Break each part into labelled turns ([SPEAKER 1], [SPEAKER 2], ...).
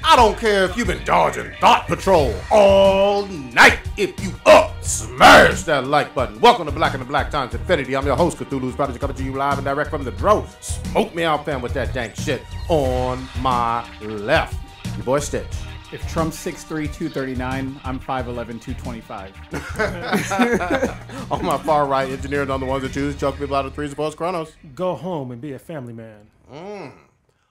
[SPEAKER 1] I don't care if you've been dodging Thought Patrol all night. If you up, smash that like button. Welcome to Black and the Black Times Infinity. I'm your host, Cthulhu's Prodigy, coming to you live and direct from the Dro. Smoke me out, fam, with that dank shit. On my left, your boy Stitch.
[SPEAKER 2] If Trump's 6'3", 239, I'm 5'11", 225.
[SPEAKER 1] On my far right, engineering on the ones and twos, choke people out of threes and fours, Chronos.
[SPEAKER 3] Go home and be a family man.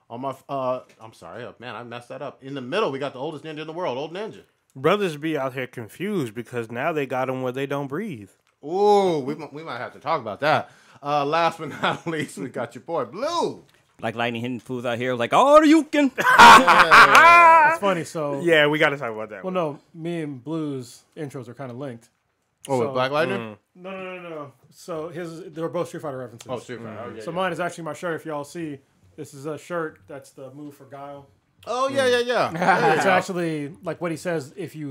[SPEAKER 1] On my, I'm sorry, man, I messed that up. In the middle, we got the oldest ninja in the world, Old Ninja.
[SPEAKER 4] Brothers be out here confused because now they got them where they don't breathe.
[SPEAKER 1] Ooh, we might have to talk about that. Last but not least, we got your boy Blue.
[SPEAKER 5] Like lightning hitting fools out here, like, oh, you can.
[SPEAKER 3] It's funny, so...
[SPEAKER 4] Yeah, we got to talk about that.
[SPEAKER 3] Well, no, me and Blue's intros are kind of linked.
[SPEAKER 1] Oh, with Black Lightning?
[SPEAKER 3] No. So they were both Street Fighter references.
[SPEAKER 1] Oh, Street Fighter. Oh, yeah,
[SPEAKER 3] so mine is actually my shirt, if y'all see. This is a shirt that's the move for Guile.
[SPEAKER 1] Oh, yeah.
[SPEAKER 3] It's actually like what he says if he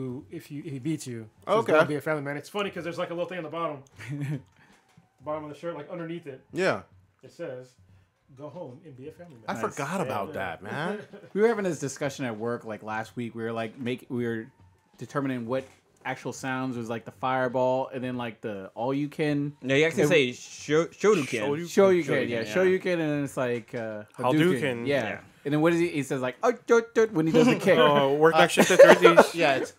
[SPEAKER 3] beats you. So
[SPEAKER 1] Okay.
[SPEAKER 3] He's gonna be a family man. It's funny because there's like a little thing on the bottom. Bottom of the shirt, like underneath it.
[SPEAKER 1] Yeah.
[SPEAKER 3] It says, go home and be a family man.
[SPEAKER 1] I forgot about that, man.
[SPEAKER 2] We were having this discussion at work like last week. We were determining what actual sounds was like the fireball and then like the all you can.
[SPEAKER 5] No, you actually say Shoryuken.
[SPEAKER 2] Shoryuken, and then it's like
[SPEAKER 4] Hadouken.
[SPEAKER 2] Yeah. And then what is he? He says like when he does the kick.
[SPEAKER 4] Oh, work that shit to 30s.
[SPEAKER 1] Yeah, it's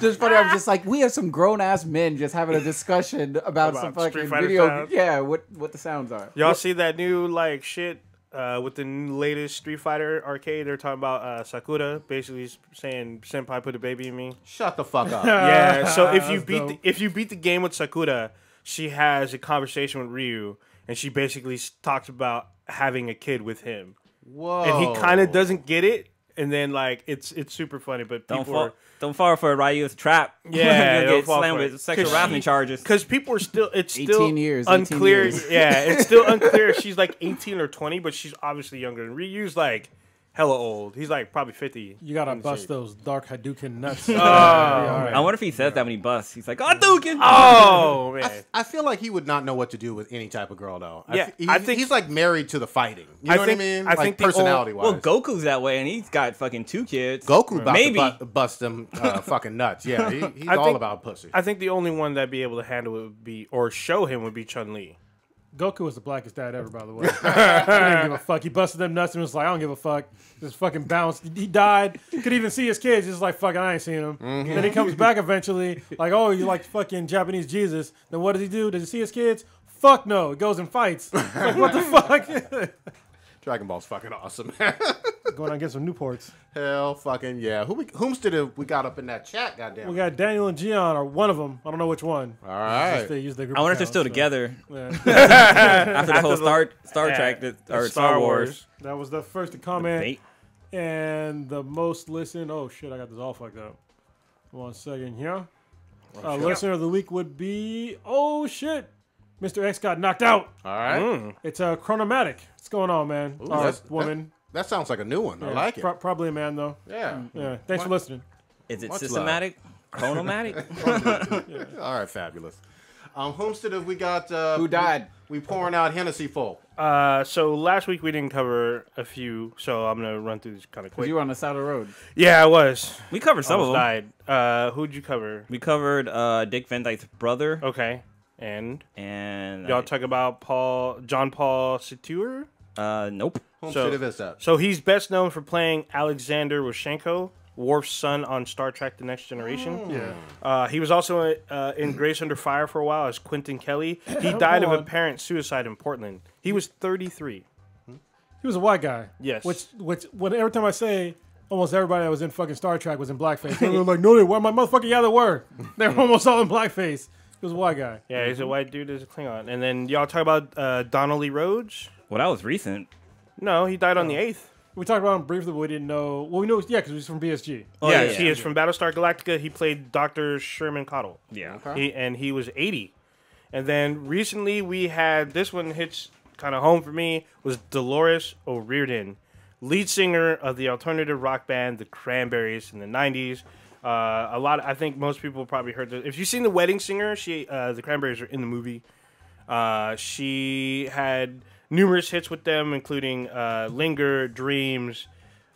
[SPEAKER 2] Just funny. I'm just like, we have some grown ass men just having a discussion about some
[SPEAKER 4] Street
[SPEAKER 2] fucking
[SPEAKER 4] Fighter
[SPEAKER 2] video.
[SPEAKER 4] sounds.
[SPEAKER 2] Yeah, what the sounds are.
[SPEAKER 4] Y'all see that new like shit with the latest Street Fighter arcade? They're talking about Sakura basically saying "Senpai put a baby in me."
[SPEAKER 1] Shut the fuck up.
[SPEAKER 4] Yeah. So if
[SPEAKER 3] That's
[SPEAKER 4] you beat the game with Sakura, she has a conversation with Ryu, and she basically talks about having a kid with him.
[SPEAKER 1] Whoa.
[SPEAKER 4] And he kind of doesn't get it, and then like it's super funny. But
[SPEAKER 5] Don't
[SPEAKER 4] people
[SPEAKER 5] fall for Ryu's trap.
[SPEAKER 4] Yeah,
[SPEAKER 5] You'll
[SPEAKER 4] don't
[SPEAKER 5] get
[SPEAKER 4] fall
[SPEAKER 5] slammed
[SPEAKER 4] for it.
[SPEAKER 5] with sexual harassment charges.
[SPEAKER 4] because people are still
[SPEAKER 2] 18 years,
[SPEAKER 4] unclear.
[SPEAKER 2] 18 years.
[SPEAKER 4] Yeah, it's still unclear if she's like 18 or 20, but she's obviously younger. And Ryu's like hella old. He's like probably 50.
[SPEAKER 3] You gotta
[SPEAKER 4] in the
[SPEAKER 3] bust
[SPEAKER 4] shape.
[SPEAKER 3] those dark Hadouken nuts.
[SPEAKER 5] I wonder if he says that when he busts. He's like, Hadouken!
[SPEAKER 4] Oh man.
[SPEAKER 1] I feel like he would not know what to do with any type of girl, though.
[SPEAKER 4] Yeah,
[SPEAKER 1] I
[SPEAKER 4] I
[SPEAKER 1] think
[SPEAKER 4] think-
[SPEAKER 1] he's like married to the fighting. You know what I mean?
[SPEAKER 4] I think the old-
[SPEAKER 1] personality-wise.
[SPEAKER 5] Well, Goku's that way, and he's got fucking 2 kids.
[SPEAKER 1] Goku about
[SPEAKER 5] Maybe.
[SPEAKER 1] to bust them fucking nuts. Yeah, he's
[SPEAKER 4] I
[SPEAKER 1] all
[SPEAKER 4] think-
[SPEAKER 1] about pussy.
[SPEAKER 4] I think the only one that'd be able to handle it would be, or show him, would be Chun-Li.
[SPEAKER 3] Goku was the blackest dad ever, by the way. He didn't give a fuck. He busted them nuts and was like, I don't give a fuck. Just fucking bounced. He died. Could even see his kids. Just like, fuck, I ain't seen him. Then he comes back eventually, like, oh, you like fucking Japanese Jesus. Then what does he do? Does he see his kids? Fuck no. He goes and fights. Like, what the fuck?
[SPEAKER 1] Dragon Ball's fucking awesome.
[SPEAKER 3] Going out and get some Newports.
[SPEAKER 1] Hell fucking yeah. Whomst we got up in that chat, goddamn.
[SPEAKER 3] We got Daniel and Gian, or one of them. I don't know which one.
[SPEAKER 1] All right.
[SPEAKER 3] They use the group
[SPEAKER 5] I wonder if they're
[SPEAKER 3] account,
[SPEAKER 5] still
[SPEAKER 3] so,
[SPEAKER 5] together
[SPEAKER 3] yeah.
[SPEAKER 5] after the whole Star
[SPEAKER 4] Yeah,
[SPEAKER 5] Trek or
[SPEAKER 4] the
[SPEAKER 5] Star Wars.
[SPEAKER 3] That was the first to comment.
[SPEAKER 5] debate.
[SPEAKER 3] And the most listened. Oh shit, I got this all fucked up. 1 second here. Listener of the week would be. Oh shit, Mr. X got knocked out.
[SPEAKER 1] All right.
[SPEAKER 3] It's a Chronomatic. What's going on, man?
[SPEAKER 1] Ooh,
[SPEAKER 3] Or
[SPEAKER 1] that's-
[SPEAKER 3] woman.
[SPEAKER 1] That sounds like a new one. I
[SPEAKER 3] Yeah,
[SPEAKER 1] like it.
[SPEAKER 3] Probably a man though.
[SPEAKER 1] Yeah.
[SPEAKER 3] Yeah. Thanks for listening.
[SPEAKER 5] Is it
[SPEAKER 1] Much
[SPEAKER 5] systematic? Chronomatic?
[SPEAKER 1] All right, fabulous. Whomst we got?
[SPEAKER 2] Who died?
[SPEAKER 1] We pouring out Hennessy folk.
[SPEAKER 4] So last week we didn't cover a few, so I'm gonna run through this kind of quick.
[SPEAKER 2] You were on the side of the road.
[SPEAKER 4] Yeah, I was.
[SPEAKER 5] We covered some of them.
[SPEAKER 4] Died. Who'd you cover?
[SPEAKER 5] We covered Dick Van Dyke's brother.
[SPEAKER 4] Okay, and
[SPEAKER 5] And
[SPEAKER 4] talk about John Paul Couture.
[SPEAKER 5] nope.
[SPEAKER 1] Whomst is that?
[SPEAKER 4] So he's best known for playing Alexander Roshenko, Worf's son on Star Trek: The Next Generation.
[SPEAKER 3] Yeah.
[SPEAKER 4] He was also in Grace Under Fire for a while as Quentin Kelly. He died of apparent suicide in Portland. He was 33.
[SPEAKER 3] He was a white guy.
[SPEAKER 4] Yes.
[SPEAKER 3] Which when every time I say almost everybody that was in fucking Star Trek was in blackface, they were like, no, they weren't. My motherfucker, yeah, they were. They were almost all in blackface. He was a white guy.
[SPEAKER 4] Yeah, he's a white dude as a Klingon. And then y'all talk about Donnelly Rhodes.
[SPEAKER 5] Well, that was recent.
[SPEAKER 4] No, he died on the 8th.
[SPEAKER 3] We talked about him briefly, but we didn't know. Well, we know, yeah, because he's from BSG.
[SPEAKER 5] Oh,
[SPEAKER 4] Yes,
[SPEAKER 5] yeah.
[SPEAKER 4] he is from Battlestar Galactica. He played Dr. Sherman Cottle.
[SPEAKER 5] Yeah.
[SPEAKER 4] He was 80. And then recently we had, this one hits kind of home for me, was Dolores O'Riordan, lead singer of the alternative rock band The Cranberries in the 90s. I think most people probably heard this. If you've seen The Wedding Singer, the Cranberries are in the movie. She had numerous hits with them, including "Linger," "Dreams,"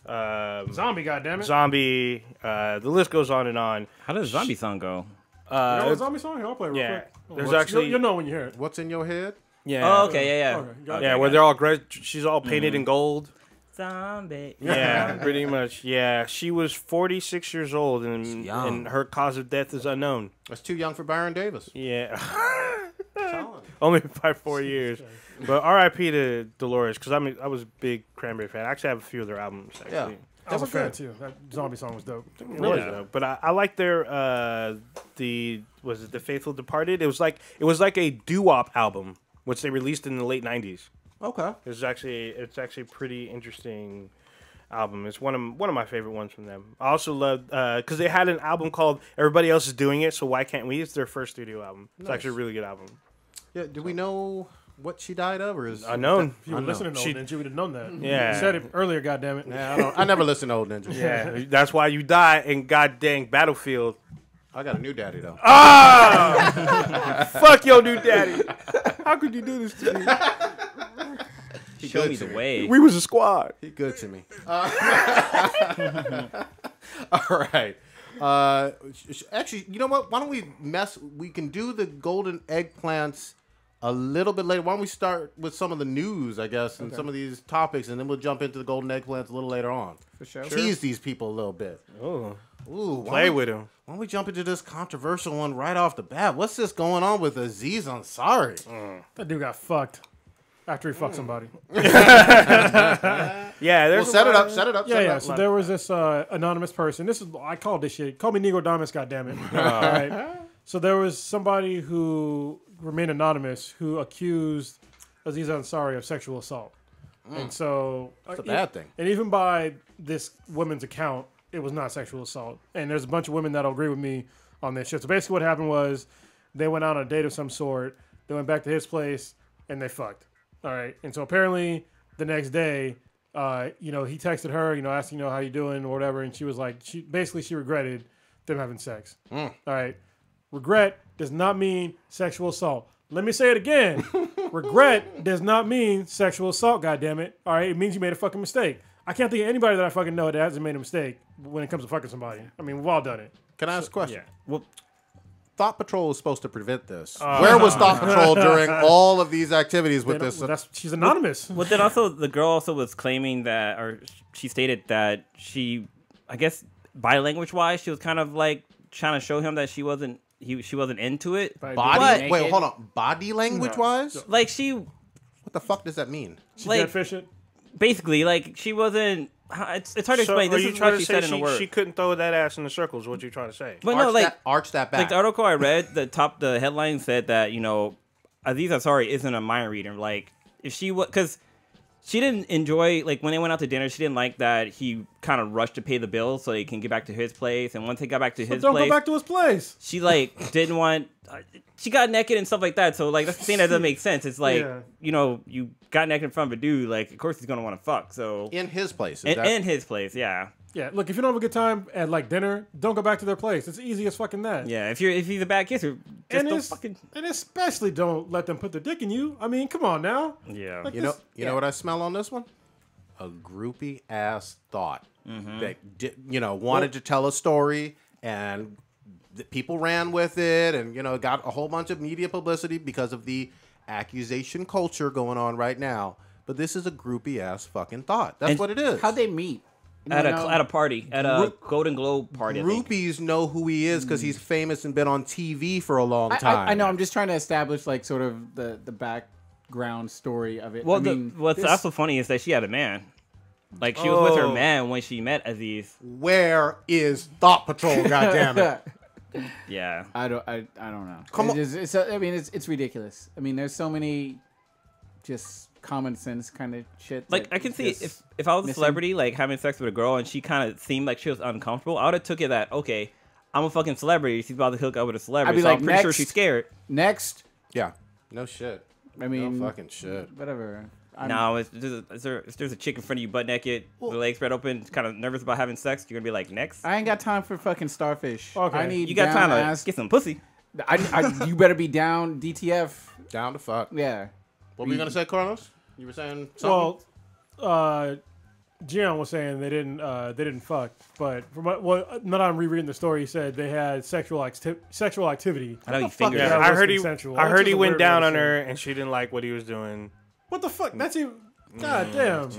[SPEAKER 3] Zombie, goddammit.
[SPEAKER 4] "Zombie." The list goes on and on.
[SPEAKER 5] How does Zombie song go?
[SPEAKER 3] You know what zombie song? Here, I'll play it real
[SPEAKER 4] Yeah,
[SPEAKER 3] quick.
[SPEAKER 4] there's actually
[SPEAKER 3] You'll know when you hear it.
[SPEAKER 1] What's in your head?
[SPEAKER 4] yeah,
[SPEAKER 5] Oh, okay, yeah.
[SPEAKER 3] Okay, got it.
[SPEAKER 4] yeah, where they're all she's all painted in gold.
[SPEAKER 5] Zombie.
[SPEAKER 4] Yeah, pretty much. Yeah, she was 46 years old, and her cause of death is unknown.
[SPEAKER 1] That's too young for Byron Davis.
[SPEAKER 4] Yeah, only by 4 years. But R.I.P. to Dolores, because I was a big Cranberry fan. I actually have a few of their albums. Actually.
[SPEAKER 1] Yeah.
[SPEAKER 3] I was a fan too. That zombie song was dope.
[SPEAKER 4] It was dope. But I like their the Faithful Departed. It was like a doo-wop album, which they released in the late 90s.
[SPEAKER 1] Okay.
[SPEAKER 4] It's actually a pretty interesting album. It's one of my favorite ones from them. I also love because they had an album called Everybody Else Is Doing It, so why can't we? It's their first studio album. It's actually a really good album.
[SPEAKER 1] Yeah. Do we know what she died of, or is
[SPEAKER 4] Unknown.
[SPEAKER 3] If you were listening to Old Ninja, you would have known that.
[SPEAKER 4] Yeah.
[SPEAKER 3] You said it earlier, goddammit.
[SPEAKER 1] Yeah, I never listened to Old Ninja.
[SPEAKER 4] Yeah, that's why you die in goddamn Battlefield.
[SPEAKER 1] I got a new daddy though.
[SPEAKER 4] Fuck your new daddy. How could you do this to me?
[SPEAKER 5] Show me the way.
[SPEAKER 4] We was a squad.
[SPEAKER 1] He good to me. All right. Actually, you know what? Why don't we we can do the golden eggplants a little bit later. Why don't we start with some of the news, I guess, and some of these topics, and then we'll jump into the golden eggplants a little later on.
[SPEAKER 2] For sure.
[SPEAKER 1] Tease these people a little bit.
[SPEAKER 4] Oh,
[SPEAKER 1] Ooh,
[SPEAKER 4] play with him.
[SPEAKER 1] Why don't we jump into this controversial one right off the bat? What's this going on with Aziz Ansari?
[SPEAKER 3] That dude got fucked after he fucked somebody.
[SPEAKER 4] Yeah, there's
[SPEAKER 1] Set it up. Set it up.
[SPEAKER 3] Yeah. So there was this anonymous person. I called this shit. Call me Negro Damas, goddammit. All right. So there was somebody who remained anonymous who accused Aziz Ansari of sexual assault. And so
[SPEAKER 1] It's a bad thing.
[SPEAKER 3] And even by this woman's account, it was not sexual assault. And there's a bunch of women that'll agree with me on this shit. So basically what happened was they went out on a date of some sort. They went back to his place and they fucked. All right. And so apparently the next day, he texted her, asking, how you doing or whatever. And she was like, she regretted them having sex. All right. Regret does not mean sexual assault. Let me say it again. Regret does not mean sexual assault, goddammit. All right. It means you made a fucking mistake. I can't think of anybody that I fucking know that hasn't made a mistake when it comes to fucking somebody. I mean, we've all done it.
[SPEAKER 1] Can I ask a question?
[SPEAKER 3] Yeah.
[SPEAKER 1] Well, Thought Patrol is supposed to prevent this. Where was Thought Patrol during all of these activities with this?
[SPEAKER 3] She's anonymous.
[SPEAKER 5] Well, then also the girl also was claiming that, or she stated that she, I guess, body language wise, she was kind of like trying to show him that she wasn't into it.
[SPEAKER 1] Body? Wait, hold on. Body language wise?
[SPEAKER 5] Like she,
[SPEAKER 1] What the fuck does that mean?
[SPEAKER 3] She
[SPEAKER 5] like-
[SPEAKER 3] dead fish it.
[SPEAKER 5] basically, like she wasn't. It's hard to explain.
[SPEAKER 4] Are
[SPEAKER 5] This
[SPEAKER 4] you
[SPEAKER 5] is
[SPEAKER 4] trying
[SPEAKER 5] what
[SPEAKER 4] to
[SPEAKER 5] she
[SPEAKER 4] say
[SPEAKER 5] said in the word.
[SPEAKER 4] she couldn't throw that ass in the circles? What you trying to say?
[SPEAKER 5] But no,
[SPEAKER 1] Arch that back.
[SPEAKER 5] like the article I read, the headline said that Aziz Ansari isn't a mind reader. Like if she was, because she didn't enjoy, like when they went out to dinner, she didn't like that he kind of rushed to pay the bill so he can get back to his place. And once he got back to his
[SPEAKER 3] Don't
[SPEAKER 5] place,
[SPEAKER 3] go back to his place.
[SPEAKER 5] she like didn't want. She got naked and stuff like that. So like that's the thing that doesn't make sense. It's like
[SPEAKER 3] Yeah.
[SPEAKER 5] you got naked in front of a dude. Like of course he's gonna want to fuck. So
[SPEAKER 1] in his place.
[SPEAKER 5] in his place, yeah.
[SPEAKER 3] Yeah, look, if you don't have a good time at like dinner, don't go back to their place. It's easy as fucking that.
[SPEAKER 5] Yeah, if he's a bad kisser, just don't fucking.
[SPEAKER 3] And especially don't let them put their dick in you. I mean, come on now.
[SPEAKER 5] Yeah.
[SPEAKER 3] Like
[SPEAKER 1] You know what I smell on this one? A groupie ass thought that wanted to tell a story and people ran with it and got a whole bunch of media publicity because of the accusation culture going on right now. But this is a groupie ass fucking thought. That's what it is.
[SPEAKER 2] How'd they meet?
[SPEAKER 5] At a party, at a Golden Globe party. I think.
[SPEAKER 1] Groupies know who he is because he's famous and been on TV for a long time.
[SPEAKER 2] I know. I'm just trying to establish like sort of the background story of it.
[SPEAKER 5] Well,
[SPEAKER 2] I mean,
[SPEAKER 5] what's also funny is that she had a man. Like she was with her man when she met Aziz.
[SPEAKER 1] Where is Thought Patrol? Goddammit.
[SPEAKER 5] Yeah.
[SPEAKER 2] I don't know.
[SPEAKER 1] Come on.
[SPEAKER 2] It's ridiculous. I mean, there's so many just common sense kind of shit.
[SPEAKER 5] Like I can see if I was a celebrity, like having sex with a girl, and she kind of seemed like she was uncomfortable, I would have took it that okay, I'm a fucking celebrity. She's about to hook up with a celebrity,
[SPEAKER 2] I'd be
[SPEAKER 5] so
[SPEAKER 2] like,
[SPEAKER 5] I'm pretty sure
[SPEAKER 2] next.
[SPEAKER 5] she's scared.
[SPEAKER 2] Next,
[SPEAKER 1] Yeah. No shit.
[SPEAKER 2] I mean,
[SPEAKER 1] No fucking shit.
[SPEAKER 2] whatever.
[SPEAKER 5] No, if there's a chick in front of you, butt naked, with the legs spread open, kind of nervous about having sex, you're gonna be like, next.
[SPEAKER 2] I ain't got time for fucking starfish.
[SPEAKER 3] Okay.
[SPEAKER 2] I need
[SPEAKER 5] You got
[SPEAKER 2] down
[SPEAKER 5] time to
[SPEAKER 2] ass.
[SPEAKER 5] get some pussy.
[SPEAKER 2] You better be down DTF.
[SPEAKER 1] Down to fuck.
[SPEAKER 2] Yeah.
[SPEAKER 1] What were you gonna say, Carlos? You were saying something?
[SPEAKER 3] Well, Gian was saying they didn't fuck, but from not on rereading the story, he said they had sexual activity.
[SPEAKER 5] I know he
[SPEAKER 1] the fuck
[SPEAKER 5] fingered
[SPEAKER 1] is
[SPEAKER 5] her.
[SPEAKER 3] that?
[SPEAKER 4] I
[SPEAKER 3] was
[SPEAKER 4] heard
[SPEAKER 3] consensual.
[SPEAKER 4] I
[SPEAKER 3] That's
[SPEAKER 4] heard
[SPEAKER 3] just
[SPEAKER 4] he
[SPEAKER 3] a
[SPEAKER 4] went
[SPEAKER 3] weird
[SPEAKER 4] down
[SPEAKER 3] way
[SPEAKER 4] on
[SPEAKER 3] to say
[SPEAKER 4] her,
[SPEAKER 3] it.
[SPEAKER 4] and she didn't like what he was doing.
[SPEAKER 3] What the fuck? That's even. God damn.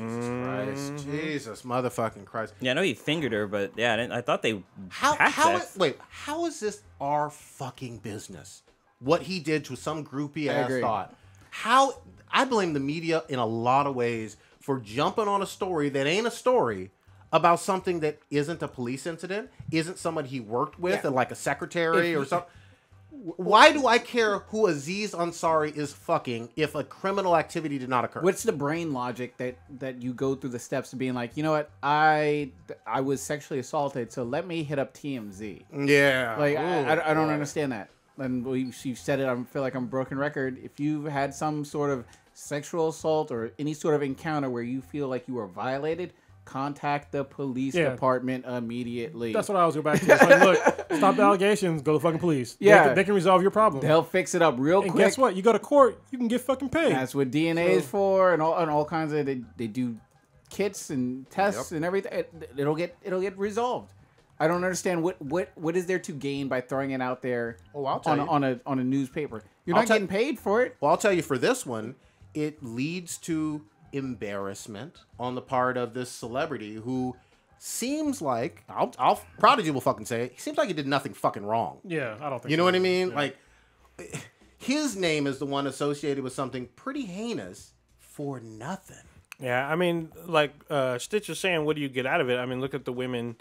[SPEAKER 1] Christ. Jesus motherfucking Christ.
[SPEAKER 5] Yeah, I know he fingered her, but yeah, I thought they had sex.
[SPEAKER 1] How is this our fucking business? What he did to some groupie ass
[SPEAKER 2] agree.
[SPEAKER 1] thought. How I blame the media in a lot of ways for jumping on a story that ain't a story about something that isn't a police incident, isn't someone he worked with, and like a secretary or something. Why do I care who Aziz Ansari is fucking if a criminal activity did not occur?
[SPEAKER 2] What's the brain logic that you go through the steps of being like, you know what, I was sexually assaulted, so let me hit up TMZ.
[SPEAKER 1] Yeah.
[SPEAKER 2] Like,
[SPEAKER 1] Ooh.
[SPEAKER 2] I don't understand that. And she said it, I feel like I'm a broken record. If you've had some sort of sexual assault or any sort of encounter where you feel like you were violated, contact the police department immediately.
[SPEAKER 3] That's what I was going back to. It's like, look, stop the allegations, go to fucking police.
[SPEAKER 2] Yeah.
[SPEAKER 3] They can resolve your problem.
[SPEAKER 2] They'll fix it up real
[SPEAKER 3] And
[SPEAKER 2] quick.
[SPEAKER 3] guess what? You go to court, you can get fucking paid.
[SPEAKER 2] That's what DNA is for, and all kinds of they do kits and tests and everything. It'll get resolved. I don't understand what is there to gain by throwing it out there
[SPEAKER 1] I'll tell you.
[SPEAKER 2] on a newspaper. You're
[SPEAKER 1] I'll
[SPEAKER 2] not
[SPEAKER 1] tell-
[SPEAKER 2] getting paid for it.
[SPEAKER 1] Well, I'll tell you for this one, it leads to embarrassment on the part of this celebrity who seems like I'll Prodigy will fucking say it. He seems like he did nothing fucking wrong.
[SPEAKER 3] Yeah, I don't think
[SPEAKER 1] You know
[SPEAKER 3] so.
[SPEAKER 1] what I mean?
[SPEAKER 3] Yeah.
[SPEAKER 1] Like his name is the one associated with something pretty heinous for nothing.
[SPEAKER 4] Yeah, I mean, like Stitch was saying, what do you get out of it? I mean, look at the women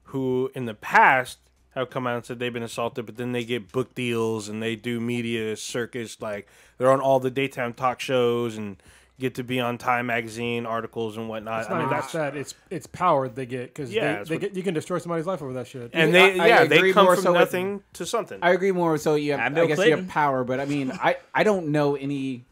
[SPEAKER 4] who in the past have come out and said they've been assaulted, but then they get book deals and they do media circus, like they're on all the daytime talk shows and get to be on Time magazine articles and whatnot.
[SPEAKER 3] It's not even that. It's power they get because you can destroy somebody's life over that shit.
[SPEAKER 4] And
[SPEAKER 2] I
[SPEAKER 4] they
[SPEAKER 2] agree
[SPEAKER 4] come
[SPEAKER 2] more
[SPEAKER 4] from
[SPEAKER 2] so with-
[SPEAKER 4] nothing to something.
[SPEAKER 2] I agree more. So you have,
[SPEAKER 5] And Bill
[SPEAKER 2] I guess you
[SPEAKER 5] Clinton.
[SPEAKER 2] have power, but I mean, I don't know any.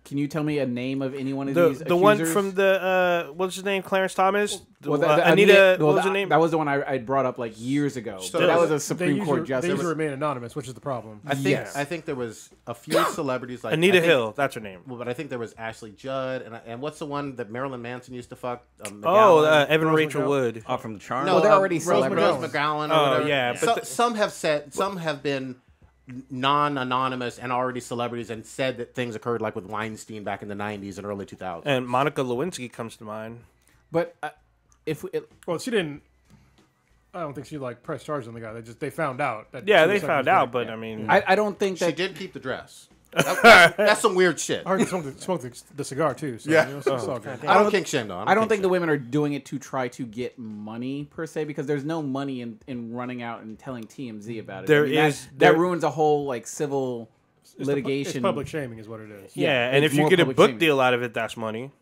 [SPEAKER 2] Can you tell me a name of any one of these?
[SPEAKER 4] the one
[SPEAKER 2] accusers?
[SPEAKER 4] from the what's his name, Clarence Thomas,
[SPEAKER 2] Well,
[SPEAKER 4] Anita.
[SPEAKER 2] well,
[SPEAKER 4] What was her name?
[SPEAKER 2] That was the one I brought up like years ago.
[SPEAKER 1] So
[SPEAKER 2] that was a
[SPEAKER 3] They
[SPEAKER 2] Supreme Court
[SPEAKER 3] They
[SPEAKER 2] justice.
[SPEAKER 3] usually remain anonymous, which is the problem.
[SPEAKER 1] I think there was a few celebrities like
[SPEAKER 4] Anita
[SPEAKER 1] I think-
[SPEAKER 4] Hill, that's her name.
[SPEAKER 1] Well, but I think there was Ashley Judd and what's the one that Marilyn Manson used to fuck?
[SPEAKER 4] Oh,
[SPEAKER 1] McGowan?
[SPEAKER 4] Evan
[SPEAKER 3] Rose
[SPEAKER 4] Rachel
[SPEAKER 3] McGowan.
[SPEAKER 4] Wood.
[SPEAKER 5] Oh, from the charm.
[SPEAKER 2] Well, they're already
[SPEAKER 1] Rose
[SPEAKER 2] celebrities.
[SPEAKER 1] McGowan or
[SPEAKER 4] Oh,
[SPEAKER 1] whatever.
[SPEAKER 4] yeah, but
[SPEAKER 1] Some have said, some have been non-anonymous and already celebrities and said that things occurred like with Weinstein back in the 90s and early 2000s.
[SPEAKER 4] And Monica Lewinsky comes to mind.
[SPEAKER 2] But if
[SPEAKER 3] Well, she didn't. I don't think she like pressed charges on the guy. They found out. That
[SPEAKER 4] Yeah,
[SPEAKER 3] she
[SPEAKER 4] they
[SPEAKER 3] was sucking
[SPEAKER 4] found
[SPEAKER 3] his
[SPEAKER 4] out,
[SPEAKER 3] dick.
[SPEAKER 4] but I mean,
[SPEAKER 2] I don't think
[SPEAKER 1] She
[SPEAKER 2] that
[SPEAKER 1] did keep the dress. That's some weird shit.
[SPEAKER 3] I heard he smoked the cigar too. So,
[SPEAKER 1] Yeah.
[SPEAKER 3] you know, so it's all good.
[SPEAKER 1] I don't kink shame though.
[SPEAKER 2] I don't think the women are doing it to try to get money per se, because there's no money in running out and telling TMZ about it.
[SPEAKER 4] There
[SPEAKER 2] I mean,
[SPEAKER 4] is-
[SPEAKER 2] that
[SPEAKER 4] there-
[SPEAKER 2] ruins a whole like civil litigation.
[SPEAKER 3] It's public shaming, is what it is.
[SPEAKER 4] yeah, and
[SPEAKER 2] it's
[SPEAKER 4] if you
[SPEAKER 2] more
[SPEAKER 4] get a
[SPEAKER 2] public
[SPEAKER 4] book
[SPEAKER 2] shaming.
[SPEAKER 4] deal out of it, that's money.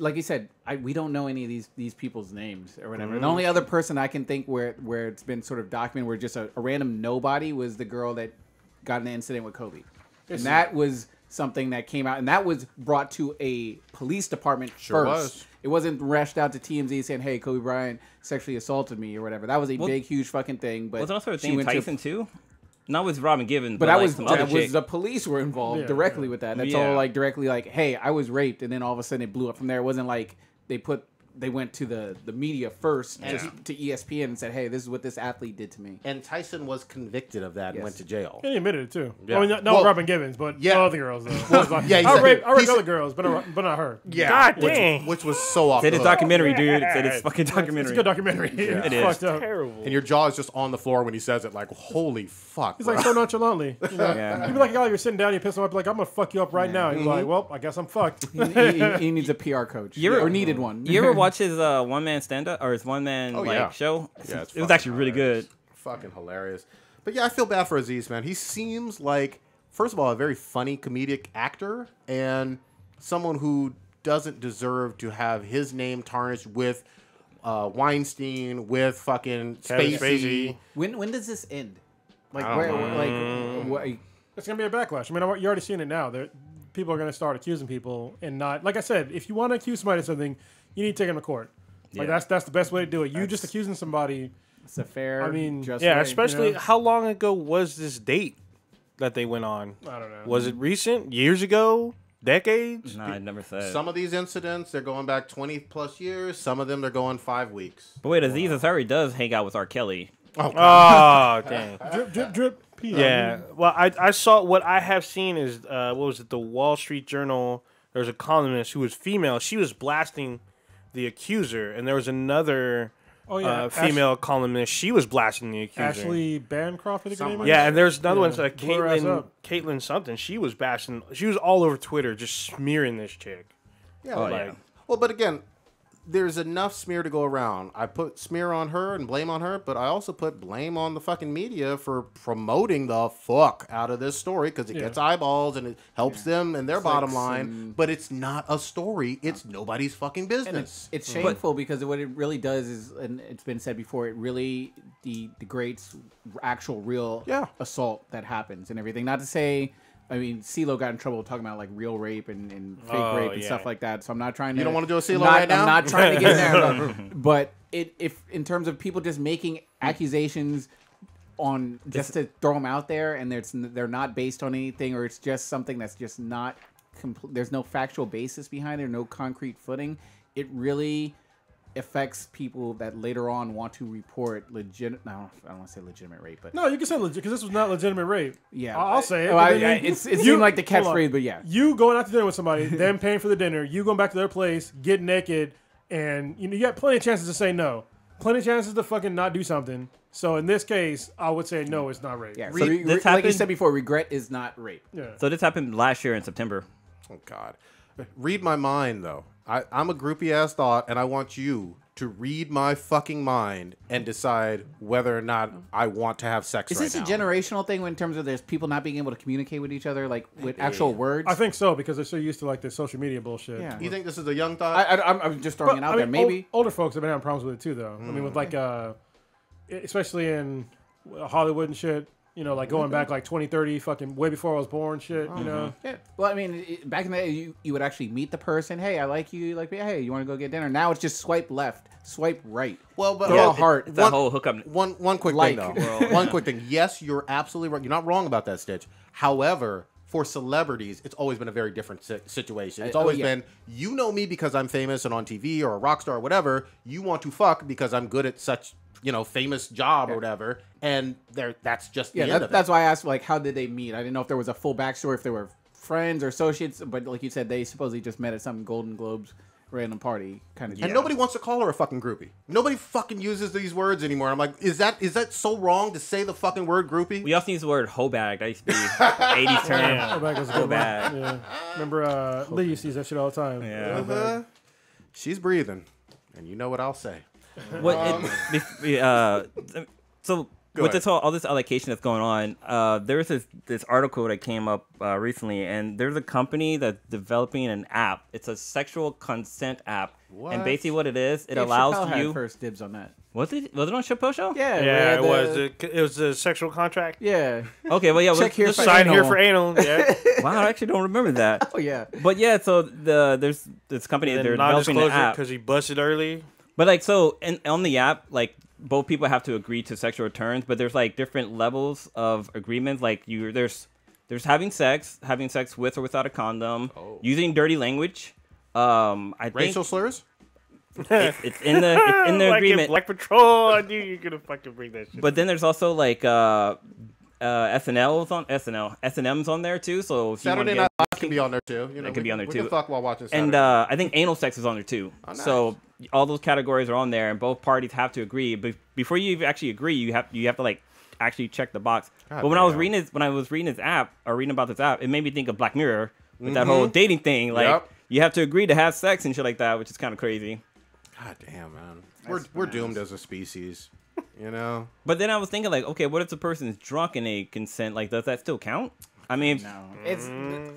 [SPEAKER 2] Like you said, we don't know any of these people's names or whatever. The only other person I can think where it's been sort of documented where just a random nobody was the girl that got in an incident with Kobe, and that was something that came out, and that was brought to a police department
[SPEAKER 1] Sure
[SPEAKER 2] first.
[SPEAKER 1] was.
[SPEAKER 2] It wasn't rushed out to TMZ saying, "Hey, Kobe Bryant sexually assaulted me" or whatever. That was a big, huge fucking thing. But
[SPEAKER 5] was also a
[SPEAKER 2] she
[SPEAKER 5] thing
[SPEAKER 2] went to-
[SPEAKER 5] Tyson too. Not with Robin Givens,
[SPEAKER 2] But
[SPEAKER 5] but
[SPEAKER 2] that
[SPEAKER 5] like
[SPEAKER 2] was
[SPEAKER 5] some other chick.
[SPEAKER 2] the police were involved
[SPEAKER 3] Yeah,
[SPEAKER 2] directly
[SPEAKER 3] yeah.
[SPEAKER 2] with that. That's
[SPEAKER 5] Yeah.
[SPEAKER 2] all like directly like, hey, I was raped, and then all of a sudden it blew up from there. It wasn't like they went to the media first to ESPN and said, hey, this is what this athlete did to me.
[SPEAKER 1] And Tyson was convicted of that and
[SPEAKER 2] Yes.
[SPEAKER 1] went to jail.
[SPEAKER 3] Yeah, he admitted it too.
[SPEAKER 1] Yeah.
[SPEAKER 3] I mean, not
[SPEAKER 1] Well,
[SPEAKER 3] Robin Givens, but
[SPEAKER 1] yeah.
[SPEAKER 3] other girls though. Like,
[SPEAKER 1] yeah, he
[SPEAKER 3] I
[SPEAKER 1] said-
[SPEAKER 3] raped
[SPEAKER 1] he
[SPEAKER 3] other
[SPEAKER 1] said-
[SPEAKER 3] girls, but not her.
[SPEAKER 1] Yeah,
[SPEAKER 4] God dang.
[SPEAKER 1] which was so off
[SPEAKER 5] Said
[SPEAKER 1] the
[SPEAKER 5] it's
[SPEAKER 1] hook.
[SPEAKER 5] documentary, dude. It said it's fucking
[SPEAKER 3] It's
[SPEAKER 5] documentary.
[SPEAKER 3] a good documentary. It's
[SPEAKER 5] It is.
[SPEAKER 3] fucked up.
[SPEAKER 4] Terrible.
[SPEAKER 1] And your jaw is just on the floor when he says it, like, holy fuck.
[SPEAKER 3] He's
[SPEAKER 1] bro.
[SPEAKER 3] like so nonchalantly. You know?
[SPEAKER 5] Yeah.
[SPEAKER 3] You'd be like, oh, you're sitting down, you piss him up, like, I'm gonna fuck you up right now. He's like, well, I guess I'm fucked.
[SPEAKER 2] He needs a PR coach.
[SPEAKER 5] You ever-
[SPEAKER 2] or needed one.
[SPEAKER 5] You ever watch his one man stand up or his one man
[SPEAKER 1] Oh, yeah.
[SPEAKER 5] show?
[SPEAKER 1] Yeah, it's
[SPEAKER 5] It was
[SPEAKER 1] fucking
[SPEAKER 5] actually really
[SPEAKER 1] hilarious.
[SPEAKER 5] good.
[SPEAKER 1] Fucking hilarious. But yeah, I feel bad for Aziz, man. He seems like, first of all, a very funny comedic actor and someone who doesn't deserve to have his name tarnished with Weinstein, with fucking
[SPEAKER 4] Kevin
[SPEAKER 1] Spacey.
[SPEAKER 4] Spacey.
[SPEAKER 2] When does this end? Like
[SPEAKER 1] I
[SPEAKER 2] where?
[SPEAKER 1] don't
[SPEAKER 2] Like
[SPEAKER 3] It's gonna be a backlash. I mean, you're already seeing it now. People are gonna start accusing people, and not like I said. If you want to accuse somebody of something, you need to take them to court. Like
[SPEAKER 5] Yeah.
[SPEAKER 3] that's the best way to do it. You just accusing somebody.
[SPEAKER 2] it's a fair.
[SPEAKER 3] I mean,
[SPEAKER 2] just
[SPEAKER 4] Yeah,
[SPEAKER 2] way.
[SPEAKER 4] especially
[SPEAKER 3] you know?
[SPEAKER 4] how long ago was this date that they went on?
[SPEAKER 3] I don't know.
[SPEAKER 4] Was it recent? Years ago? decades.
[SPEAKER 5] No, I never said.
[SPEAKER 1] Some of these incidents, they're going back 20 plus years. Some of them, they're going 5 weeks.
[SPEAKER 5] But wait, Aziz Ansari does hang out with R. Kelly.
[SPEAKER 1] Oh, God.
[SPEAKER 4] Oh, dang.
[SPEAKER 3] Drip, drip, drip. Pee on
[SPEAKER 4] Yeah.
[SPEAKER 3] me.
[SPEAKER 4] Well, I saw what I have seen is what was it? The Wall Street Journal. There's a columnist who was female. She was blasting the accuser, and there was another female columnist. She was blasting the accuser.
[SPEAKER 3] Ashley Bancroft, I think her name is?
[SPEAKER 4] Yeah, and there's another one,
[SPEAKER 3] Blew her ass up.
[SPEAKER 4] Caitlyn something. She was bashing. She was all over Twitter, just smearing this chick.
[SPEAKER 1] Yeah,
[SPEAKER 5] Oh,
[SPEAKER 1] like,
[SPEAKER 5] yeah.
[SPEAKER 1] Well, but again, there's enough smear to go around. I put smear on her and blame on her, but I also put blame on the fucking media for promoting the fuck out of this story because it gets eyeballs and it helps them and their bottom line. But it's not a story. It's nobody's fucking
[SPEAKER 2] And
[SPEAKER 1] business.
[SPEAKER 2] it's shameful because what it really does is, and it's been said before, it really degrades actual real assault that happens and everything. Not to say, I mean, CeeLo got in trouble talking about like real rape and fake rape and stuff like that. So I'm not trying to.
[SPEAKER 1] You don't want to do a CeeLo right now?
[SPEAKER 2] I'm not trying to get there. But if in terms of people just making accusations on just to throw them out there and they're not based on anything, or it's just something that's just not there's no factual basis behind it, no concrete footing, it really affects people that later on want to report legitimate. No, I don't want to say legitimate rape, but
[SPEAKER 3] No, you can say legit because this was not legitimate rape.
[SPEAKER 2] yeah,
[SPEAKER 3] I'll say it.
[SPEAKER 2] Well,
[SPEAKER 3] but then
[SPEAKER 2] it seemed like the catchphrase, but yeah.
[SPEAKER 3] You going out to dinner with somebody, them paying for the dinner, you going back to their place, get naked, and you got plenty of chances to say no. Plenty of chances to fucking not do something. So in this case, I would say no, it's not rape.
[SPEAKER 2] Yeah,
[SPEAKER 5] So
[SPEAKER 2] so
[SPEAKER 5] this
[SPEAKER 2] like you
[SPEAKER 5] happened-
[SPEAKER 2] said before, regret is not rape.
[SPEAKER 3] Yeah.
[SPEAKER 5] So this happened last year in September.
[SPEAKER 1] Oh, God. Read my mind, though. I'm a groupie-ass thought, and I want you to read my fucking mind and decide whether or not I want to have sex
[SPEAKER 2] Is
[SPEAKER 1] right
[SPEAKER 2] this
[SPEAKER 1] now.
[SPEAKER 2] a generational thing in terms of there's people not being able to communicate with each other, like with actual words?
[SPEAKER 3] I think so because they're so used to like this social media bullshit.
[SPEAKER 2] Yeah.
[SPEAKER 1] You think this is a young thought?
[SPEAKER 2] I'm just throwing it out there. Maybe.
[SPEAKER 3] Older folks have been having problems with it too, though. I mean, with like, especially in Hollywood and shit. You know, like going back like 20, 30, fucking way before I was born, shit. You know.
[SPEAKER 2] Yeah. Well, I mean, back in the day, you would actually meet the person. Hey, I like you. You like me. Hey, you want to go get dinner? Now it's just swipe left, swipe right.
[SPEAKER 1] Well, but
[SPEAKER 2] Throw a heart.
[SPEAKER 5] It's that whole hookup.
[SPEAKER 1] One quick
[SPEAKER 2] Like.
[SPEAKER 1] thing, though. One quick thing. Yes, you're absolutely right. You're not wrong about that, Stitch. However, for celebrities, it's always been a very different situation. It's always been, you know me because I'm famous and on TV or a rock star or whatever. You want to fuck because I'm good at such, famous job or whatever. And that's just the end of it.
[SPEAKER 2] That's why I asked, like, how did they meet? I didn't know if there was a full backstory, if they were friends or associates. But like you said, they supposedly just met at some Golden Globes random party kind of.
[SPEAKER 1] And nobody wants to call her a fucking groupie. Nobody fucking uses these words anymore. I'm like, is that so wrong to say the fucking word groupie?
[SPEAKER 5] We also use the word hoe bag. That used to be 80s term.
[SPEAKER 3] Go back as a
[SPEAKER 5] Hoe
[SPEAKER 3] good
[SPEAKER 5] bag.
[SPEAKER 3] one. Yeah. Remember, Lee used to use that shit all the time.
[SPEAKER 5] Yeah.
[SPEAKER 1] She's breathing. And you know what I'll say.
[SPEAKER 5] So
[SPEAKER 1] Go
[SPEAKER 5] with
[SPEAKER 1] ahead.
[SPEAKER 5] this all this allocation that's going on, there was this article that came up recently, and there's a company that's developing an app. It's a sexual consent app,
[SPEAKER 1] What?
[SPEAKER 5] and basically what it is, it
[SPEAKER 2] Dave
[SPEAKER 5] allows
[SPEAKER 2] Chappelle had
[SPEAKER 5] you.
[SPEAKER 2] first dibs on that.
[SPEAKER 5] Was it on Chappelle show?
[SPEAKER 2] Yeah,
[SPEAKER 4] Yeah, it
[SPEAKER 2] where
[SPEAKER 4] was. It was a sexual contract.
[SPEAKER 2] Yeah.
[SPEAKER 5] Okay, well, yeah.
[SPEAKER 2] Check here
[SPEAKER 5] let's-
[SPEAKER 2] for
[SPEAKER 4] Sign here
[SPEAKER 2] anal.
[SPEAKER 4] for anal. Yeah.
[SPEAKER 5] Wow, I actually don't remember that.
[SPEAKER 2] Oh yeah.
[SPEAKER 5] But yeah, so there's this company
[SPEAKER 4] And
[SPEAKER 5] they're
[SPEAKER 4] then
[SPEAKER 5] developing an
[SPEAKER 4] non-disclosure
[SPEAKER 5] app.
[SPEAKER 4] because he busted early.
[SPEAKER 5] But like so, on the app, like both people have to agree to sexual terms, but there's like different levels of agreements. Like there's having sex with or without a condom, using dirty language. I think
[SPEAKER 1] Racial slurs?
[SPEAKER 5] it's in the
[SPEAKER 4] Like in
[SPEAKER 5] agreement.
[SPEAKER 4] Black Patrol, I knew you were gonna fucking bring that shit.
[SPEAKER 5] But then there's also like S&M's on there too. So if you
[SPEAKER 1] Saturday
[SPEAKER 5] wanna
[SPEAKER 1] Night Live can be on there too.
[SPEAKER 5] It can be on there
[SPEAKER 1] we
[SPEAKER 5] too.
[SPEAKER 1] can fuck while watching Saturday.
[SPEAKER 5] And I think anal sex is on there too.
[SPEAKER 1] Oh, nice.
[SPEAKER 5] So all those categories are on there, and both parties have to agree. But before you actually agree, you have to like actually check the box.
[SPEAKER 1] God
[SPEAKER 5] but when I was
[SPEAKER 1] damn.
[SPEAKER 5] reading this app or reading about this app, it made me think of Black Mirror with that whole dating thing. Like
[SPEAKER 1] Yep.
[SPEAKER 5] you have to agree to have sex and shit like that, which is kind of crazy.
[SPEAKER 1] God damn, man. We're doomed as a species.
[SPEAKER 5] But then I was thinking like, okay, what if the person is drunk and they consent? Like, does that still count? I mean,
[SPEAKER 2] No, it's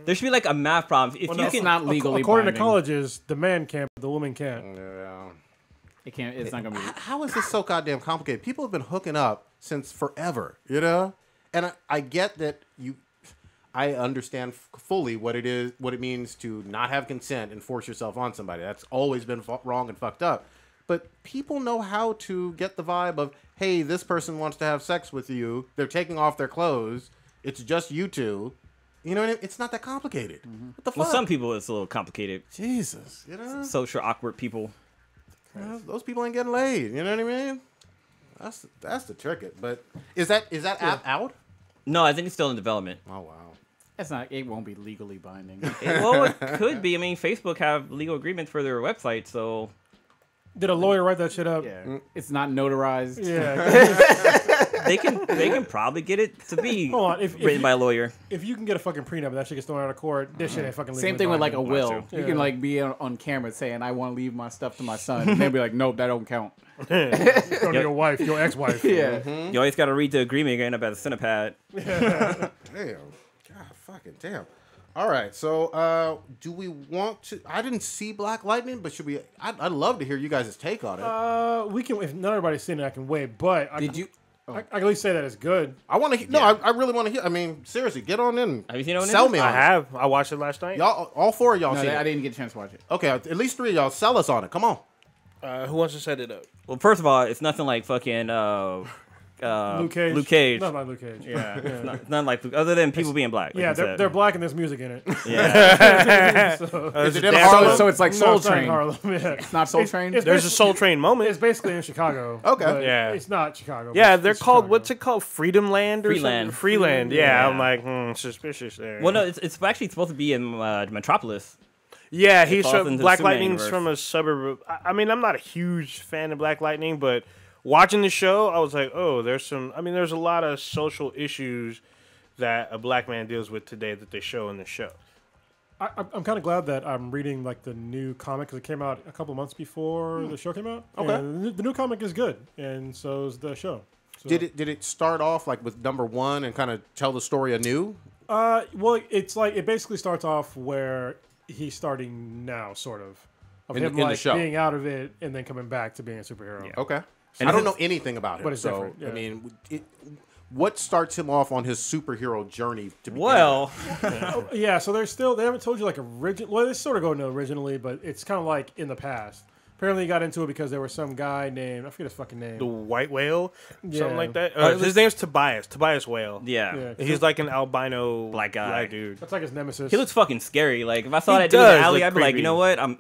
[SPEAKER 5] there should be like a math problem. If you
[SPEAKER 2] it's
[SPEAKER 5] can,
[SPEAKER 2] not legally
[SPEAKER 3] According
[SPEAKER 2] binding.
[SPEAKER 3] to colleges, the man can, but the woman can't.
[SPEAKER 1] Yeah.
[SPEAKER 2] It can't. It's not gonna be.
[SPEAKER 1] How is this so goddamn complicated? People have been hooking up since forever, And I get that I understand fully what it means to not have consent and force yourself on somebody. That's always been wrong and fucked up. But people know how to get the vibe of, hey, this person wants to have sex with you. They're taking off their clothes. It's just you two. You know, it's not that complicated. What the fuck?
[SPEAKER 5] Well, some people it's a little complicated.
[SPEAKER 1] Jesus, you know,
[SPEAKER 5] Social awkward people.
[SPEAKER 1] those people ain't getting laid. You know what I mean? That's the trick. But is that app out?
[SPEAKER 5] No, I think it's still in development.
[SPEAKER 1] Oh wow.
[SPEAKER 2] That's not. It won't be legally binding.
[SPEAKER 5] Well, it could be. I mean, Facebook have legal agreements for their website, so
[SPEAKER 3] Did a lawyer write that shit up?
[SPEAKER 2] Yeah, it's not notarized.
[SPEAKER 3] Yeah.
[SPEAKER 5] they can probably get it to be
[SPEAKER 3] Hold on.
[SPEAKER 5] written by a lawyer.
[SPEAKER 3] If you can get a fucking prenup and that shit gets thrown out of court, this shit ain't fucking legal.
[SPEAKER 2] Same thing with like a will.
[SPEAKER 3] Yeah.
[SPEAKER 2] You can like be on camera saying, "I want to leave my stuff to my son," and they'll be like, "Nope, that don't count."
[SPEAKER 3] Go to your wife, your ex-wife.
[SPEAKER 2] Yeah.
[SPEAKER 5] You always got to read the agreement again about the Cinepad.
[SPEAKER 1] Damn. God, fucking damn. All right, so do we want to? I didn't see Black Lightning, but should we? I'd love to hear you guys' take on it.
[SPEAKER 3] We can. If not everybody's seen it, I can wait. But
[SPEAKER 2] Did you?
[SPEAKER 3] I can at least say that it's good.
[SPEAKER 1] I want to. No, I really want to hear. I mean, seriously, get on in.
[SPEAKER 5] Have you seen it on
[SPEAKER 1] Sell
[SPEAKER 5] Netflix?
[SPEAKER 1] me on
[SPEAKER 4] I
[SPEAKER 1] it.
[SPEAKER 4] have. I watched it last night.
[SPEAKER 1] Y'all, all four of y'all
[SPEAKER 2] No,
[SPEAKER 1] seen
[SPEAKER 2] I
[SPEAKER 1] it.
[SPEAKER 2] didn't get a chance to watch it.
[SPEAKER 1] Okay, at least three of y'all sell us on it. Come on.
[SPEAKER 4] Who wants to set it up?
[SPEAKER 5] Well, first of all, it's nothing like fucking
[SPEAKER 3] Luke Cage.
[SPEAKER 5] Luke Cage.
[SPEAKER 3] Not like Luke Cage.
[SPEAKER 5] Yeah, it's not like other than people being black. Like
[SPEAKER 3] Yeah,
[SPEAKER 5] you said.
[SPEAKER 3] they're black and there's music in it.
[SPEAKER 5] Yeah,
[SPEAKER 1] Is it in
[SPEAKER 4] damn
[SPEAKER 1] Harlem?
[SPEAKER 2] So it's like
[SPEAKER 3] No,
[SPEAKER 2] Soul
[SPEAKER 3] it's not in
[SPEAKER 2] Train.
[SPEAKER 3] Harlem. Yeah.
[SPEAKER 2] It's not Soul Train.
[SPEAKER 3] it's
[SPEAKER 4] There's a
[SPEAKER 3] basically-
[SPEAKER 4] Soul Train moment.
[SPEAKER 3] It's basically in Chicago.
[SPEAKER 1] Okay.
[SPEAKER 3] but
[SPEAKER 4] Yeah.
[SPEAKER 3] It's not Chicago.
[SPEAKER 4] Yeah,
[SPEAKER 3] but
[SPEAKER 4] they're
[SPEAKER 3] it's
[SPEAKER 4] called.
[SPEAKER 3] Chicago.
[SPEAKER 4] What's it called? Freedom Land or
[SPEAKER 5] Freeland.
[SPEAKER 4] something? Freeland. Yeah,
[SPEAKER 5] Yeah.
[SPEAKER 4] I'm like suspicious there.
[SPEAKER 5] well, no, it's actually supposed to be in Metropolis.
[SPEAKER 4] Yeah, he's
[SPEAKER 5] falls
[SPEAKER 4] from
[SPEAKER 5] into the
[SPEAKER 4] Black
[SPEAKER 5] Superman
[SPEAKER 4] Lightning's
[SPEAKER 5] universe.
[SPEAKER 4] from a suburb. I mean, I'm not a huge fan of Black Lightning, but watching the show, I was like, oh, there's some. I mean, there's a lot of social issues that a black man deals with today that they show in the show.
[SPEAKER 3] I'm kind of glad that I'm reading like the new comic because it came out a couple months before the show came out.
[SPEAKER 1] Okay.
[SPEAKER 3] And the new comic is good, and so is the show. So,
[SPEAKER 1] Did it start off like with number one and kind of tell the story anew?
[SPEAKER 3] Well, it's like it basically starts off where he's starting now, sort of
[SPEAKER 1] In
[SPEAKER 3] him
[SPEAKER 1] the
[SPEAKER 3] like
[SPEAKER 1] show.
[SPEAKER 3] being out of it and then coming back to being a superhero.
[SPEAKER 5] Yeah.
[SPEAKER 1] Okay.
[SPEAKER 5] And
[SPEAKER 1] I don't
[SPEAKER 5] it's-
[SPEAKER 1] know anything about him,
[SPEAKER 3] But it's
[SPEAKER 1] so
[SPEAKER 3] different, yeah.
[SPEAKER 1] I mean, what starts him off on his superhero journey? To begin
[SPEAKER 5] Well,
[SPEAKER 3] Yeah, so they haven't told you like original. Well, they sort of go into originally, but it's kind of like in the past. Apparently, he got into it because there was some guy named I forget his fucking name.
[SPEAKER 4] The White Whale,
[SPEAKER 3] Yeah.
[SPEAKER 4] something like that.
[SPEAKER 1] it was-
[SPEAKER 4] His name's Tobias Whale.
[SPEAKER 5] yeah.
[SPEAKER 3] Yeah.
[SPEAKER 4] He's like an albino
[SPEAKER 5] Black guy.
[SPEAKER 4] dude.
[SPEAKER 3] That's like his nemesis.
[SPEAKER 5] He looks fucking scary. Like if I saw
[SPEAKER 4] He
[SPEAKER 5] that dude in the
[SPEAKER 4] does
[SPEAKER 5] alley,
[SPEAKER 4] look
[SPEAKER 5] I'd be like,
[SPEAKER 4] creepy.
[SPEAKER 5] you know what? I'm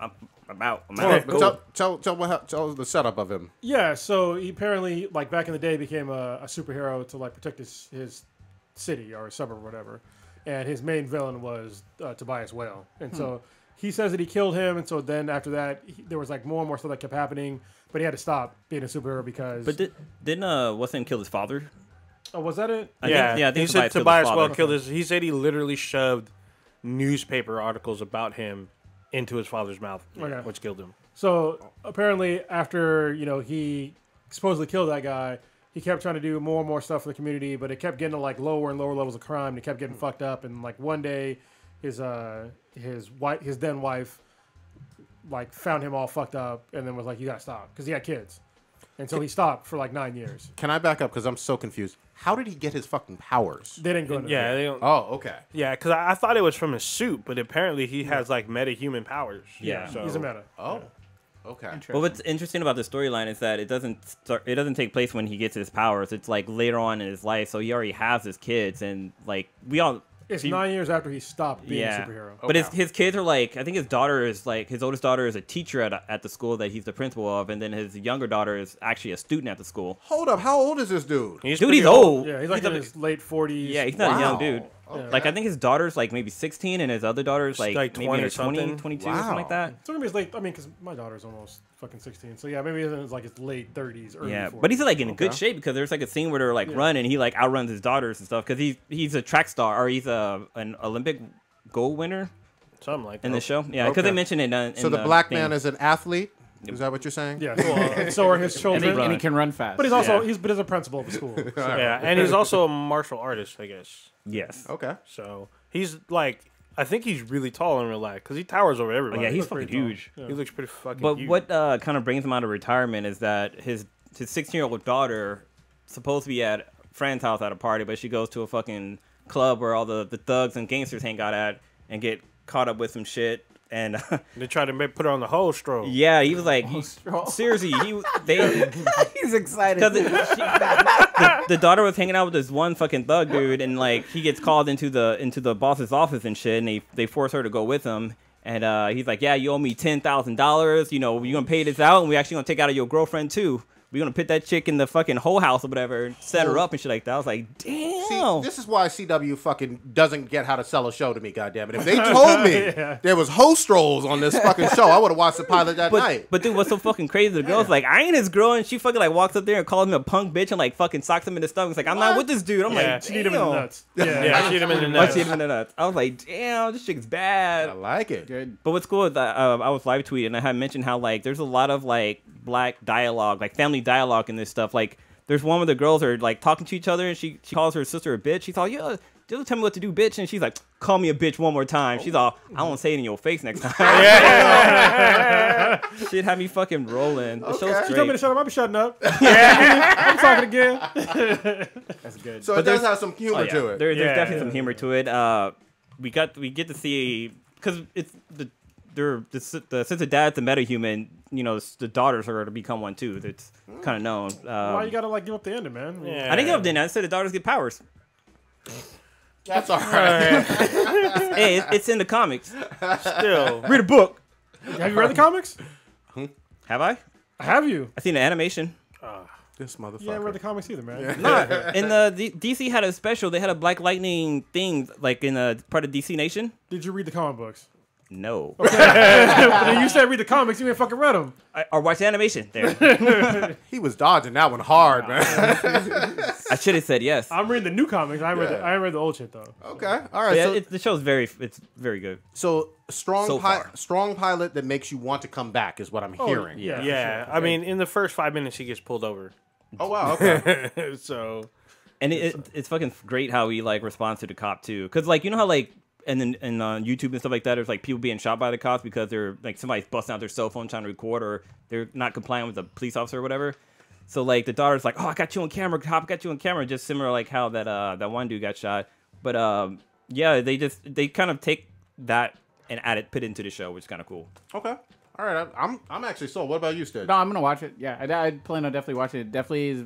[SPEAKER 5] out. I'm
[SPEAKER 3] Okay,
[SPEAKER 5] out.
[SPEAKER 1] But tell the setup of him.
[SPEAKER 3] Yeah, so he apparently, like back in the day, became a superhero to like protect his city or his suburb or whatever. And his main villain was Tobias Whale. And so he says that he killed him. And so then after that, there was like more and more stuff that kept happening. But he had to stop being a superhero because.
[SPEAKER 5] But didn't what's him kill his father?
[SPEAKER 3] Oh, was that it?
[SPEAKER 5] I
[SPEAKER 4] Yeah,
[SPEAKER 5] think
[SPEAKER 4] he said
[SPEAKER 5] killed his
[SPEAKER 4] Tobias
[SPEAKER 5] father.
[SPEAKER 4] Whale killed his. He said he literally shoved newspaper articles about him into his father's mouth,
[SPEAKER 3] Okay.
[SPEAKER 4] which killed him.
[SPEAKER 3] So apparently, after he supposedly killed that guy, he kept trying to do more and more stuff for the community, but it kept getting to like lower and lower levels of crime. And he kept getting fucked up. And like one day, his then wife, like found him all fucked up, and then was like, "You gotta stop," because he had kids. And so he stopped for like 9 years.
[SPEAKER 1] Can I back up because I'm so confused? How did he get his fucking powers?
[SPEAKER 3] They didn't go into
[SPEAKER 4] Yeah,
[SPEAKER 3] that.
[SPEAKER 4] they don't,
[SPEAKER 1] Oh, okay.
[SPEAKER 4] yeah, because I thought it was from his suit, but apparently he has like meta-human powers.
[SPEAKER 5] Yeah.
[SPEAKER 4] so.
[SPEAKER 3] He's a meta.
[SPEAKER 1] Oh, okay.
[SPEAKER 5] But what's interesting about the storyline is that it doesn't take place when he gets his powers. It's like later on in his life, so he already has his kids, and like we all.
[SPEAKER 3] It's
[SPEAKER 5] he-
[SPEAKER 3] 9 years after he stopped being
[SPEAKER 5] yeah,
[SPEAKER 3] a superhero.
[SPEAKER 5] but
[SPEAKER 1] Okay.
[SPEAKER 5] his kids are like I think his daughter is like his oldest daughter is a teacher at the school that he's the principal of, and then his younger daughter is actually a student at the school.
[SPEAKER 1] Hold up. How old is this dude?
[SPEAKER 5] Dude,
[SPEAKER 4] pretty
[SPEAKER 5] he's old.
[SPEAKER 3] Yeah, he's like in his late 40s.
[SPEAKER 5] Yeah, he's not a young dude.
[SPEAKER 1] Okay.
[SPEAKER 5] Like I think his daughter's like maybe 16, and his other daughter's like,
[SPEAKER 4] like
[SPEAKER 5] maybe
[SPEAKER 4] 20
[SPEAKER 5] in her
[SPEAKER 4] or something.
[SPEAKER 5] 20, 22,
[SPEAKER 1] Wow.
[SPEAKER 5] something like that.
[SPEAKER 3] So maybe it's late. I mean, because my daughter's almost fucking 16. So yeah, maybe it's like his late 30s, early
[SPEAKER 5] Yeah,
[SPEAKER 3] 40s.
[SPEAKER 5] but he's like in good
[SPEAKER 1] Okay.
[SPEAKER 5] shape because there's like a scene where they're like
[SPEAKER 3] Yeah.
[SPEAKER 5] running, and he like outruns his daughters and stuff because he's a track star or he's an Olympic gold winner
[SPEAKER 4] Something like that.
[SPEAKER 5] in the show. Yeah, because
[SPEAKER 1] Okay.
[SPEAKER 5] they mentioned it. In
[SPEAKER 1] So the black
[SPEAKER 5] thing.
[SPEAKER 1] man is an athlete. Is that what you're saying?
[SPEAKER 3] Yeah, and so are his
[SPEAKER 2] And
[SPEAKER 3] children.
[SPEAKER 2] he can run fast.
[SPEAKER 3] But he's also
[SPEAKER 5] Yeah.
[SPEAKER 3] he's a principal of the school. So.
[SPEAKER 4] Yeah, and he's also a martial artist, I guess.
[SPEAKER 5] Yes.
[SPEAKER 1] Okay.
[SPEAKER 4] So he's like, I think he's really tall in real life because he towers over
[SPEAKER 5] Oh,
[SPEAKER 4] everybody.
[SPEAKER 5] yeah, he's
[SPEAKER 3] pretty
[SPEAKER 5] fucking
[SPEAKER 3] tall.
[SPEAKER 5] huge.
[SPEAKER 3] Yeah.
[SPEAKER 4] He looks pretty fucking
[SPEAKER 5] But
[SPEAKER 4] huge.
[SPEAKER 5] what kind of brings him out of retirement is that his 16-year-old daughter supposed to be at a friend's house at a party, but she goes to a fucking club where all the thugs and gangsters hang out at and get caught up with some shit. And
[SPEAKER 4] They tried to put her on the whole stroke.
[SPEAKER 5] yeah, he was like,
[SPEAKER 2] straw.
[SPEAKER 5] seriously,
[SPEAKER 2] He's He's excited.
[SPEAKER 5] Because the daughter was hanging out with this one fucking thug dude, and like he gets called into the boss's office and shit, and they force her to go with him. And he's like, yeah, you owe me $10,000. You know, you're gonna pay this out, and we actually gonna take out of your girlfriend too. We're gonna put that chick in the fucking whole house or whatever, and set her up and shit like that. I was like, damn.
[SPEAKER 1] See, this is why CW fucking doesn't get how to sell a show to me, goddammit. If they told me there was host rolls on this fucking show, I would have watched the pilot that night.
[SPEAKER 5] But dude, what's so fucking crazy? The girl's like, I ain't his girl, and she fucking like walks up there and calls him a punk bitch and like fucking socks him in the stomach. It's like, I'm not with this dude. I'm like,
[SPEAKER 3] She hit him in the nuts.
[SPEAKER 4] Yeah, shoot him in the
[SPEAKER 5] I
[SPEAKER 4] nuts.
[SPEAKER 5] see him in the nuts. I was like, damn, this chick's bad.
[SPEAKER 1] I like it.
[SPEAKER 2] Good.
[SPEAKER 5] But what's cool is that I was live tweeting and I had mentioned how like there's a lot of like black dialogue, like family dialogue in this stuff. Like there's one where the girls are like talking to each other and she calls her sister a bitch. She's all, yeah, just tell me what to do, bitch. And she's like, call me a bitch one more time. She's all, I won't say it in your face next time. Shit had me fucking rolling. The show's
[SPEAKER 3] She told me to
[SPEAKER 5] great.
[SPEAKER 3] shut up. I'll be shutting up. I'm talking again.
[SPEAKER 2] That's good.
[SPEAKER 1] So it does have some humor to it.
[SPEAKER 5] There's definitely some humor to it. We get to see, because it's since the dad's a metahuman, you know, the daughters are going to become one too. It's kind of known.
[SPEAKER 3] Why you gotta like give up the ending, man?
[SPEAKER 5] I didn't give up the end. I said the daughters get powers.
[SPEAKER 1] That's all right.
[SPEAKER 5] Hey, it's in the comics.
[SPEAKER 4] Still.
[SPEAKER 5] Read a book.
[SPEAKER 3] Have you read the comics?
[SPEAKER 5] Have I?
[SPEAKER 3] Have you?
[SPEAKER 5] I seen the animation.
[SPEAKER 1] This motherfucker.
[SPEAKER 3] You haven't read the comics either, man.
[SPEAKER 5] No, and the DC had a special. They had a Black Lightning thing, like in a part of DC Nation.
[SPEAKER 3] Did you read the comic books?
[SPEAKER 5] No,
[SPEAKER 3] Then you said read the comics. You ain't fucking read them.
[SPEAKER 5] or watch the animation. There,
[SPEAKER 1] He was dodging that one hard, man.
[SPEAKER 5] I should have said yes.
[SPEAKER 3] I'm reading the new comics. I ain't read the old shit though.
[SPEAKER 1] Okay, all
[SPEAKER 5] But
[SPEAKER 1] right.
[SPEAKER 5] yeah,
[SPEAKER 1] So,
[SPEAKER 5] the show's it's very good.
[SPEAKER 1] so strong,
[SPEAKER 5] So far.
[SPEAKER 1] strong pilot that makes you want to come back is what I'm hearing.
[SPEAKER 3] Yeah.
[SPEAKER 4] Yeah,
[SPEAKER 3] for sure.
[SPEAKER 4] I mean, in the first 5 minutes, he gets pulled over.
[SPEAKER 1] Oh wow. Okay.
[SPEAKER 4] So,
[SPEAKER 5] And it's fucking great how he like responds to the cop too, because like you know how like and then on YouTube and stuff like that, there's like people being shot by the cops because they're like somebody's busting out their cell phone trying to record or they're not complying with the police officer or whatever. So like the daughter's like, oh, I got you on camera, cop, got you on camera, just similar like how that one dude got shot. But yeah, they kind of take that and put it into the show, which is kind of cool.
[SPEAKER 1] Okay. All right. I'm actually sold. What about you, Stitch?
[SPEAKER 2] No, I'm gonna watch it. Yeah, I plan on definitely watching it. Definitely, is,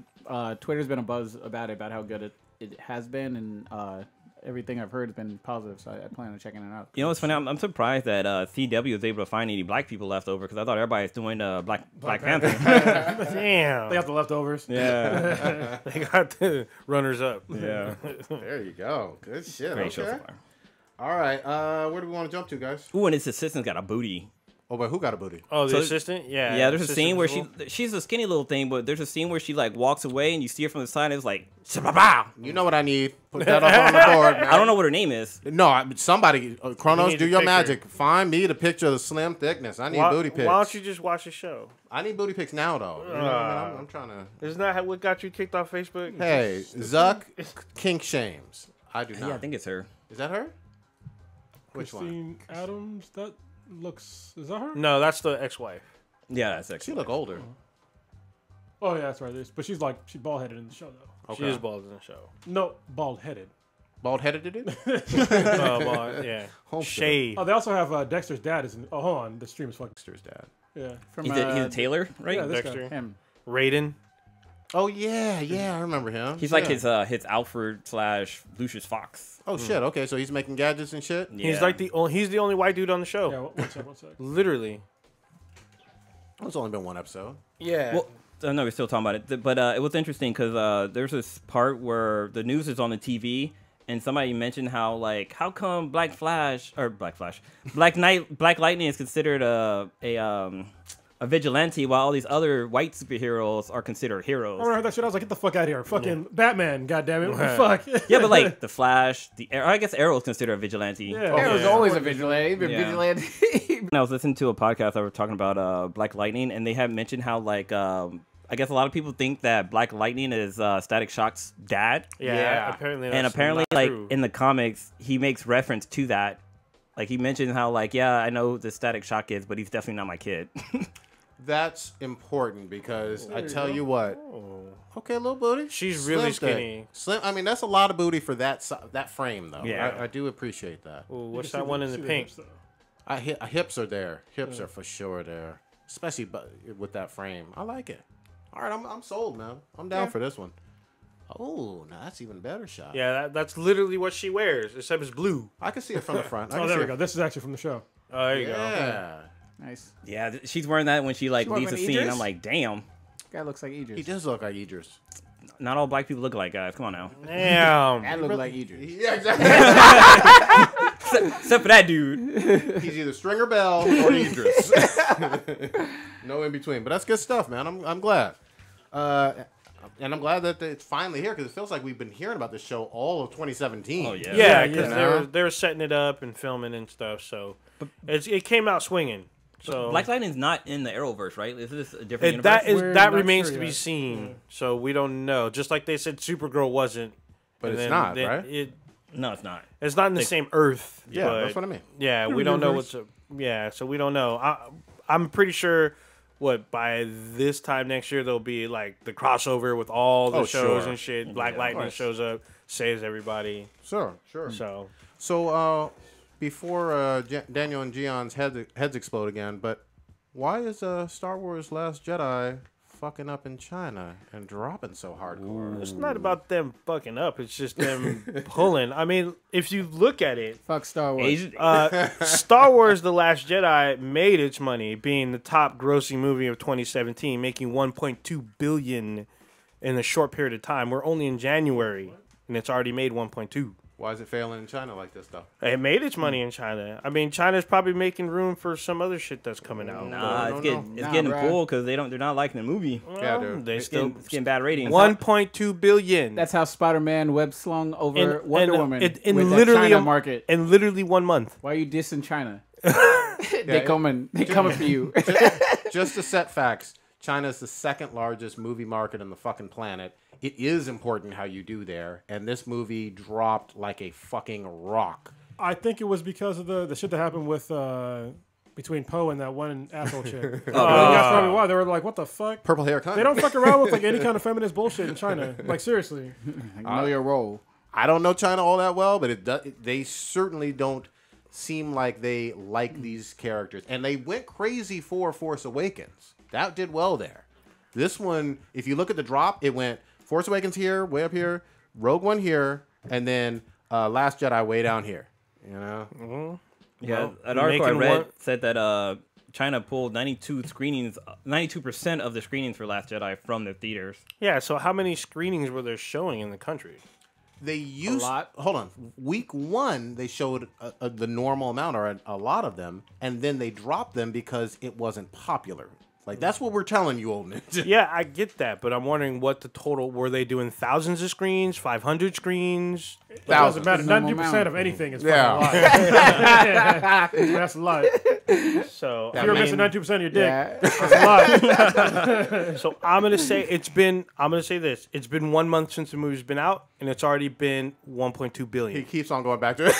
[SPEAKER 2] Twitter's been a buzz about it, about how good it has been, and everything I've heard has been positive. So I plan on checking it out.
[SPEAKER 5] You know what's funny? I'm surprised that CW was able to find any black people left over because I thought everybody's doing Black Panther.
[SPEAKER 4] damn.
[SPEAKER 3] They got the leftovers.
[SPEAKER 5] Yeah,
[SPEAKER 4] They got the runners up.
[SPEAKER 5] yeah.
[SPEAKER 1] There you go. Good shit.
[SPEAKER 5] Great show
[SPEAKER 1] Okay.
[SPEAKER 5] so far.
[SPEAKER 1] All right. Where do we want to jump to, guys?
[SPEAKER 5] Ooh, and his assistant's got a booty.
[SPEAKER 1] Oh, but who got a booty?
[SPEAKER 4] Oh, the
[SPEAKER 5] So-
[SPEAKER 4] assistant? Yeah.
[SPEAKER 5] Yeah, there's a
[SPEAKER 4] assistant
[SPEAKER 5] scene where
[SPEAKER 4] principal.
[SPEAKER 5] she's a skinny little thing, but there's a scene where she like walks away and you see her from the side and it's like, "Shabba-bow."
[SPEAKER 1] You know what I need. Put that up on the board, man.
[SPEAKER 5] I don't know what her name is.
[SPEAKER 1] No, somebody, Kronos,
[SPEAKER 4] need
[SPEAKER 1] do
[SPEAKER 4] the
[SPEAKER 1] your
[SPEAKER 4] picture.
[SPEAKER 1] magic. Find me the picture of the slim thickness. I need booty pics.
[SPEAKER 4] Why don't you just watch the show?
[SPEAKER 1] I need booty pics now, though. You know what I mean? I'm trying to.
[SPEAKER 4] Isn't that what got you kicked off Facebook?
[SPEAKER 1] Hey, Zuck, kink shames. I do not.
[SPEAKER 5] Yeah, I think it's her.
[SPEAKER 1] Is that her? Which one?
[SPEAKER 3] Christine Adams. That looks. Is that her?
[SPEAKER 4] No, that's the ex-wife.
[SPEAKER 5] Yeah, that's
[SPEAKER 1] She
[SPEAKER 5] actually.
[SPEAKER 1] look older.
[SPEAKER 3] Oh yeah, that's right. But she's bald headed in the show though.
[SPEAKER 4] She is bald in the show.
[SPEAKER 3] No, bald headed.
[SPEAKER 1] Bald headed it?
[SPEAKER 4] Oh, bald, yeah.
[SPEAKER 1] Home
[SPEAKER 4] Shade.
[SPEAKER 3] Oh, they also have Dexter's dad. Is in, oh, hold on. The stream is fucking.
[SPEAKER 1] Dexter's dad.
[SPEAKER 3] Yeah.
[SPEAKER 2] From
[SPEAKER 5] He's a Taylor, right?
[SPEAKER 3] Yeah, this guy.
[SPEAKER 4] Dexter.
[SPEAKER 2] him.
[SPEAKER 4] Raiden.
[SPEAKER 1] Oh yeah, I remember him.
[SPEAKER 5] He's like
[SPEAKER 1] Yeah.
[SPEAKER 5] his Alfred / Lucius Fox.
[SPEAKER 1] Oh shit. Okay, so he's making gadgets and shit.
[SPEAKER 5] Yeah.
[SPEAKER 4] He's like he's the only white dude on the show.
[SPEAKER 3] Yeah. One sec.
[SPEAKER 4] Literally.
[SPEAKER 1] It's only been one episode.
[SPEAKER 4] Yeah.
[SPEAKER 5] Well, I know we're still talking about it, but it was interesting because there's this part where the news is on the TV and somebody mentioned how like how come Black Lightning is considered a vigilante while all these other white superheroes are considered heroes.
[SPEAKER 3] I heard that shit. I was like, get the fuck out of here. Fucking Batman. God damn it. Fuck.
[SPEAKER 5] Yeah, but like the Flash, I guess Arrow is considered a vigilante.
[SPEAKER 3] Yeah.
[SPEAKER 2] Arrow's
[SPEAKER 4] Yeah.
[SPEAKER 2] always a vigilante. He's been
[SPEAKER 5] Yeah.
[SPEAKER 2] vigilante.
[SPEAKER 5] And I was listening to a podcast that were talking about Black Lightning, and they had mentioned how like I guess a lot of people think that Black Lightning is Static Shock's dad.
[SPEAKER 4] yeah. Apparently.
[SPEAKER 5] And
[SPEAKER 4] that's
[SPEAKER 5] apparently,
[SPEAKER 4] not
[SPEAKER 5] like
[SPEAKER 4] true.
[SPEAKER 5] in the comics, he makes reference to that. Like he mentioned how, like, yeah, I know the Static Shock is, but he's definitely not my kid.
[SPEAKER 1] That's important because I tell you what. Okay, little booty.
[SPEAKER 4] She's really
[SPEAKER 1] Slim thing.
[SPEAKER 4] skinny.
[SPEAKER 1] Slim. I mean, that's a lot of booty for that frame, though.
[SPEAKER 5] Yeah.
[SPEAKER 1] I do appreciate that.
[SPEAKER 4] Ooh,
[SPEAKER 3] You
[SPEAKER 4] what's
[SPEAKER 3] can
[SPEAKER 4] that
[SPEAKER 3] see
[SPEAKER 4] one in
[SPEAKER 3] see
[SPEAKER 4] the pink?
[SPEAKER 3] hips, though.
[SPEAKER 1] Hips are there. Hips are for sure there, especially with that frame. I like it. All right, I'm sold, man. I'm down for this one. Oh, now that's even better shot.
[SPEAKER 4] Yeah, that's literally what she wears, except it's blue.
[SPEAKER 1] I can see it from the front.
[SPEAKER 3] Oh, there we go. This is actually from the show.
[SPEAKER 4] Oh, there you go.
[SPEAKER 1] Yeah.
[SPEAKER 2] Nice.
[SPEAKER 5] Yeah, she's wearing that when she like
[SPEAKER 2] wearing
[SPEAKER 5] leaves the
[SPEAKER 2] an
[SPEAKER 5] scene.
[SPEAKER 2] Idris?
[SPEAKER 5] I'm like, damn.
[SPEAKER 2] Guy looks like Idris.
[SPEAKER 1] He does look like Idris.
[SPEAKER 5] Not all black people look like guys. Come on now.
[SPEAKER 4] Damn.
[SPEAKER 2] That look like Idris.
[SPEAKER 1] Yeah, exactly.
[SPEAKER 5] Except for that dude.
[SPEAKER 1] He's either Stringer Bell or Idris. No in between. But that's good stuff, man. I'm glad. And I'm glad that it's finally here because it feels like we've been hearing about this show all of 2017.
[SPEAKER 5] Oh yeah.
[SPEAKER 4] Yeah, because
[SPEAKER 1] Yeah.
[SPEAKER 4] they were setting it up and filming and stuff. So it came out swinging. So
[SPEAKER 5] Black Lightning's not in the Arrowverse, right? Is this a different universe?
[SPEAKER 3] We're
[SPEAKER 4] that
[SPEAKER 3] not
[SPEAKER 4] remains
[SPEAKER 3] sure
[SPEAKER 4] to be
[SPEAKER 3] yet.
[SPEAKER 4] seen. So we don't know. Just like they said, Supergirl wasn't.
[SPEAKER 1] But
[SPEAKER 4] and
[SPEAKER 1] it's
[SPEAKER 4] then
[SPEAKER 1] not, right?
[SPEAKER 5] No, it's not.
[SPEAKER 4] It's not in the same Earth.
[SPEAKER 1] Yeah,
[SPEAKER 4] but
[SPEAKER 1] that's what I mean.
[SPEAKER 4] Yeah, we don't know what's. Yeah, so we don't know. I'm pretty sure. What by this time next year there'll be like the crossover with all the shows
[SPEAKER 1] sure.
[SPEAKER 4] and shit. Black Lightning shows up, saves everybody.
[SPEAKER 1] Sure.
[SPEAKER 4] So
[SPEAKER 1] Before Daniel and Gion's heads explode again, but why is Star Wars Last Jedi fucking up in China and dropping so hardcore?
[SPEAKER 4] it's not about them fucking up. It's just them pulling. I mean, if you look at it,
[SPEAKER 2] Fuck Star Wars.
[SPEAKER 5] Asian,
[SPEAKER 4] Star Wars: The Last Jedi made its money, being the top grossing movie of 2017, making 1.2 billion in a short period of time. We're only in January, and it's already made 1.2.
[SPEAKER 1] Why is it failing in China like this, though?
[SPEAKER 4] It made its money in China. I mean, China's probably making room for some other shit that's coming out.
[SPEAKER 5] nah,
[SPEAKER 1] no,
[SPEAKER 5] it's getting
[SPEAKER 2] Nah,
[SPEAKER 5] getting
[SPEAKER 2] bruh.
[SPEAKER 5] pulled because they're not liking the movie.
[SPEAKER 1] Yeah, dude.
[SPEAKER 4] They
[SPEAKER 5] It's
[SPEAKER 4] still
[SPEAKER 5] getting bad ratings.
[SPEAKER 4] 1.2 billion.
[SPEAKER 2] That's how Spider-Man web slung over Wonder Woman
[SPEAKER 4] in
[SPEAKER 2] with
[SPEAKER 4] literally
[SPEAKER 2] that China market.
[SPEAKER 4] in literally 1 month.
[SPEAKER 2] Why are you dissing China? They coming for you.
[SPEAKER 1] Just to set facts, China is the second largest movie market on the fucking planet. It is important how you do there, and this movie dropped like a fucking rock.
[SPEAKER 3] I think it was because of the shit that happened with between Poe and that one asshole chick. That's probably why they were like, "What the fuck."
[SPEAKER 1] Purple hair cunt.
[SPEAKER 3] They don't fuck around with like any kind of feminist bullshit in China. Like seriously.
[SPEAKER 2] Know your role.
[SPEAKER 1] I don't know China all that well, but they certainly don't seem like they like these characters. And they went crazy for Force Awakens. That did well there. This one, if you look at the drop, it went Force Awakens here, way up here, Rogue One here, and then Last Jedi way down here. You know?
[SPEAKER 5] Yeah,
[SPEAKER 4] Well,
[SPEAKER 5] an article I
[SPEAKER 4] making
[SPEAKER 5] read
[SPEAKER 4] one-
[SPEAKER 5] said that China pulled 92% of the screenings for Last Jedi from the theaters.
[SPEAKER 4] Yeah. So how many screenings were there showing in the country?
[SPEAKER 1] They used
[SPEAKER 2] lot.
[SPEAKER 1] Hold on. Week 1, they showed the normal amount or a lot of them, and then they dropped them because it wasn't popular. Like that's what we're telling you, old ninja.
[SPEAKER 4] Yeah, I get that, but I'm wondering what the total were. They doing thousands of screens, 500 screens?
[SPEAKER 3] It doesn't matter.
[SPEAKER 2] Normal
[SPEAKER 3] 90%
[SPEAKER 2] amount.
[SPEAKER 3] of anything is
[SPEAKER 1] Yeah.
[SPEAKER 3] fucking a lot. That's a lot. If
[SPEAKER 4] So
[SPEAKER 3] you're missing 92% of your dick,
[SPEAKER 2] Yeah.
[SPEAKER 3] that's a lot.
[SPEAKER 4] So I'm gonna say I'm gonna say this. It's been 1 month since the movie's been out, and it's already been 1.2 billion.
[SPEAKER 1] He keeps on going back to it.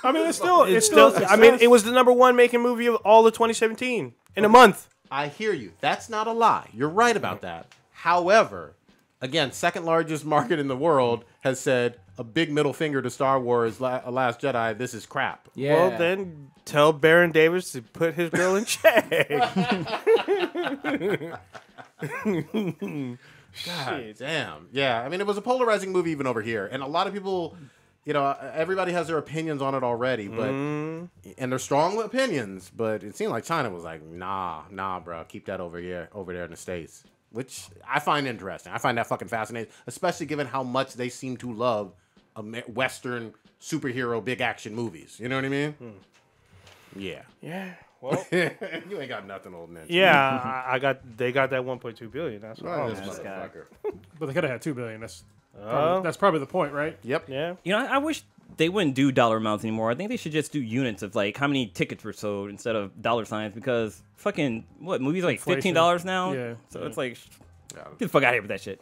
[SPEAKER 3] I mean, it's still.
[SPEAKER 4] I mean, it was the #1 making movie of all of 2017 in a month.
[SPEAKER 1] I hear you. That's not a lie. You're right about that. However, again, second largest market in the world has said a big middle finger to Star Wars Last Jedi. This is crap.
[SPEAKER 2] Yeah.
[SPEAKER 4] Well, then tell Baron Davis to put his girl in check.
[SPEAKER 1] God damn. Yeah, I mean, it was a polarizing movie even over here. And a lot of people, you know, everybody has their opinions on it already. But and they're strong opinions. But it seemed like China was like, nah, bro. Keep that over there in the States. Which I find interesting. I find that fucking fascinating. Especially given how much they seem to love Western superhero big action movies. You know what I mean? Yeah.
[SPEAKER 4] Yeah. Well,
[SPEAKER 1] You ain't got nothing, old man.
[SPEAKER 4] yeah, they got that 1.2 billion. That's what
[SPEAKER 1] Oh,
[SPEAKER 4] I
[SPEAKER 1] this
[SPEAKER 4] was
[SPEAKER 1] motherfucker.
[SPEAKER 3] But they could have had $2 billion. That's probably the point, right?
[SPEAKER 1] Yep.
[SPEAKER 4] Yeah.
[SPEAKER 5] You know, I wish they wouldn't do dollar amounts anymore. I think they should just do units of like how many tickets were sold instead of dollar signs because fucking movies are like
[SPEAKER 3] Inflation.
[SPEAKER 5] $15 now.
[SPEAKER 3] Yeah.
[SPEAKER 5] So it's like get the fuck out of here with that shit.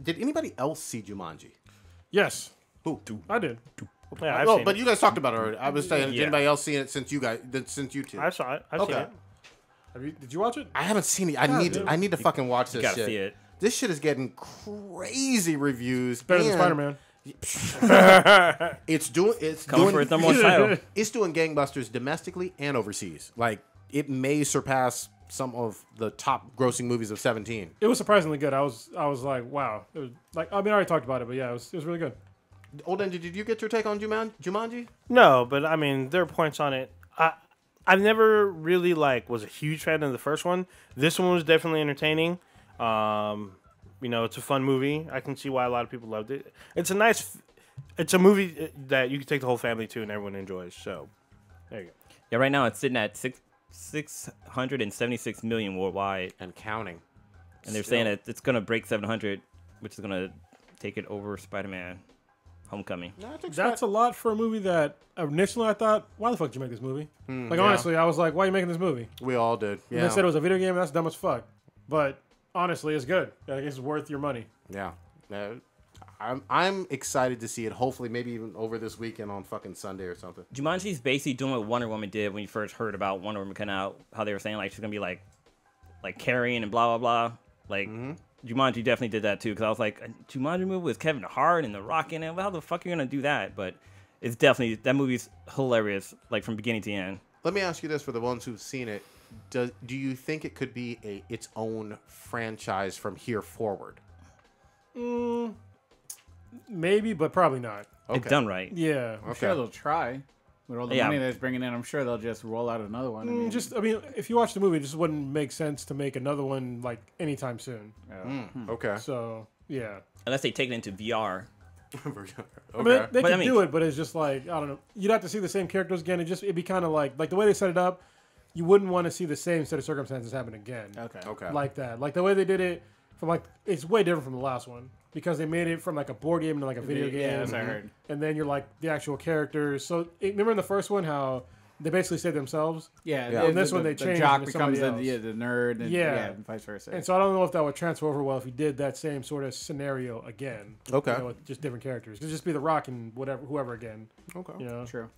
[SPEAKER 1] Did anybody else see Jumanji?
[SPEAKER 3] Yes,
[SPEAKER 1] Who?
[SPEAKER 3] I did.
[SPEAKER 4] Yeah, I've
[SPEAKER 1] Oh,
[SPEAKER 4] seen
[SPEAKER 1] but
[SPEAKER 4] it.
[SPEAKER 1] you guys talked about it already. I was saying, did
[SPEAKER 4] Yeah.
[SPEAKER 1] anybody else seen it since you two?
[SPEAKER 4] I saw it. I've seen
[SPEAKER 1] Okay.
[SPEAKER 3] Did you watch it?
[SPEAKER 1] I haven't seen it. I need to fucking watch this
[SPEAKER 5] gotta
[SPEAKER 1] shit.
[SPEAKER 5] see it.
[SPEAKER 1] This shit is getting crazy reviews.
[SPEAKER 3] Better than
[SPEAKER 1] and
[SPEAKER 3] Spider-Man.
[SPEAKER 1] It's doing its
[SPEAKER 5] Coming for its #1 title.
[SPEAKER 1] It's doing gangbusters domestically and overseas. Like it may surpass some of the top grossing movies of 17.
[SPEAKER 3] It was surprisingly good. I was like, wow. It was like, I mean, I already talked about it, but yeah, it was really good.
[SPEAKER 1] Old Ninja, did you get your take on Jumanji?
[SPEAKER 4] No, but I mean, there are points on it. I've never really was a huge fan of the first one. This one was definitely entertaining. It's a fun movie. I can see why a lot of people loved it. It's a movie that you can take the whole family to and everyone enjoys. So there you go.
[SPEAKER 5] Yeah, right now it's sitting at 676 million worldwide,
[SPEAKER 1] And counting.
[SPEAKER 5] and they're saying that it's gonna break 700, which is gonna take it over Spider-Man: Homecoming.
[SPEAKER 3] That's a lot for a movie that initially I thought, why the fuck did you make this movie? Honestly, I was like, why are you making this movie?
[SPEAKER 1] We all did.
[SPEAKER 3] And
[SPEAKER 1] Yeah.
[SPEAKER 3] they said it was a video game, and that's dumb as fuck. But honestly, it's good. Like, it's worth your money.
[SPEAKER 1] Yeah. I'm excited to see it. Hopefully, maybe even over this weekend on fucking Sunday or something.
[SPEAKER 5] Jumanji's basically doing what Wonder Woman did when you first heard about Wonder Woman coming out. How they were saying she's gonna be like carrying and blah blah blah. Jumanji definitely did that too, because I was like, a Jumanji movie with Kevin Hart and The Rock in it. Well, how the fuck are you gonna do that? But it's definitely, that movie's hilarious, from beginning to end.
[SPEAKER 1] Let me ask you this for the ones who've seen it: Do you think it could be its own franchise from here forward?
[SPEAKER 3] Maybe, but probably not.
[SPEAKER 5] It's done right.
[SPEAKER 3] Yeah.
[SPEAKER 2] I'm sure they'll try. With all the
[SPEAKER 5] Yeah.
[SPEAKER 2] money that's bringing in, I'm sure they'll just roll out another one.
[SPEAKER 3] I mean, if you watch the movie, it just wouldn't make sense to make another one anytime soon.
[SPEAKER 1] Okay.
[SPEAKER 3] So yeah.
[SPEAKER 5] Unless they take it into VR.
[SPEAKER 1] Okay.
[SPEAKER 3] I mean, they
[SPEAKER 5] But,
[SPEAKER 3] could do it, but it's just I don't know. You'd have to see the same characters again. It'd be kind of like the way they set it up. You wouldn't want to see the same set of circumstances happen again.
[SPEAKER 1] Okay.
[SPEAKER 3] Like that. Like the way they did it it's way different from the last one because they made it from a board game to a video game.
[SPEAKER 2] Yeah, as I heard.
[SPEAKER 3] And then you're the actual characters. So remember in the first one how they basically say themselves?
[SPEAKER 2] Yeah.
[SPEAKER 3] In this one they
[SPEAKER 2] the
[SPEAKER 3] changed
[SPEAKER 2] jock
[SPEAKER 3] into
[SPEAKER 2] becomes
[SPEAKER 3] somebody
[SPEAKER 2] the nerd, and and vice versa.
[SPEAKER 3] And so I don't know if that would transfer over well if you did that same sort of scenario again.
[SPEAKER 1] Okay.
[SPEAKER 3] With just different characters. It'd just be The Rock and whoever again.
[SPEAKER 1] Okay.
[SPEAKER 2] True.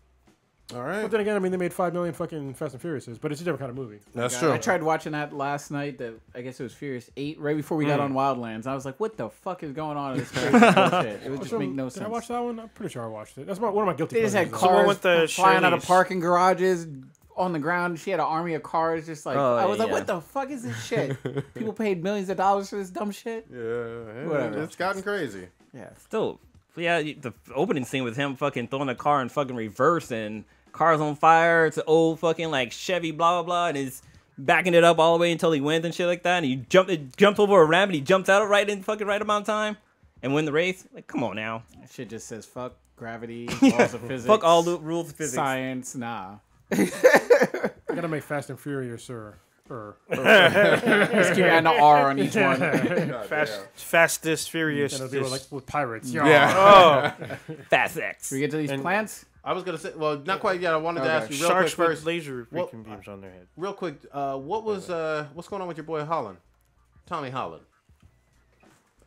[SPEAKER 1] All right.
[SPEAKER 3] But then again, I mean, they made 5 million fucking Fast and Furiouses, but it's a different kind of movie.
[SPEAKER 1] That's true.
[SPEAKER 2] I tried watching that last night. I guess it was Furious 8, right before we got on Wildlands. I was like, what the fuck is going on in this crazy bullshit? It would just make no sense.
[SPEAKER 3] Did I watch that one? I'm pretty sure I watched it. That's one of my guilty
[SPEAKER 2] They just had
[SPEAKER 3] pleasures, though.
[SPEAKER 2] cars
[SPEAKER 4] with the
[SPEAKER 2] flying out of
[SPEAKER 4] Shirley's.
[SPEAKER 2] parking garages on the ground. She had an army of cars. Just I was like,
[SPEAKER 5] yeah.
[SPEAKER 2] what the fuck is this shit? People paid millions of dollars for this dumb shit.
[SPEAKER 1] Yeah.
[SPEAKER 2] Whatever.
[SPEAKER 1] It's gotten crazy.
[SPEAKER 2] Yeah.
[SPEAKER 5] Still, yeah, the opening scene with him fucking throwing a car in fucking reverse and cars on fire. It's an old fucking Chevy blah blah blah, and he's backing it up all the way until he wins and shit like that. And he jumps over a ramp and he jumps out right amount of time and win the race. Come on now.
[SPEAKER 2] That shit just says fuck gravity, laws of physics.
[SPEAKER 5] Fuck all the rules of physics.
[SPEAKER 2] Science, nah.
[SPEAKER 3] I gotta make Fast and Furious, sir.
[SPEAKER 2] Just keep adding an R on each one.
[SPEAKER 4] Fastest, Furious.
[SPEAKER 3] And it'll be with pirates.
[SPEAKER 1] Yeah.
[SPEAKER 5] Fast X.
[SPEAKER 2] Should we get to these plants?
[SPEAKER 1] I was gonna say, well, not quite yet. I wanted to ask you real
[SPEAKER 4] Sharks
[SPEAKER 1] quick
[SPEAKER 4] with
[SPEAKER 1] first.
[SPEAKER 4] laser freaking beams on their head.
[SPEAKER 1] Real quick, what's going on with your boy Holland, Tommy Holland?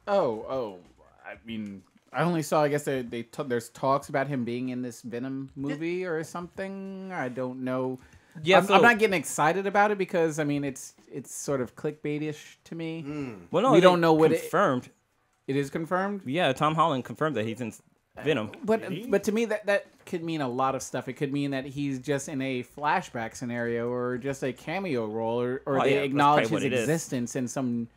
[SPEAKER 2] Oh. I mean, I only saw. I guess there's talks about him being in this Venom movie or something. I don't know.
[SPEAKER 5] Yeah,
[SPEAKER 2] I'm not getting excited about it because I mean it's sort of clickbaitish to me.
[SPEAKER 5] Well, no,
[SPEAKER 2] we don't know what
[SPEAKER 5] confirmed.
[SPEAKER 2] It is confirmed.
[SPEAKER 5] Yeah, Tom Holland confirmed that he's in Venom.
[SPEAKER 2] But to me that could mean a lot of stuff. It could mean that he's just in a flashback scenario or just a cameo role or they acknowledge his existence in some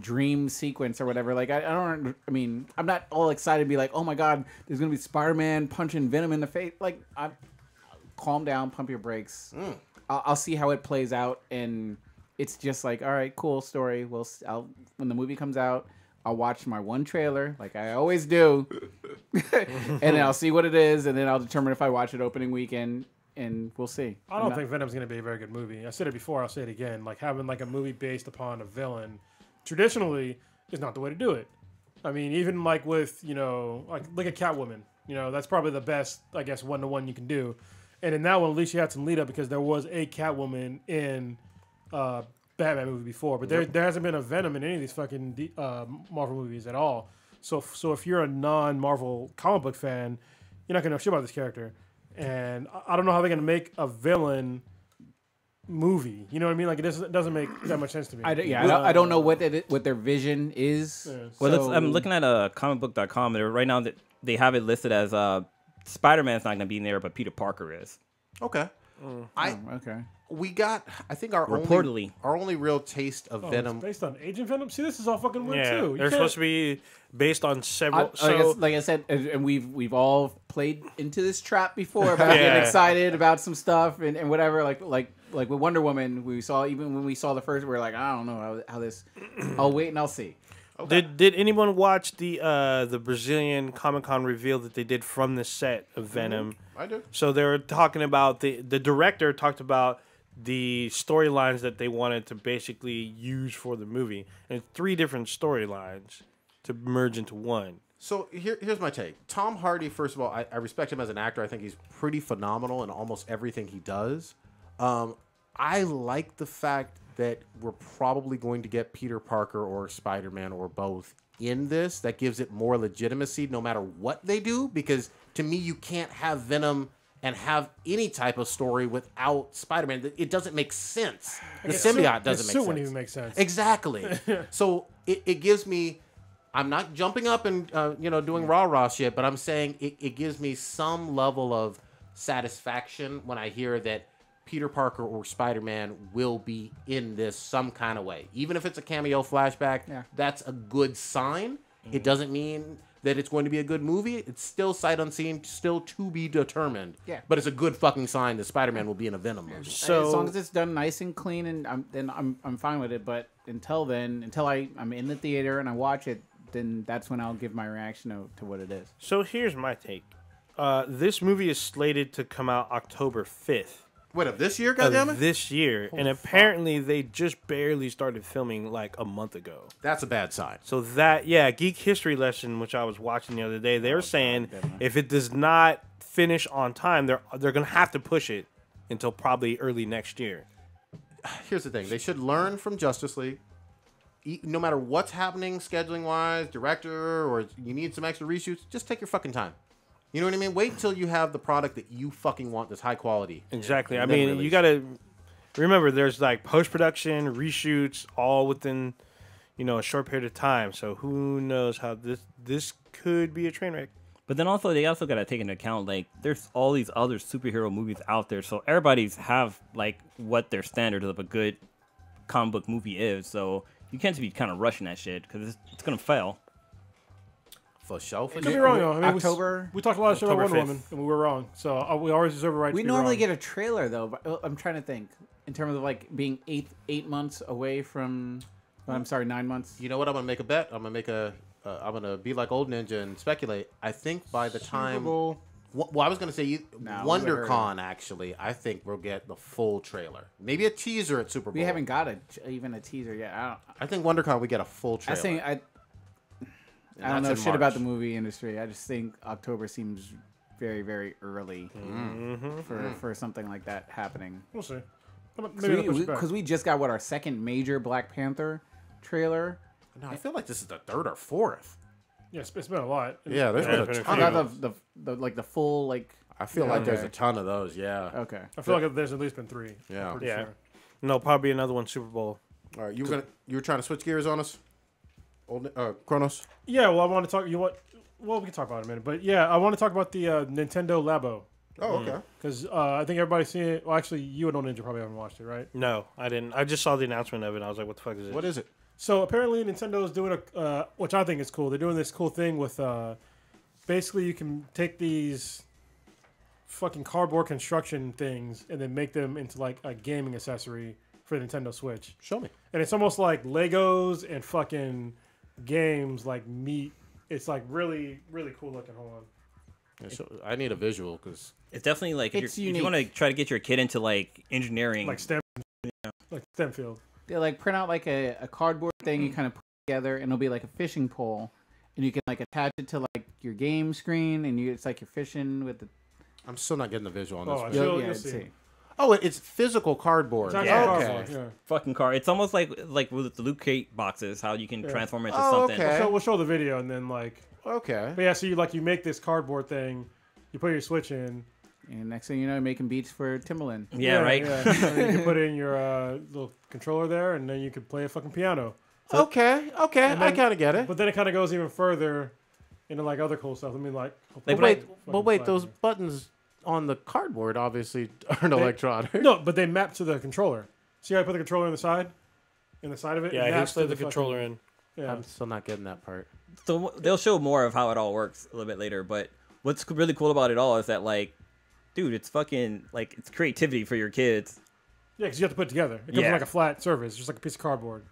[SPEAKER 2] dream sequence or whatever. I mean, I'm not all excited to be like, oh my god, there's gonna be Spider-Man punching Venom in the face. Calm down, pump your brakes. I'll see how it plays out, and it's just all right, cool story. When the movie comes out, I'll watch my one trailer, like I always do, and then I'll see what it is, and then I'll determine if I watch it opening weekend, and we'll see.
[SPEAKER 3] I don't think Venom's going to be a very good movie. I said it before, I'll say it again. Having a movie based upon a villain, traditionally, is not the way to do it. I mean, even with, look at Catwoman. That's probably the best, I guess, one-to-one you can do. And in that one, at least you had some lead up because there was a Catwoman in Batman movie before, but there hasn't been a Venom in any of these fucking Marvel movies at all. So if you're a non-Marvel comic book fan, you're not gonna know shit about this character. And I don't know how they're gonna make a villain movie. You know what I mean? It doesn't make that much sense to me.
[SPEAKER 2] I don't know what their vision is.
[SPEAKER 3] Yeah.
[SPEAKER 5] Well, I'm looking at comicbook.com. Right now that they have it listed as Spider-Man's not going to be in there, but Peter Parker is.
[SPEAKER 1] Okay.
[SPEAKER 2] Okay.
[SPEAKER 1] we got, I think, our
[SPEAKER 5] Reportedly.
[SPEAKER 1] only real taste of
[SPEAKER 3] Oh,
[SPEAKER 1] Venom.
[SPEAKER 3] it's based on Agent Venom. See, this is all fucking weird
[SPEAKER 4] Yeah,
[SPEAKER 3] too. You
[SPEAKER 4] they're
[SPEAKER 3] can't-
[SPEAKER 4] supposed to be based on several.
[SPEAKER 2] Like I said, and we've all played into this trap before about
[SPEAKER 4] Yeah.
[SPEAKER 2] getting excited about some stuff and whatever. Like with Wonder Woman, even when we saw the first, we were like, I don't know how this. I'll wait and I'll see.
[SPEAKER 4] Did anyone watch the Brazilian Comic-Con reveal that they did from the set of Venom?
[SPEAKER 1] I did.
[SPEAKER 4] So they were talking about the director talked about the storylines that they wanted to basically use for the movie, and 3 different storylines to merge into one.
[SPEAKER 1] So here's my take. Tom Hardy, first of all, I respect him as an actor. I think he's pretty phenomenal in almost everything he does. I like the fact that we're probably going to get Peter Parker or Spider-Man or both in this. That gives it more legitimacy no matter what they do, because to me, you can't have Venom and have any type of story without Spider-Man. It doesn't make sense. The symbiote doesn't make sense.
[SPEAKER 3] wouldn't even make sense.
[SPEAKER 1] Exactly. So it gives me... I'm not jumping up and doing rah-rah shit, but I'm saying it gives me some level of satisfaction when I hear that Peter Parker or Spider-Man will be in this some kind of way. Even if it's a cameo flashback, that's a good sign. It doesn't mean that it's going to be a good movie. It's still sight unseen, still to be determined.
[SPEAKER 2] Yeah.
[SPEAKER 1] But it's a good fucking sign that Spider-Man will be in a Venom movie.
[SPEAKER 4] So
[SPEAKER 2] As long as it's done nice and clean, and I'm fine with it. But until I'm in the theater and I watch it, then that's when I'll give my reaction to what it is.
[SPEAKER 4] So here's my take. This movie is slated to come out October 5th.
[SPEAKER 1] What, of this year,
[SPEAKER 4] Of
[SPEAKER 1] goddammit?
[SPEAKER 4] this year, and apparently they just barely started filming like a month ago.
[SPEAKER 1] That's a bad sign.
[SPEAKER 4] So Geek History Lesson, which I was watching the other day, they were saying
[SPEAKER 2] definitely.
[SPEAKER 4] if it does not finish on time, they're gonna have to push it until probably early next year.
[SPEAKER 1] Here's the thing. They should learn from Justice League. No matter what's happening, scheduling-wise, director, or you need some extra reshoots, just take your fucking time. You know what I mean? Wait until you have the product that you fucking want that's high quality.
[SPEAKER 4] Exactly. I
[SPEAKER 1] And then
[SPEAKER 4] mean,
[SPEAKER 1] release.
[SPEAKER 4] you gotta remember there's like post-production, reshoots, all within a short period of time. So who knows how this could be a train wreck.
[SPEAKER 5] But then also they also got to take into account like there's all these other superhero movies out there, so everybody's have like what their standard of a good comic book movie is. So you can't be kind of rushing that shit because it's gonna fail.
[SPEAKER 1] For sure.
[SPEAKER 3] Could be wrong though. I mean,
[SPEAKER 2] October.
[SPEAKER 3] We talked a lot of shit about
[SPEAKER 4] October
[SPEAKER 3] Wonder
[SPEAKER 4] 5th.
[SPEAKER 3] Woman, and we were wrong. So we always reserve a right.
[SPEAKER 2] We
[SPEAKER 3] to be
[SPEAKER 2] normally
[SPEAKER 3] wrong.
[SPEAKER 2] get a trailer though. But I'm trying to think in terms of like being eight months away from. I'm sorry, 9 months.
[SPEAKER 1] You know what? I'm gonna make a bet. I'm gonna be like old ninja and speculate. I think by the time.
[SPEAKER 3] Bowl.
[SPEAKER 1] Well, I was gonna say
[SPEAKER 2] Nah, we would've heard
[SPEAKER 1] WonderCon. Actually, I think we'll get the full trailer. Maybe a teaser at Super Bowl.
[SPEAKER 2] We haven't got even a teaser yet.
[SPEAKER 1] I think WonderCon we get a full trailer.
[SPEAKER 2] I don't know
[SPEAKER 1] that's in
[SPEAKER 2] shit about the
[SPEAKER 1] March.
[SPEAKER 2] movie industry. I just think October seems very, very early for something like that happening.
[SPEAKER 3] We'll see. Maybe they'll push it back.
[SPEAKER 2] Because we just got our second major Black Panther trailer.
[SPEAKER 1] No, I feel like this is the third or fourth.
[SPEAKER 3] Yeah, it's been a lot.
[SPEAKER 1] Yeah, there's been a
[SPEAKER 4] it's been a
[SPEAKER 1] ton
[SPEAKER 4] few.
[SPEAKER 1] of
[SPEAKER 2] Not
[SPEAKER 1] those.
[SPEAKER 2] the full like.
[SPEAKER 1] I feel like there's
[SPEAKER 2] Okay.
[SPEAKER 1] a ton of those. Yeah.
[SPEAKER 2] Okay.
[SPEAKER 3] I feel like there's at least been 3.
[SPEAKER 1] Yeah.
[SPEAKER 3] I'm pretty
[SPEAKER 4] Yeah.
[SPEAKER 3] sure.
[SPEAKER 4] No, probably another one Super Bowl.
[SPEAKER 1] All right, you were trying to switch gears on us, old Kronos.
[SPEAKER 3] Yeah, well, I want to talk. Well, we can talk about it in a minute, but yeah, I want to talk about the Nintendo Labo
[SPEAKER 1] Oh, okay.
[SPEAKER 3] because I think everybody's seen it. Well, actually, you and Old Ninja probably haven't watched it, right?
[SPEAKER 4] No, I didn't. I just saw the announcement of it. And I was like, "What the fuck is it?"
[SPEAKER 1] What is it?
[SPEAKER 3] So apparently, Nintendo is doing which I think is cool. They're doing this cool thing with basically you can take these fucking cardboard construction things and then make them into like a gaming accessory for the Nintendo Switch.
[SPEAKER 1] Show me.
[SPEAKER 3] And it's almost like Legos and fucking games like meet. It's like really, really cool looking. Hold on.
[SPEAKER 1] Yeah, I need a visual because
[SPEAKER 5] It's definitely like if
[SPEAKER 2] It's
[SPEAKER 5] you
[SPEAKER 2] unique.
[SPEAKER 5] want to try to get your kid into like engineering,
[SPEAKER 3] Like STEM. Like STEM field.
[SPEAKER 2] They like print out like a cardboard thing you kind of put together, and it'll be like a fishing pole, and you can like attach it to like your game screen, and it's like you're fishing with the.
[SPEAKER 1] I'm still not getting the visual on
[SPEAKER 3] Oh,
[SPEAKER 1] this.
[SPEAKER 3] You'll-
[SPEAKER 2] Yeah,
[SPEAKER 3] you'll
[SPEAKER 2] I'd
[SPEAKER 3] see.
[SPEAKER 2] say.
[SPEAKER 1] Oh, it's physical cardboard.
[SPEAKER 3] It's actually
[SPEAKER 5] Yeah.
[SPEAKER 3] cardboard,
[SPEAKER 1] Okay.
[SPEAKER 3] yeah.
[SPEAKER 5] fucking car. It's almost like with the Loot Crate boxes, how you can
[SPEAKER 3] Yeah.
[SPEAKER 5] transform it into
[SPEAKER 1] Oh,
[SPEAKER 5] something.
[SPEAKER 1] okay.
[SPEAKER 3] So we'll show the video and then like.
[SPEAKER 1] Okay.
[SPEAKER 3] But yeah, so you make this cardboard thing, you put your Switch in.
[SPEAKER 2] And next thing you know, you're making beats for Timbaland.
[SPEAKER 5] Yeah, right.
[SPEAKER 3] Yeah. And then you can put in your little controller there, and then you can play a fucking piano.
[SPEAKER 1] Okay. Okay.
[SPEAKER 3] And
[SPEAKER 1] I
[SPEAKER 3] then-
[SPEAKER 1] kind of get it.
[SPEAKER 3] But then it kind of goes even further into like other cool stuff. I mean, like.
[SPEAKER 5] Like,
[SPEAKER 1] But wait,
[SPEAKER 3] fucking
[SPEAKER 1] but wait,
[SPEAKER 3] flag
[SPEAKER 1] those
[SPEAKER 3] here.
[SPEAKER 1] buttons on the cardboard obviously aren't electronic.
[SPEAKER 3] No, but they map to the controller. See how I put the controller in the side of it?
[SPEAKER 4] Yeah,
[SPEAKER 3] It
[SPEAKER 4] he
[SPEAKER 3] maps to
[SPEAKER 4] slid the controller in.
[SPEAKER 3] Yeah.
[SPEAKER 1] I'm still not getting that part.
[SPEAKER 5] So they'll show more of how it all works a little bit later. But what's really cool about it all is that, like, dude, it's fucking, like, it's creativity for your kids.
[SPEAKER 3] Yeah, because you have to put it together. It comes in like a flat surface, just like a piece of cardboard.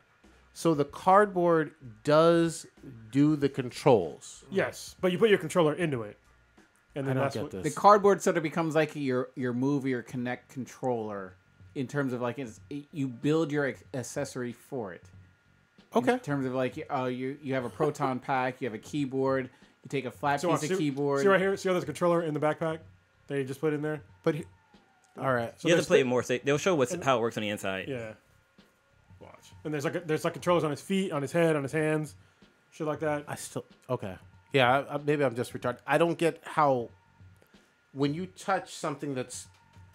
[SPEAKER 1] So the cardboard does do the controls.
[SPEAKER 3] Yes, but you put your controller into it, and then
[SPEAKER 1] I don't
[SPEAKER 3] that's
[SPEAKER 1] get
[SPEAKER 3] what.
[SPEAKER 1] this.
[SPEAKER 2] The cardboard sort of becomes like your Move or Connect controller in terms of like you build your accessory for it.
[SPEAKER 1] Okay.
[SPEAKER 2] In terms of like you have a proton pack, you have a keyboard, you take a flat piece of keyboard.
[SPEAKER 3] See right here. See how there's a controller in the backpack that you just put in there.
[SPEAKER 1] But all right.
[SPEAKER 3] So
[SPEAKER 5] You have to play it
[SPEAKER 3] there's-
[SPEAKER 5] more. They'll show how it works on the inside.
[SPEAKER 3] Yeah. Watch. And there's like controllers on his feet, on his head, on his hands, shit like that.
[SPEAKER 1] I still okay. Yeah, maybe I'm just retarded. I don't get how when you touch something that's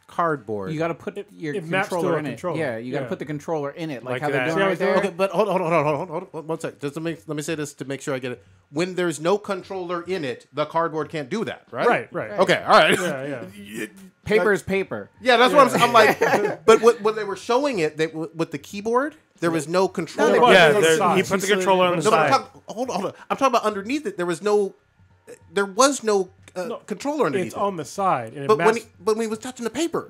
[SPEAKER 1] cardboard.
[SPEAKER 2] You got to put your
[SPEAKER 3] it maps to
[SPEAKER 2] controller
[SPEAKER 3] a
[SPEAKER 2] in
[SPEAKER 3] controller.
[SPEAKER 2] it. Yeah, you got to
[SPEAKER 3] Yeah.
[SPEAKER 2] put the controller in it, like
[SPEAKER 4] Like
[SPEAKER 2] how they're
[SPEAKER 4] that.
[SPEAKER 2] doing
[SPEAKER 3] See how
[SPEAKER 2] right
[SPEAKER 3] he's doing?
[SPEAKER 2] there.
[SPEAKER 1] Okay, but hold on, 1 sec. Just let me say this to make sure I get it. When there's no controller in it, the cardboard can't do that, right?
[SPEAKER 3] Right.
[SPEAKER 1] Okay, all right.
[SPEAKER 3] Yeah.
[SPEAKER 2] Paper is paper.
[SPEAKER 1] Yeah, that's what I'm like. But when they were showing it, with the keyboard, there was no controller.
[SPEAKER 3] there was.
[SPEAKER 4] Yeah,
[SPEAKER 3] It's on the side.
[SPEAKER 4] he put the controller on the
[SPEAKER 1] No, but
[SPEAKER 4] side.
[SPEAKER 1] hold on. I'm talking about underneath it. There was no controller underneath
[SPEAKER 3] It's
[SPEAKER 1] it.
[SPEAKER 3] on the side, and it
[SPEAKER 1] But
[SPEAKER 3] maps.
[SPEAKER 1] when he was touching the paper,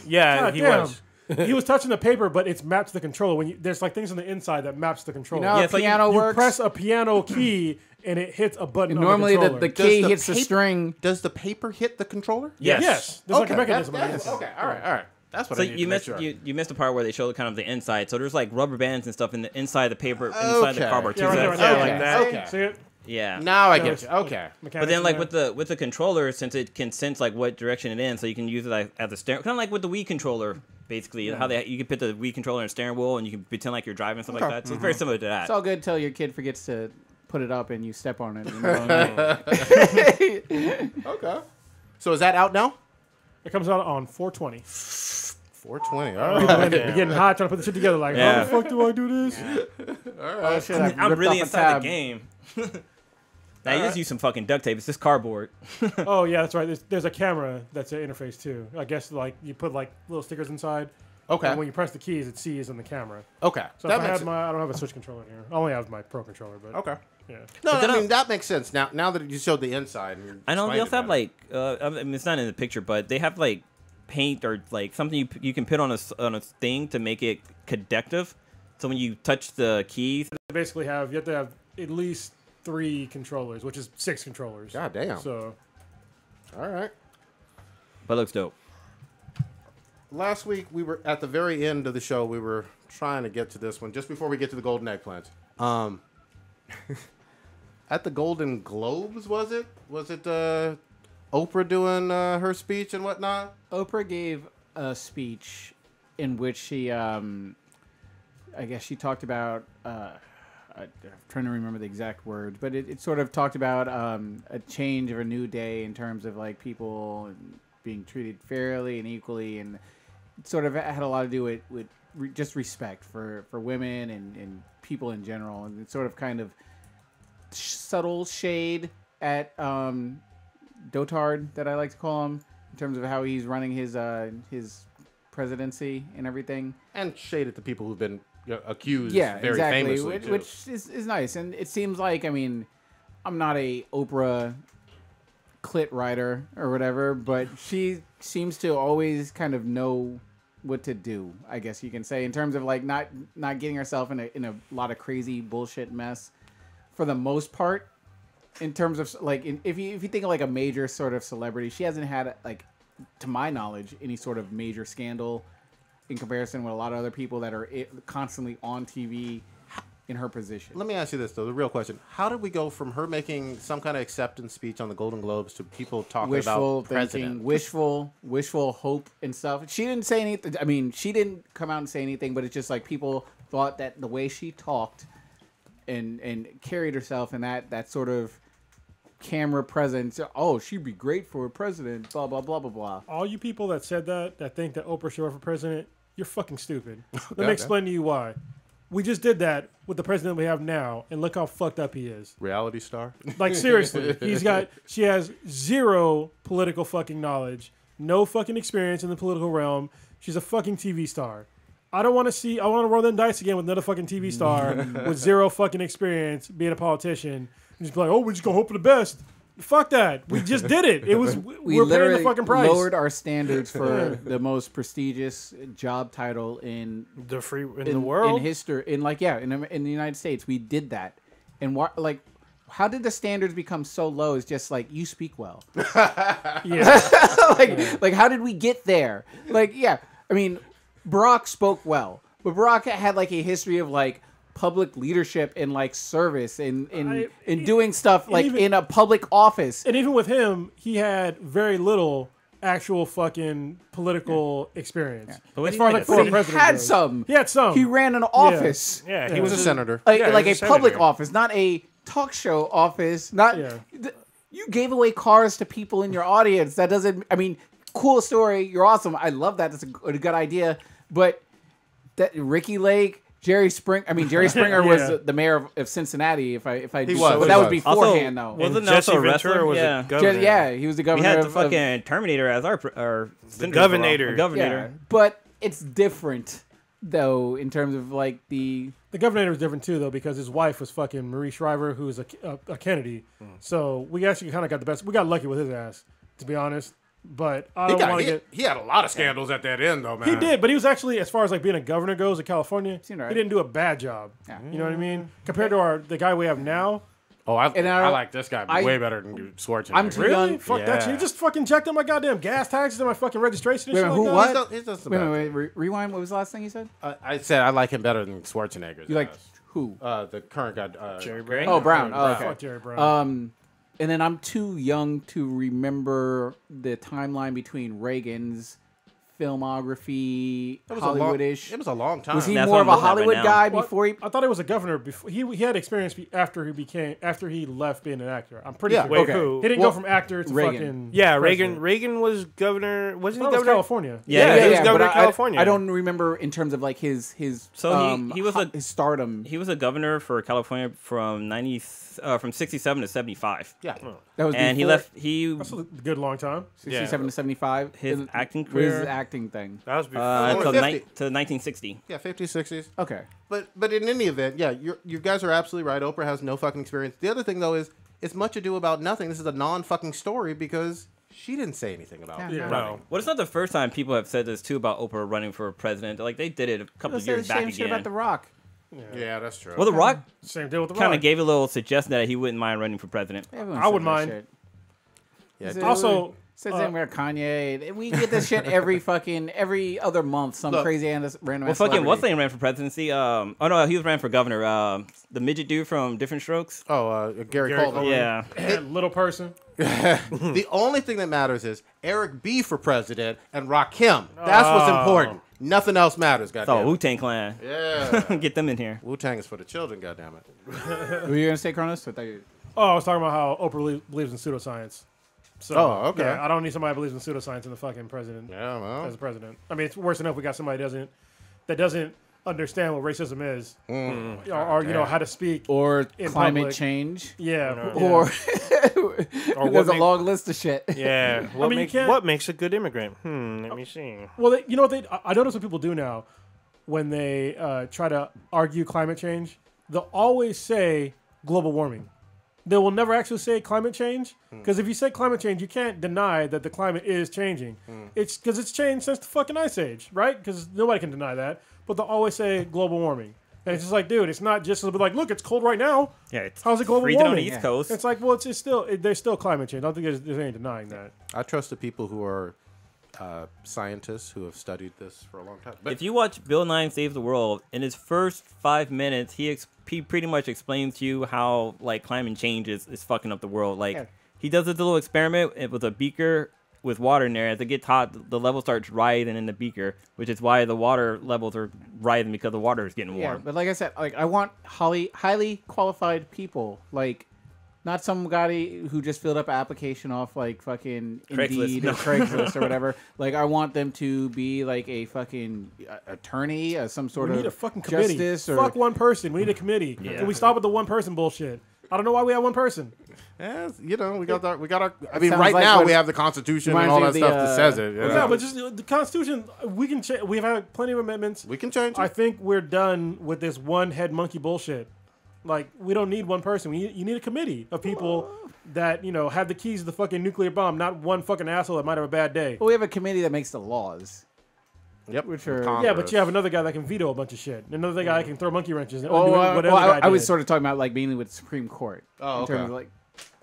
[SPEAKER 4] Yeah,
[SPEAKER 3] God
[SPEAKER 4] he
[SPEAKER 3] damn.
[SPEAKER 4] was.
[SPEAKER 3] He was touching the paper, but it's mapped to the controller. There's like things on the inside that maps the controller.
[SPEAKER 2] You know how
[SPEAKER 5] Yeah,
[SPEAKER 2] a
[SPEAKER 5] so you-
[SPEAKER 2] piano
[SPEAKER 3] you
[SPEAKER 2] works?
[SPEAKER 3] press a piano key and it hits a button.
[SPEAKER 2] Normally
[SPEAKER 3] on the
[SPEAKER 2] the
[SPEAKER 3] controller.
[SPEAKER 2] key
[SPEAKER 1] Does the
[SPEAKER 2] hits the
[SPEAKER 1] paper-
[SPEAKER 2] string.
[SPEAKER 1] does the paper hit the controller?
[SPEAKER 3] Yes, there's like a mechanism on the inside.
[SPEAKER 1] Okay, all right. That's what
[SPEAKER 5] So
[SPEAKER 1] I need
[SPEAKER 5] you
[SPEAKER 1] to
[SPEAKER 5] missed
[SPEAKER 1] make sure.
[SPEAKER 5] you missed the part where they show kind of the inside. So there's like rubber bands and stuff in the inside the paper, inside the
[SPEAKER 1] Okay.
[SPEAKER 5] cardboard too.
[SPEAKER 3] Yeah, right
[SPEAKER 5] So
[SPEAKER 3] there,
[SPEAKER 5] that's-
[SPEAKER 3] right there,
[SPEAKER 4] like that.
[SPEAKER 1] Okay.
[SPEAKER 3] See it?
[SPEAKER 5] yeah.
[SPEAKER 1] Now I
[SPEAKER 3] So
[SPEAKER 1] get
[SPEAKER 3] it's
[SPEAKER 1] you. Okay.
[SPEAKER 5] But
[SPEAKER 3] mechanics
[SPEAKER 5] then,
[SPEAKER 3] in
[SPEAKER 5] like
[SPEAKER 3] there.
[SPEAKER 5] with the controller, since it can sense like what direction it in, so you can use it like, as a steering, kind of like with the Wii controller, basically. How you can put the Wii controller in a steering wheel, and you can pretend like you're driving and stuff like that. So it's very similar to that.
[SPEAKER 2] It's all good until your kid forgets to put it up and you step on it. You know?
[SPEAKER 1] Okay. So is that out now?
[SPEAKER 3] It comes out on 420.
[SPEAKER 1] 420. All
[SPEAKER 3] People
[SPEAKER 1] right.
[SPEAKER 3] are getting hot trying to put the shit together. Like,
[SPEAKER 5] Yeah.
[SPEAKER 3] how the fuck do I do this?
[SPEAKER 2] Oh, shit, I
[SPEAKER 5] I'm
[SPEAKER 2] ripped
[SPEAKER 5] really
[SPEAKER 2] off a
[SPEAKER 5] inside
[SPEAKER 2] tab.
[SPEAKER 5] the game. Now you just use some fucking duct tape. It's just cardboard.
[SPEAKER 3] Oh yeah, that's right. There's a camera that's an interface too. I guess like you put like little stickers inside.
[SPEAKER 1] Okay.
[SPEAKER 3] And when you press the keys, it sees in the camera.
[SPEAKER 1] Okay.
[SPEAKER 3] So
[SPEAKER 1] that
[SPEAKER 3] if I
[SPEAKER 1] makes
[SPEAKER 3] had I don't have a Switch controller here. I only have my Pro controller, but
[SPEAKER 1] Okay.
[SPEAKER 3] yeah.
[SPEAKER 1] No,
[SPEAKER 5] But then
[SPEAKER 1] I mean that makes sense. Now that you showed the inside. and
[SPEAKER 5] I know they
[SPEAKER 1] explained
[SPEAKER 5] also
[SPEAKER 1] it
[SPEAKER 5] have
[SPEAKER 1] better.
[SPEAKER 5] like I mean, it's not in the picture, but they have like paint or like something you can put on a thing to make it conductive. So when you touch the keys,
[SPEAKER 3] They basically you have to have at least 3 controllers, which is 6 controllers.
[SPEAKER 1] God damn.
[SPEAKER 3] So
[SPEAKER 1] All right.
[SPEAKER 5] but it looks dope.
[SPEAKER 1] Last week we were at the very end of the show. We were trying to get to this one just before we get to the golden eggplants. At the Golden Globes, was it? Was it Oprah doing her speech and whatnot?
[SPEAKER 2] Oprah gave a speech in which she, I guess she talked about, I'm trying to remember the exact words, but it sort of talked about a change of a new day in terms of like people being treated fairly and equally, and it sort of had a lot to do with just respect for women and people in general, and it sort of kind of subtle shade at Dotard, that I like to call him, in terms of how he's running his presidency and everything.
[SPEAKER 1] And shade at the people who've been accused
[SPEAKER 2] Yeah,
[SPEAKER 1] very
[SPEAKER 2] exactly,
[SPEAKER 1] famously, too.
[SPEAKER 2] which is nice. And it seems like, I mean, I'm not a Oprah clit writer or whatever, but she seems to always kind of know what to do, I guess you can say, in terms of like not getting herself in a lot of crazy bullshit mess for the most part. In terms of like, if you think of like a major sort of celebrity, she hasn't had, like, to my knowledge, any sort of major scandal in comparison with a lot of other people that are constantly on TV in her position.
[SPEAKER 1] Let me ask you this, though, the real question. How did we go from her making some kind of acceptance speech on the Golden Globes to people talking
[SPEAKER 2] Wishful
[SPEAKER 1] about
[SPEAKER 2] thinking,
[SPEAKER 1] president?
[SPEAKER 2] wishful hope and stuff. She didn't say anything. I mean, she didn't come out and say anything, but it's just like people thought that the way she talked and carried herself and that sort of camera presence, oh, she'd be great for a president, blah, blah, blah, blah, blah.
[SPEAKER 3] all you people that said that think that Oprah should run for president, you're fucking stupid. Let me
[SPEAKER 1] Okay.
[SPEAKER 3] explain to you why. We just did that with the president we have now, and look how fucked up he is.
[SPEAKER 1] Reality star?
[SPEAKER 3] Like seriously, she has zero political fucking knowledge, no fucking experience in the political realm. She's a fucking TV star. I want to roll them dice again with another fucking TV star with zero fucking experience being a politician. And just be like, oh, we're just going to hope for the best. Fuck that. We just did it. We're paying the fucking price.
[SPEAKER 2] Lowered our standards for the most prestigious job title in
[SPEAKER 4] the world?
[SPEAKER 2] in history, in the United States. We did that. And how did the standards become so low? It's just like, you speak well. Like how did we get there? I mean, Barack spoke well, but Barack had like a history of like public leadership and like service and in doing stuff like even, in a public office.
[SPEAKER 3] And even with him, he had very little actual fucking political experience.
[SPEAKER 5] Yeah.
[SPEAKER 3] As far as like
[SPEAKER 2] he had some.
[SPEAKER 3] He had some.
[SPEAKER 2] He ran an office.
[SPEAKER 1] Yeah, he was a senator.
[SPEAKER 2] Like a public office, not a talk show office. Not you gave away cars to people in your audience. That doesn't. I mean, cool story. You're awesome. I love that. That's a good idea. But that Ricky Lake. Jerry Springer was the mayor of Cincinnati. If I
[SPEAKER 1] he
[SPEAKER 2] do
[SPEAKER 1] was,
[SPEAKER 2] so. But that was beforehand, though.
[SPEAKER 5] Wasn't
[SPEAKER 4] Jesse
[SPEAKER 5] also
[SPEAKER 4] Ventura was a governor.
[SPEAKER 2] He was the governor.
[SPEAKER 5] We had the fucking Terminator as our
[SPEAKER 4] governor.
[SPEAKER 2] Yeah. But it's different, though, in terms of like the
[SPEAKER 3] governor was different too, though, because his wife was fucking Marie Shriver, who was a Kennedy. So we actually kind of got the best. We got lucky with his ass, to be honest. But I don't want to get.
[SPEAKER 1] He had a lot of scandals at that end, though, man.
[SPEAKER 3] He did, but he was actually, as far as like being a governor goes in California, he didn't do a bad job.
[SPEAKER 2] Yeah.
[SPEAKER 3] You know what I mean? Compared to the guy we have now.
[SPEAKER 1] Oh, I like this guy way better than Schwarzenegger.
[SPEAKER 2] I'm too young.
[SPEAKER 3] Fuck that shit. You just fucking checked on my goddamn gas taxes and my fucking registration. And
[SPEAKER 2] who?
[SPEAKER 3] like
[SPEAKER 2] What?
[SPEAKER 1] Wait,
[SPEAKER 2] rewind. What was the last thing you said?
[SPEAKER 1] I said I like him better than Schwarzenegger.
[SPEAKER 2] You like who?
[SPEAKER 1] The current guy,
[SPEAKER 4] Jerry Brown.
[SPEAKER 2] Oh, Brown. Oh, okay.
[SPEAKER 3] Fuck Jerry Brown.
[SPEAKER 2] And then I'm too young to remember the timeline between Reagan's filmography, Hollywood-ish.
[SPEAKER 1] It was a long time.
[SPEAKER 2] Was he
[SPEAKER 5] That's
[SPEAKER 2] more of
[SPEAKER 5] what
[SPEAKER 2] a
[SPEAKER 5] I'm looking at
[SPEAKER 2] Hollywood
[SPEAKER 5] right
[SPEAKER 2] guy
[SPEAKER 5] now.
[SPEAKER 2] before he?
[SPEAKER 3] I thought he was a governor before. He had experience after he left being an actor. I'm pretty sure.
[SPEAKER 4] Wait,
[SPEAKER 2] Okay.
[SPEAKER 4] who?
[SPEAKER 3] He didn't go from actor to
[SPEAKER 2] Reagan.
[SPEAKER 3] fucking.
[SPEAKER 4] Yeah,
[SPEAKER 3] president.
[SPEAKER 4] Reagan was governor. Wasn't he
[SPEAKER 3] That was
[SPEAKER 4] governor?
[SPEAKER 3] California.
[SPEAKER 4] Yeah, he was governor
[SPEAKER 2] but
[SPEAKER 4] of California.
[SPEAKER 2] I don't remember in terms of like his
[SPEAKER 5] So he was
[SPEAKER 2] his stardom.
[SPEAKER 5] He was a governor for California from 67 to 75.
[SPEAKER 1] Yeah.
[SPEAKER 2] That was
[SPEAKER 5] And he
[SPEAKER 2] before-
[SPEAKER 5] left. He
[SPEAKER 3] That's a good long time.
[SPEAKER 2] 67 to 75.
[SPEAKER 5] His acting
[SPEAKER 2] What is
[SPEAKER 5] career
[SPEAKER 2] his acting thing?
[SPEAKER 4] That was before.
[SPEAKER 5] to
[SPEAKER 1] 50.
[SPEAKER 5] 1960.
[SPEAKER 1] Yeah, 50s, 60s.
[SPEAKER 2] Okay.
[SPEAKER 1] But in any event, yeah, you guys are absolutely right. Oprah has no fucking experience. The other thing, though, is it's much ado about nothing. This is a non-fucking story because she didn't say anything about it.
[SPEAKER 3] Yeah.
[SPEAKER 4] No.
[SPEAKER 5] Well, it's not the first time people have said this too about Oprah running for president. Like they did it a couple of years back
[SPEAKER 2] Same shit
[SPEAKER 5] again.
[SPEAKER 2] about The Rock.
[SPEAKER 1] Yeah, that's true.
[SPEAKER 5] Well, The Rock
[SPEAKER 3] Same deal with the
[SPEAKER 5] kind
[SPEAKER 3] Rock.
[SPEAKER 5] of gave a little suggestion that he wouldn't mind running for president.
[SPEAKER 2] Everyone
[SPEAKER 3] I
[SPEAKER 2] said
[SPEAKER 3] would
[SPEAKER 2] that
[SPEAKER 3] mind.
[SPEAKER 2] shit.
[SPEAKER 1] Yeah,
[SPEAKER 3] Also,
[SPEAKER 2] Says that we're Kanye. We get this shit every other month. Some
[SPEAKER 1] Look,
[SPEAKER 2] crazy random.
[SPEAKER 5] Well, fucking what's name ran for presidency? Oh no, he was ran for governor. The midget dude from Different Strokes.
[SPEAKER 1] Gary Coleman.
[SPEAKER 5] Yeah.
[SPEAKER 3] little person.
[SPEAKER 1] The only thing that matters is Eric B for president and Rakim. That's what's important. Nothing else matters,
[SPEAKER 5] Oh,
[SPEAKER 1] goddamn.
[SPEAKER 5] Wu-Tang Clan.
[SPEAKER 1] Yeah.
[SPEAKER 5] Get them in here.
[SPEAKER 1] Wu-Tang is for the children, goddamn it.
[SPEAKER 2] Were you gonna say Cronus? I thought you.
[SPEAKER 3] Oh, I was talking about how Oprah believes in pseudoscience. So,
[SPEAKER 1] Oh, okay.
[SPEAKER 3] Yeah, I don't need somebody who believes in pseudoscience in the fucking president.
[SPEAKER 1] Yeah, well.
[SPEAKER 3] As a president. I mean, it's worse enough we got somebody that doesn't understand what racism is, or you know how to speak,
[SPEAKER 2] Or
[SPEAKER 3] in
[SPEAKER 2] climate
[SPEAKER 3] public.
[SPEAKER 2] change.
[SPEAKER 3] Yeah,
[SPEAKER 2] Or
[SPEAKER 4] Or
[SPEAKER 2] there's a
[SPEAKER 4] make-
[SPEAKER 2] long list of shit.
[SPEAKER 4] Yeah.
[SPEAKER 3] I mean, you can't-
[SPEAKER 4] What makes a good immigrant? Let me see.
[SPEAKER 3] Well, you know what I notice what people do now when they try to argue climate change. They'll always say global warming. They will never actually say climate change because if you say climate change, you can't deny that the climate is changing. It's because it's changed since the fucking ice age, right? Because nobody can deny that. But they'll always say global warming, and it's just like, dude, it's not just like, look, it's cold right now.
[SPEAKER 5] Yeah, it's
[SPEAKER 3] How's it global
[SPEAKER 5] freezing on the
[SPEAKER 3] warming?
[SPEAKER 5] East Coast.
[SPEAKER 3] It's like, well, it's still there's still climate change. I don't think there's any denying that.
[SPEAKER 1] I trust the people who are scientists who have studied this for a long time. But
[SPEAKER 5] If you watch Bill Nye Saves the World, in his first 5 minutes, he pretty much explains to you how like climate change is fucking up the world. Like he does this little experiment with a beaker with water in there. As it gets hot, the level starts rising in the beaker, which is why the water levels are rising because the water is getting
[SPEAKER 2] Yeah,
[SPEAKER 5] warm.
[SPEAKER 2] but like I said, like I want highly qualified people, like not some guy who just filled up an application off like fucking
[SPEAKER 5] Craigslist.
[SPEAKER 2] Indeed or Craigslist or whatever. Like I want them to be like a fucking attorney, some sort
[SPEAKER 3] We
[SPEAKER 2] of
[SPEAKER 3] need a fucking committee.
[SPEAKER 2] justice or
[SPEAKER 3] Fuck one person. We need a committee.
[SPEAKER 5] Yeah.
[SPEAKER 3] Can we stop with the one person bullshit? I don't know why we have one person.
[SPEAKER 1] Yeah, you know, we got our. I mean,
[SPEAKER 2] sounds
[SPEAKER 1] right
[SPEAKER 2] like
[SPEAKER 1] now
[SPEAKER 2] what-
[SPEAKER 1] we have the Constitution and
[SPEAKER 2] reminds
[SPEAKER 1] all
[SPEAKER 2] me
[SPEAKER 1] that
[SPEAKER 2] of the,
[SPEAKER 1] stuff that says it.
[SPEAKER 3] Yeah, but just the Constitution, we can change. We've had plenty of amendments.
[SPEAKER 1] we can change it.
[SPEAKER 3] I think we're done with this one head monkey bullshit. Like, we don't need one person. You need a committee of people that, you know, have the keys to the fucking nuclear bomb, not one fucking asshole that might have a bad day.
[SPEAKER 2] Well, we have a committee that makes the laws.
[SPEAKER 1] Yep.
[SPEAKER 2] Which are-
[SPEAKER 1] Congress.
[SPEAKER 3] Yeah, but you have another guy that can veto a bunch of shit. Another guy that can throw monkey wrenches. And
[SPEAKER 2] Well,
[SPEAKER 3] undo whatever guy
[SPEAKER 2] I was
[SPEAKER 3] did.
[SPEAKER 2] sort of talking about like mainly with the Supreme Court.
[SPEAKER 1] Oh,
[SPEAKER 2] in terms
[SPEAKER 1] okay.
[SPEAKER 2] of, like,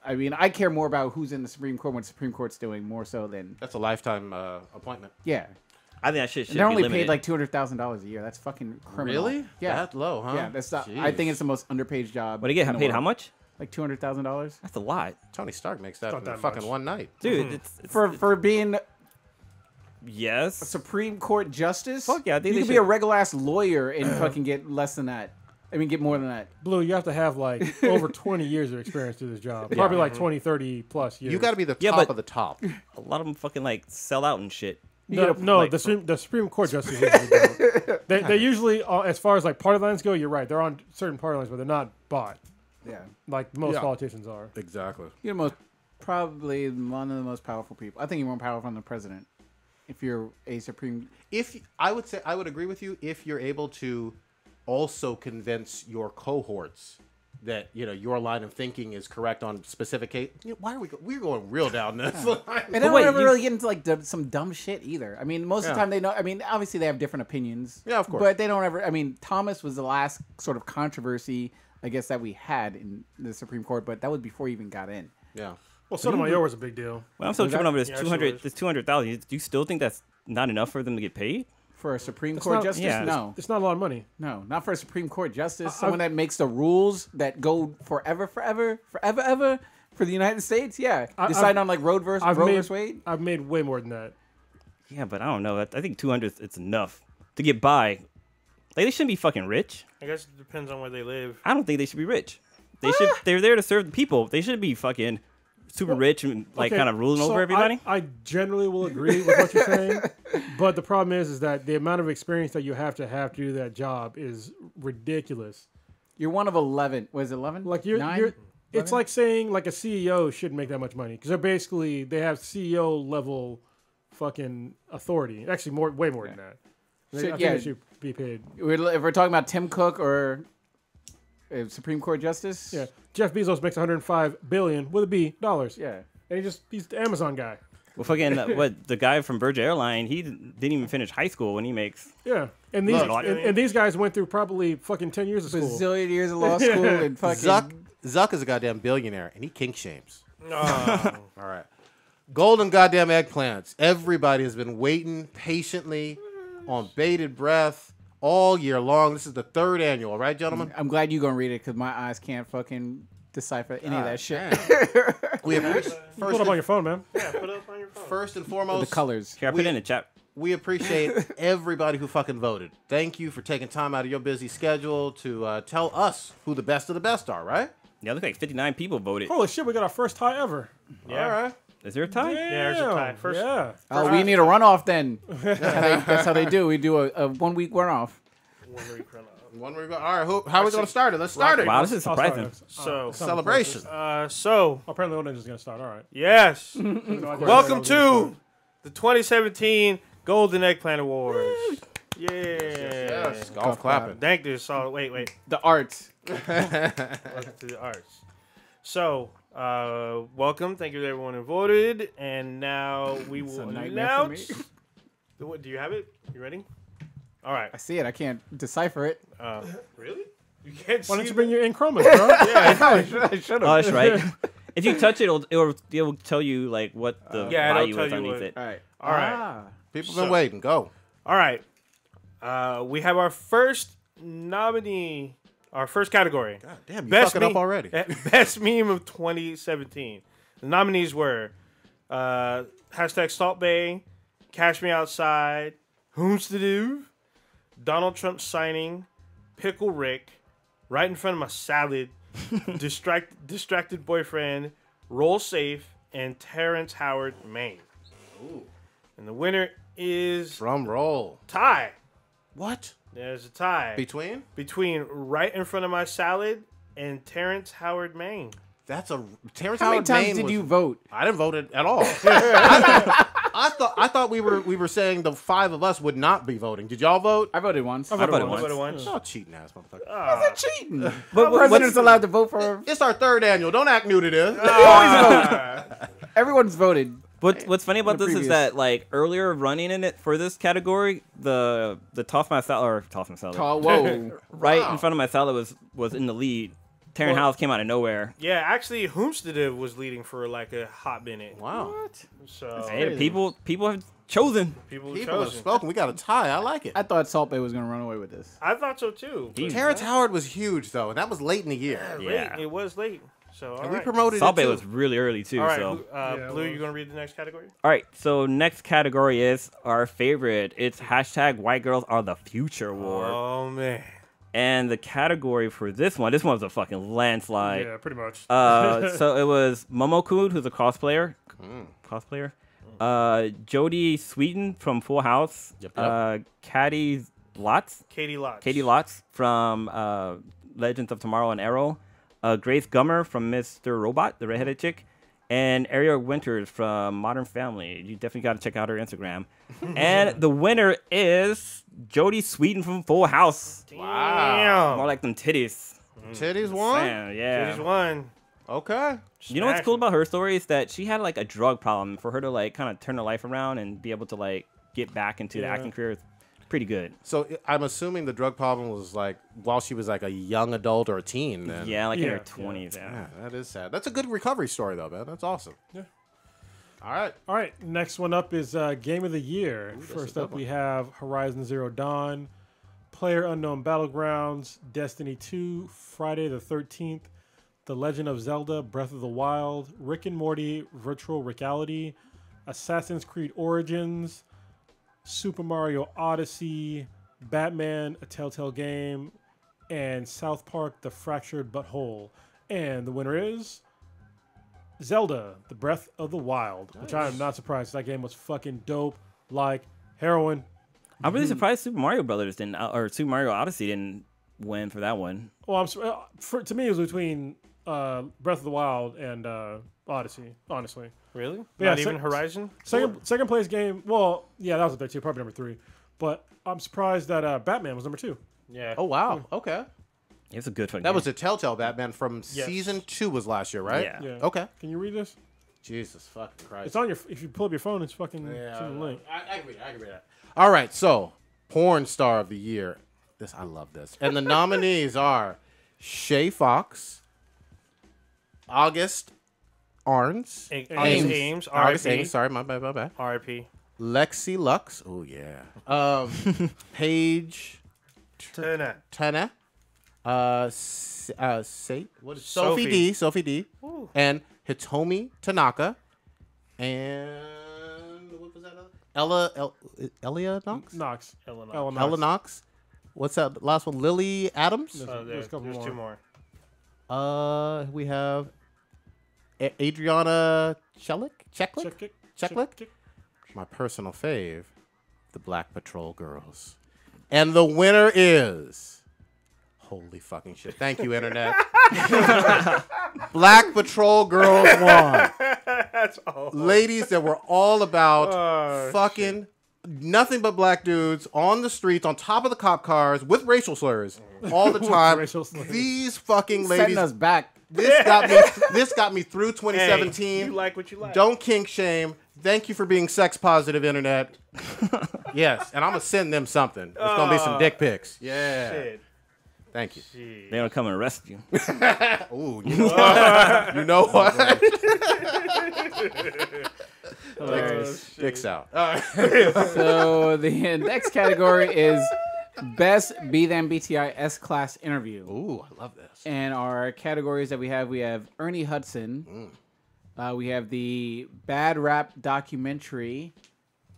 [SPEAKER 2] I mean, I care more about who's in the Supreme Court, what the Supreme Court's doing, more so than
[SPEAKER 1] That's a lifetime appointment.
[SPEAKER 2] yeah.
[SPEAKER 5] I think that shit should
[SPEAKER 2] And they're
[SPEAKER 5] be
[SPEAKER 2] only
[SPEAKER 5] limited.
[SPEAKER 2] paid like $200,000 a year. That's fucking criminal.
[SPEAKER 1] Really?
[SPEAKER 2] Yeah.
[SPEAKER 1] That low, huh?
[SPEAKER 2] Yeah, that's not, I
[SPEAKER 1] Jeez.
[SPEAKER 2] think it's the most underpaid job.
[SPEAKER 5] What do you get
[SPEAKER 2] in the
[SPEAKER 5] paid?
[SPEAKER 2] world.
[SPEAKER 5] How much?
[SPEAKER 2] Like $200,000
[SPEAKER 5] That's a lot,
[SPEAKER 1] Tony Stark makes that
[SPEAKER 3] Not
[SPEAKER 1] in
[SPEAKER 3] that
[SPEAKER 1] fucking
[SPEAKER 3] much.
[SPEAKER 1] one night.
[SPEAKER 5] dude. It's
[SPEAKER 2] for being a
[SPEAKER 5] yes.
[SPEAKER 2] Supreme Court justice.
[SPEAKER 5] Fuck yeah, I think
[SPEAKER 2] you
[SPEAKER 5] they
[SPEAKER 2] could be a
[SPEAKER 5] should.
[SPEAKER 2] regular ass lawyer and fucking get less than that. I mean, get more than that.
[SPEAKER 3] Blue, you have to have like over 20 years of experience to this job. Probably like 20, 30 plus years.
[SPEAKER 1] You got to be the
[SPEAKER 5] Yeah,
[SPEAKER 1] top
[SPEAKER 5] but-
[SPEAKER 1] of the top.
[SPEAKER 5] A lot of them fucking like sell out and shit.
[SPEAKER 3] No,
[SPEAKER 5] like-
[SPEAKER 3] the Supreme Court justices usually don't. They usually, as far as like party lines go, you're right. They're on certain party lines, but they're not bought
[SPEAKER 2] Yeah.
[SPEAKER 3] like most
[SPEAKER 1] Yeah.
[SPEAKER 3] politicians are.
[SPEAKER 1] Exactly.
[SPEAKER 2] You're probably one of the most powerful people. I think you're more powerful than the president. If you're a Supreme.
[SPEAKER 1] If I would say I would agree with you if you're able to also convince your cohorts that your line of thinking is correct on specific case. Why are we're going real down this line?
[SPEAKER 2] And they don't
[SPEAKER 5] wait,
[SPEAKER 2] ever
[SPEAKER 5] you-
[SPEAKER 2] really get into like some dumb shit either. I mean, most of the
[SPEAKER 1] Yeah.
[SPEAKER 2] time they know. I mean, obviously they have different opinions.
[SPEAKER 1] Yeah, of course.
[SPEAKER 2] But they don't ever. I mean, Thomas was the last sort of controversy, I guess, that we had in the Supreme Court. But that was before he even got in.
[SPEAKER 1] Yeah.
[SPEAKER 3] Well, Sotomayor was a big deal.
[SPEAKER 5] Well, I'm still
[SPEAKER 2] Was
[SPEAKER 5] tripping
[SPEAKER 2] that-
[SPEAKER 5] over this
[SPEAKER 4] Yeah, she
[SPEAKER 5] 200.
[SPEAKER 4] was.
[SPEAKER 5] This 200,000. Do you still think that's not enough for them to get paid?
[SPEAKER 2] For a Supreme
[SPEAKER 3] It's
[SPEAKER 2] Court
[SPEAKER 3] not-
[SPEAKER 2] justice,
[SPEAKER 5] yeah.
[SPEAKER 2] no,
[SPEAKER 3] It's not a lot of money.
[SPEAKER 2] no, not for a Supreme Court justice. Someone that makes the rules that go forever for the United States. Yeah, decide on like Roe versus Wade.
[SPEAKER 3] I've made way more than that.
[SPEAKER 5] Yeah, but I don't know. I think 200. It's enough to get by. Like they shouldn't be fucking rich.
[SPEAKER 4] I guess it depends on where they live.
[SPEAKER 5] I don't think they should be rich. They should. They're there to serve the people. They shouldn't be fucking super rich and like
[SPEAKER 3] Okay,
[SPEAKER 5] kind of ruling
[SPEAKER 3] so
[SPEAKER 5] over everybody.
[SPEAKER 3] I generally will agree with what you're saying, but the problem is that the amount of experience that you have to do that job is ridiculous.
[SPEAKER 2] You're one of 11. Was it 11?
[SPEAKER 3] Like you're
[SPEAKER 2] 9?
[SPEAKER 3] it's like saying like a CEO shouldn't make that much money because they have CEO level fucking authority. Actually, way more than that. I think
[SPEAKER 2] yeah.
[SPEAKER 3] they should be paid.
[SPEAKER 2] If we're talking about Tim Cook or Supreme Court justice.
[SPEAKER 3] Yeah, Jeff Bezos makes 105 billion with a B dollars.
[SPEAKER 2] Yeah.
[SPEAKER 3] And he's the Amazon guy.
[SPEAKER 5] Well, fucking what the guy from Virgin Airline? He didn't even finish high school when he makes.
[SPEAKER 3] Yeah, and these
[SPEAKER 5] Look.
[SPEAKER 3] and these guys went through probably fucking 10 years of school.
[SPEAKER 2] Bazillion years of law school and fucking.
[SPEAKER 1] Zuck is a goddamn billionaire, and he kink shames.
[SPEAKER 4] Oh.
[SPEAKER 1] All right. Golden goddamn eggplants. Everybody has been waiting patiently on bated breath all year long. This is the 3rd annual, right, gentlemen?
[SPEAKER 2] I'm glad you're gonna read it because my eyes can't fucking decipher any of that shit.
[SPEAKER 1] We have
[SPEAKER 3] Put it up on your phone, man.
[SPEAKER 4] Yeah, put it up on your phone.
[SPEAKER 1] first and
[SPEAKER 2] The
[SPEAKER 1] foremost,
[SPEAKER 2] colors.
[SPEAKER 5] Here, I put it in the chat.
[SPEAKER 1] we appreciate everybody who fucking voted. Thank you for taking time out of your busy schedule to tell us who the best of the best are, right?
[SPEAKER 5] Yeah, look like 59 people voted.
[SPEAKER 3] Holy shit, we got our first tie ever.
[SPEAKER 4] Yeah.
[SPEAKER 1] All right.
[SPEAKER 5] Is there a tie?
[SPEAKER 4] there's a tie.
[SPEAKER 3] Damn,
[SPEAKER 4] First-
[SPEAKER 3] yeah.
[SPEAKER 2] Oh, we need a runoff then. That's how they do. We do a 1 week runoff.
[SPEAKER 1] One where we go. All right, how are we going to start it? Let's start it.
[SPEAKER 5] Wow, this is
[SPEAKER 3] I'll start
[SPEAKER 5] surprising.
[SPEAKER 3] next.
[SPEAKER 4] So,
[SPEAKER 1] Celebration.
[SPEAKER 3] Apparently, Orange is gonna start. All right.
[SPEAKER 4] yes.
[SPEAKER 3] No idea
[SPEAKER 4] Welcome
[SPEAKER 3] what I was
[SPEAKER 4] to the 2017 Golden Eggplant Awards. Yeah.
[SPEAKER 1] Yes, golf clapping.
[SPEAKER 4] Thank you. So, wait.
[SPEAKER 2] The arts.
[SPEAKER 4] Welcome to the arts. So, welcome. Thank you to everyone who voted. And now we
[SPEAKER 2] It's a
[SPEAKER 4] will
[SPEAKER 2] nightmare for me.
[SPEAKER 4] announce. What, do you have it? You ready? All right.
[SPEAKER 2] I see it. I can't decipher it.
[SPEAKER 4] Really? You can't
[SPEAKER 3] Why
[SPEAKER 4] see
[SPEAKER 3] don't you
[SPEAKER 4] the-
[SPEAKER 3] bring your Inchromas, bro?
[SPEAKER 2] I should
[SPEAKER 5] Oh, that's right. If you touch it, it'll tell you like what the
[SPEAKER 4] Yeah, it'll
[SPEAKER 5] value
[SPEAKER 4] tell
[SPEAKER 5] is
[SPEAKER 4] you
[SPEAKER 5] underneath
[SPEAKER 4] what-
[SPEAKER 5] it.
[SPEAKER 2] All right.
[SPEAKER 4] All right.
[SPEAKER 2] Ah.
[SPEAKER 1] People
[SPEAKER 4] So-
[SPEAKER 1] been waiting. Go.
[SPEAKER 4] All right. We have our first nominee, our first category.
[SPEAKER 1] God damn, you fucking up
[SPEAKER 4] meme-
[SPEAKER 1] already.
[SPEAKER 4] Best meme of 2017. The nominees were hashtag Salt Bay, Cash Me Outside, Whom's to Do, Donald Trump signing, Pickle Rick, right in front of my salad, distracted boyfriend, Roll Safe, and Terrence Howard, Maine. And the winner is
[SPEAKER 1] Drum roll.
[SPEAKER 4] tie.
[SPEAKER 1] What?
[SPEAKER 4] There's a tie
[SPEAKER 1] Between?
[SPEAKER 4] between right in front of my salad and Terrence Howard Maine.
[SPEAKER 1] That's a Terrence
[SPEAKER 2] How many
[SPEAKER 1] Howard
[SPEAKER 2] times
[SPEAKER 1] Maine
[SPEAKER 2] did
[SPEAKER 1] was-
[SPEAKER 2] you vote?
[SPEAKER 1] I didn't vote it at all. I thought we were saying the 5 of us would not be voting. Did y'all vote?
[SPEAKER 2] I voted once.
[SPEAKER 3] I
[SPEAKER 5] voted
[SPEAKER 3] voted
[SPEAKER 5] once.
[SPEAKER 3] once.
[SPEAKER 4] Once.
[SPEAKER 1] Oh, cheating ass motherfucker.
[SPEAKER 2] That's cheating.
[SPEAKER 5] But
[SPEAKER 2] But president's allowed to vote for.
[SPEAKER 1] It's our 3rd annual. Don't act new to this.
[SPEAKER 2] Everyone's voted.
[SPEAKER 5] What's funny about
[SPEAKER 2] The
[SPEAKER 5] this is
[SPEAKER 2] previous.
[SPEAKER 5] that like earlier running in it for this category, the toss my salad
[SPEAKER 2] Whoa.
[SPEAKER 5] right in front of my salad was in the lead. Taryn House came out of nowhere.
[SPEAKER 4] Yeah, actually, Hoomstadiv was leading for like a hot minute.
[SPEAKER 1] Wow.
[SPEAKER 4] So
[SPEAKER 5] Hey, people have chosen.
[SPEAKER 4] people
[SPEAKER 1] People have
[SPEAKER 4] chosen.
[SPEAKER 1] spoken. We got a tie. I like it.
[SPEAKER 2] I thought Salt Bay was going to run away with this.
[SPEAKER 4] I thought so too. but
[SPEAKER 1] Terrence Howard was huge though, and that was late in the year.
[SPEAKER 5] Yeah.
[SPEAKER 4] It was late. So all
[SPEAKER 1] And we
[SPEAKER 4] right.
[SPEAKER 1] promoted
[SPEAKER 5] Salt
[SPEAKER 1] it
[SPEAKER 5] Bay
[SPEAKER 1] too.
[SPEAKER 5] was really early too.
[SPEAKER 4] All right,
[SPEAKER 5] So
[SPEAKER 4] Blue, you gonna read the next category?
[SPEAKER 5] all right. So next category is our favorite. It's hashtag White Girls Are the Future War.
[SPEAKER 4] Oh man.
[SPEAKER 5] And the category for this one was a fucking landslide.
[SPEAKER 3] Yeah, pretty much.
[SPEAKER 5] So it was Momoku, who's a cosplayer. Jodie Sweetin from Full House.
[SPEAKER 1] Yep.
[SPEAKER 5] Katie Lotz.
[SPEAKER 4] Katie
[SPEAKER 5] Lotz from Legends of Tomorrow and Arrow. Grace Gummer from Mr. Robot, the redheaded chick. And Ariel Winters from Modern Family. You definitely got to check out her Instagram. And the winner is Jodie Sweetin from Full House.
[SPEAKER 1] Wow.
[SPEAKER 5] More like them titties.
[SPEAKER 1] Titties won.
[SPEAKER 5] Man, yeah.
[SPEAKER 4] She's one.
[SPEAKER 1] Okay.
[SPEAKER 5] You know what's cool about her story is that she had like a drug problem. For her to like kind of turn her life around and be able to like get back into the acting career is pretty good.
[SPEAKER 1] So I'm assuming the drug problem was like while she was like a young adult or a teen. Then.
[SPEAKER 5] Yeah, like in
[SPEAKER 3] Yeah,
[SPEAKER 5] her 20s. Yeah.
[SPEAKER 1] Yeah, that is sad. That's a good recovery story though, man. That's awesome.
[SPEAKER 3] Yeah.
[SPEAKER 1] All right.
[SPEAKER 3] All right, next one up is Game of the Year. First up, we have Horizon Zero Dawn, Player Unknown Battlegrounds, Destiny 2, Friday the 13th, The Legend of Zelda, Breath of the Wild, Rick and Morty, Virtual Reality, Assassin's Creed Origins, Super Mario Odyssey, Batman, A Telltale Game, and South Park, The Fractured But Whole. And the winner is Zelda, The Breath of the Wild, which I am not surprised. That game was fucking dope like heroin.
[SPEAKER 5] I'm really surprised Super Mario Brothers didn't, or Super Mario Odyssey didn't win for that one.
[SPEAKER 3] Well, to me, it was between Breath of the Wild and Odyssey, honestly.
[SPEAKER 4] Really?
[SPEAKER 3] But
[SPEAKER 4] Not
[SPEAKER 3] yeah,
[SPEAKER 4] even Horizon?
[SPEAKER 3] Second place game. Well, yeah, that was up there too. Probably number 3. But I'm surprised that Batman was number 2.
[SPEAKER 4] Yeah.
[SPEAKER 1] Oh wow. Okay.
[SPEAKER 5] It's a good fucking
[SPEAKER 1] That
[SPEAKER 5] game.
[SPEAKER 1] was a Telltale Batman from season 2 was last year, right?
[SPEAKER 5] Yeah.
[SPEAKER 3] Yeah.
[SPEAKER 1] Okay.
[SPEAKER 3] Can you read this?
[SPEAKER 1] Jesus fucking Christ.
[SPEAKER 3] It's on your. If you pull up your phone, it's fucking. it's in the link.
[SPEAKER 1] I can read it. I can read it. All right. So, porn star of the year. I love this. And the nominees are Shay Fox, August Arns,
[SPEAKER 4] Ames.
[SPEAKER 1] August
[SPEAKER 4] R.I.P.
[SPEAKER 1] Ames. Sorry, my bad.
[SPEAKER 4] R.I.P.
[SPEAKER 1] Lexi Lux. Oh yeah. Paige
[SPEAKER 4] Turner.
[SPEAKER 1] Tana. What is
[SPEAKER 4] Sophie.
[SPEAKER 1] Sophie D. And Hitomi Tanaka. And what was that other? Elia Knox?
[SPEAKER 3] Knox.
[SPEAKER 4] Ella
[SPEAKER 3] Ella
[SPEAKER 1] Ella Knox. What's that last one? Lily Adams.
[SPEAKER 3] There's a couple
[SPEAKER 4] There's
[SPEAKER 3] more.
[SPEAKER 4] 2 more.
[SPEAKER 1] We have Adriana Cheklik.
[SPEAKER 3] Check.
[SPEAKER 1] My personal fave, the Black Patrol Girls. And the winner is... Holy fucking shit. Thank you, Internet. Black Patrol Girls won.
[SPEAKER 4] That's all.
[SPEAKER 1] Ladies that were all about fucking nothing but black dudes on the streets, on top of the cop cars, with racial slurs all the time.
[SPEAKER 3] racial slurs.
[SPEAKER 1] These fucking
[SPEAKER 2] Setting
[SPEAKER 1] ladies...
[SPEAKER 2] us back.
[SPEAKER 1] This got me through 2017.
[SPEAKER 4] Hey, you like what you like.
[SPEAKER 1] Don't kink shame. Thank you for being sex positive, Internet. Yes, and I'm gonna send them something. It's gonna be some dick pics. Yeah.
[SPEAKER 4] Shit.
[SPEAKER 1] Thank you.
[SPEAKER 5] They're gonna come and arrest you.
[SPEAKER 1] Ooh, you know what? You know what? Dicks out. All right.
[SPEAKER 2] So the next category is Best Be Them BTI S-Class Interview.
[SPEAKER 1] Ooh, I love this.
[SPEAKER 2] And our categories that we have Ernie Hudson. We have the Bad Rap documentary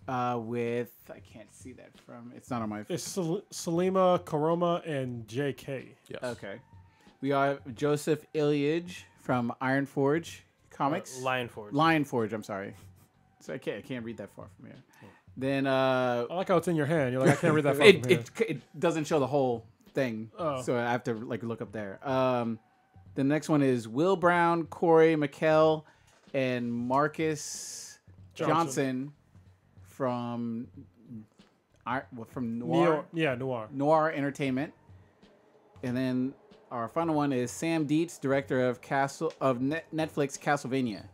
[SPEAKER 2] with, I can't see that from, it's not on my...
[SPEAKER 3] It's Salima, Karoma, and JK.
[SPEAKER 1] Yes.
[SPEAKER 2] Okay. We have Joseph Ilyich from Iron Forge Comics.
[SPEAKER 4] Lion Forge.
[SPEAKER 2] Lion Forge, I'm sorry. So I can't read that far from here. Then
[SPEAKER 3] I like how it's in your hand. You're like, I can't read that far from here.
[SPEAKER 2] it doesn't show the whole thing,
[SPEAKER 3] Oh.
[SPEAKER 2] so I have to like look up there. The next one is Will Brown, Corey McKell, and Marcus Johnson from Noir. Noir Entertainment. And then our final one is Sam Dietz, director of Netflix Castlevania.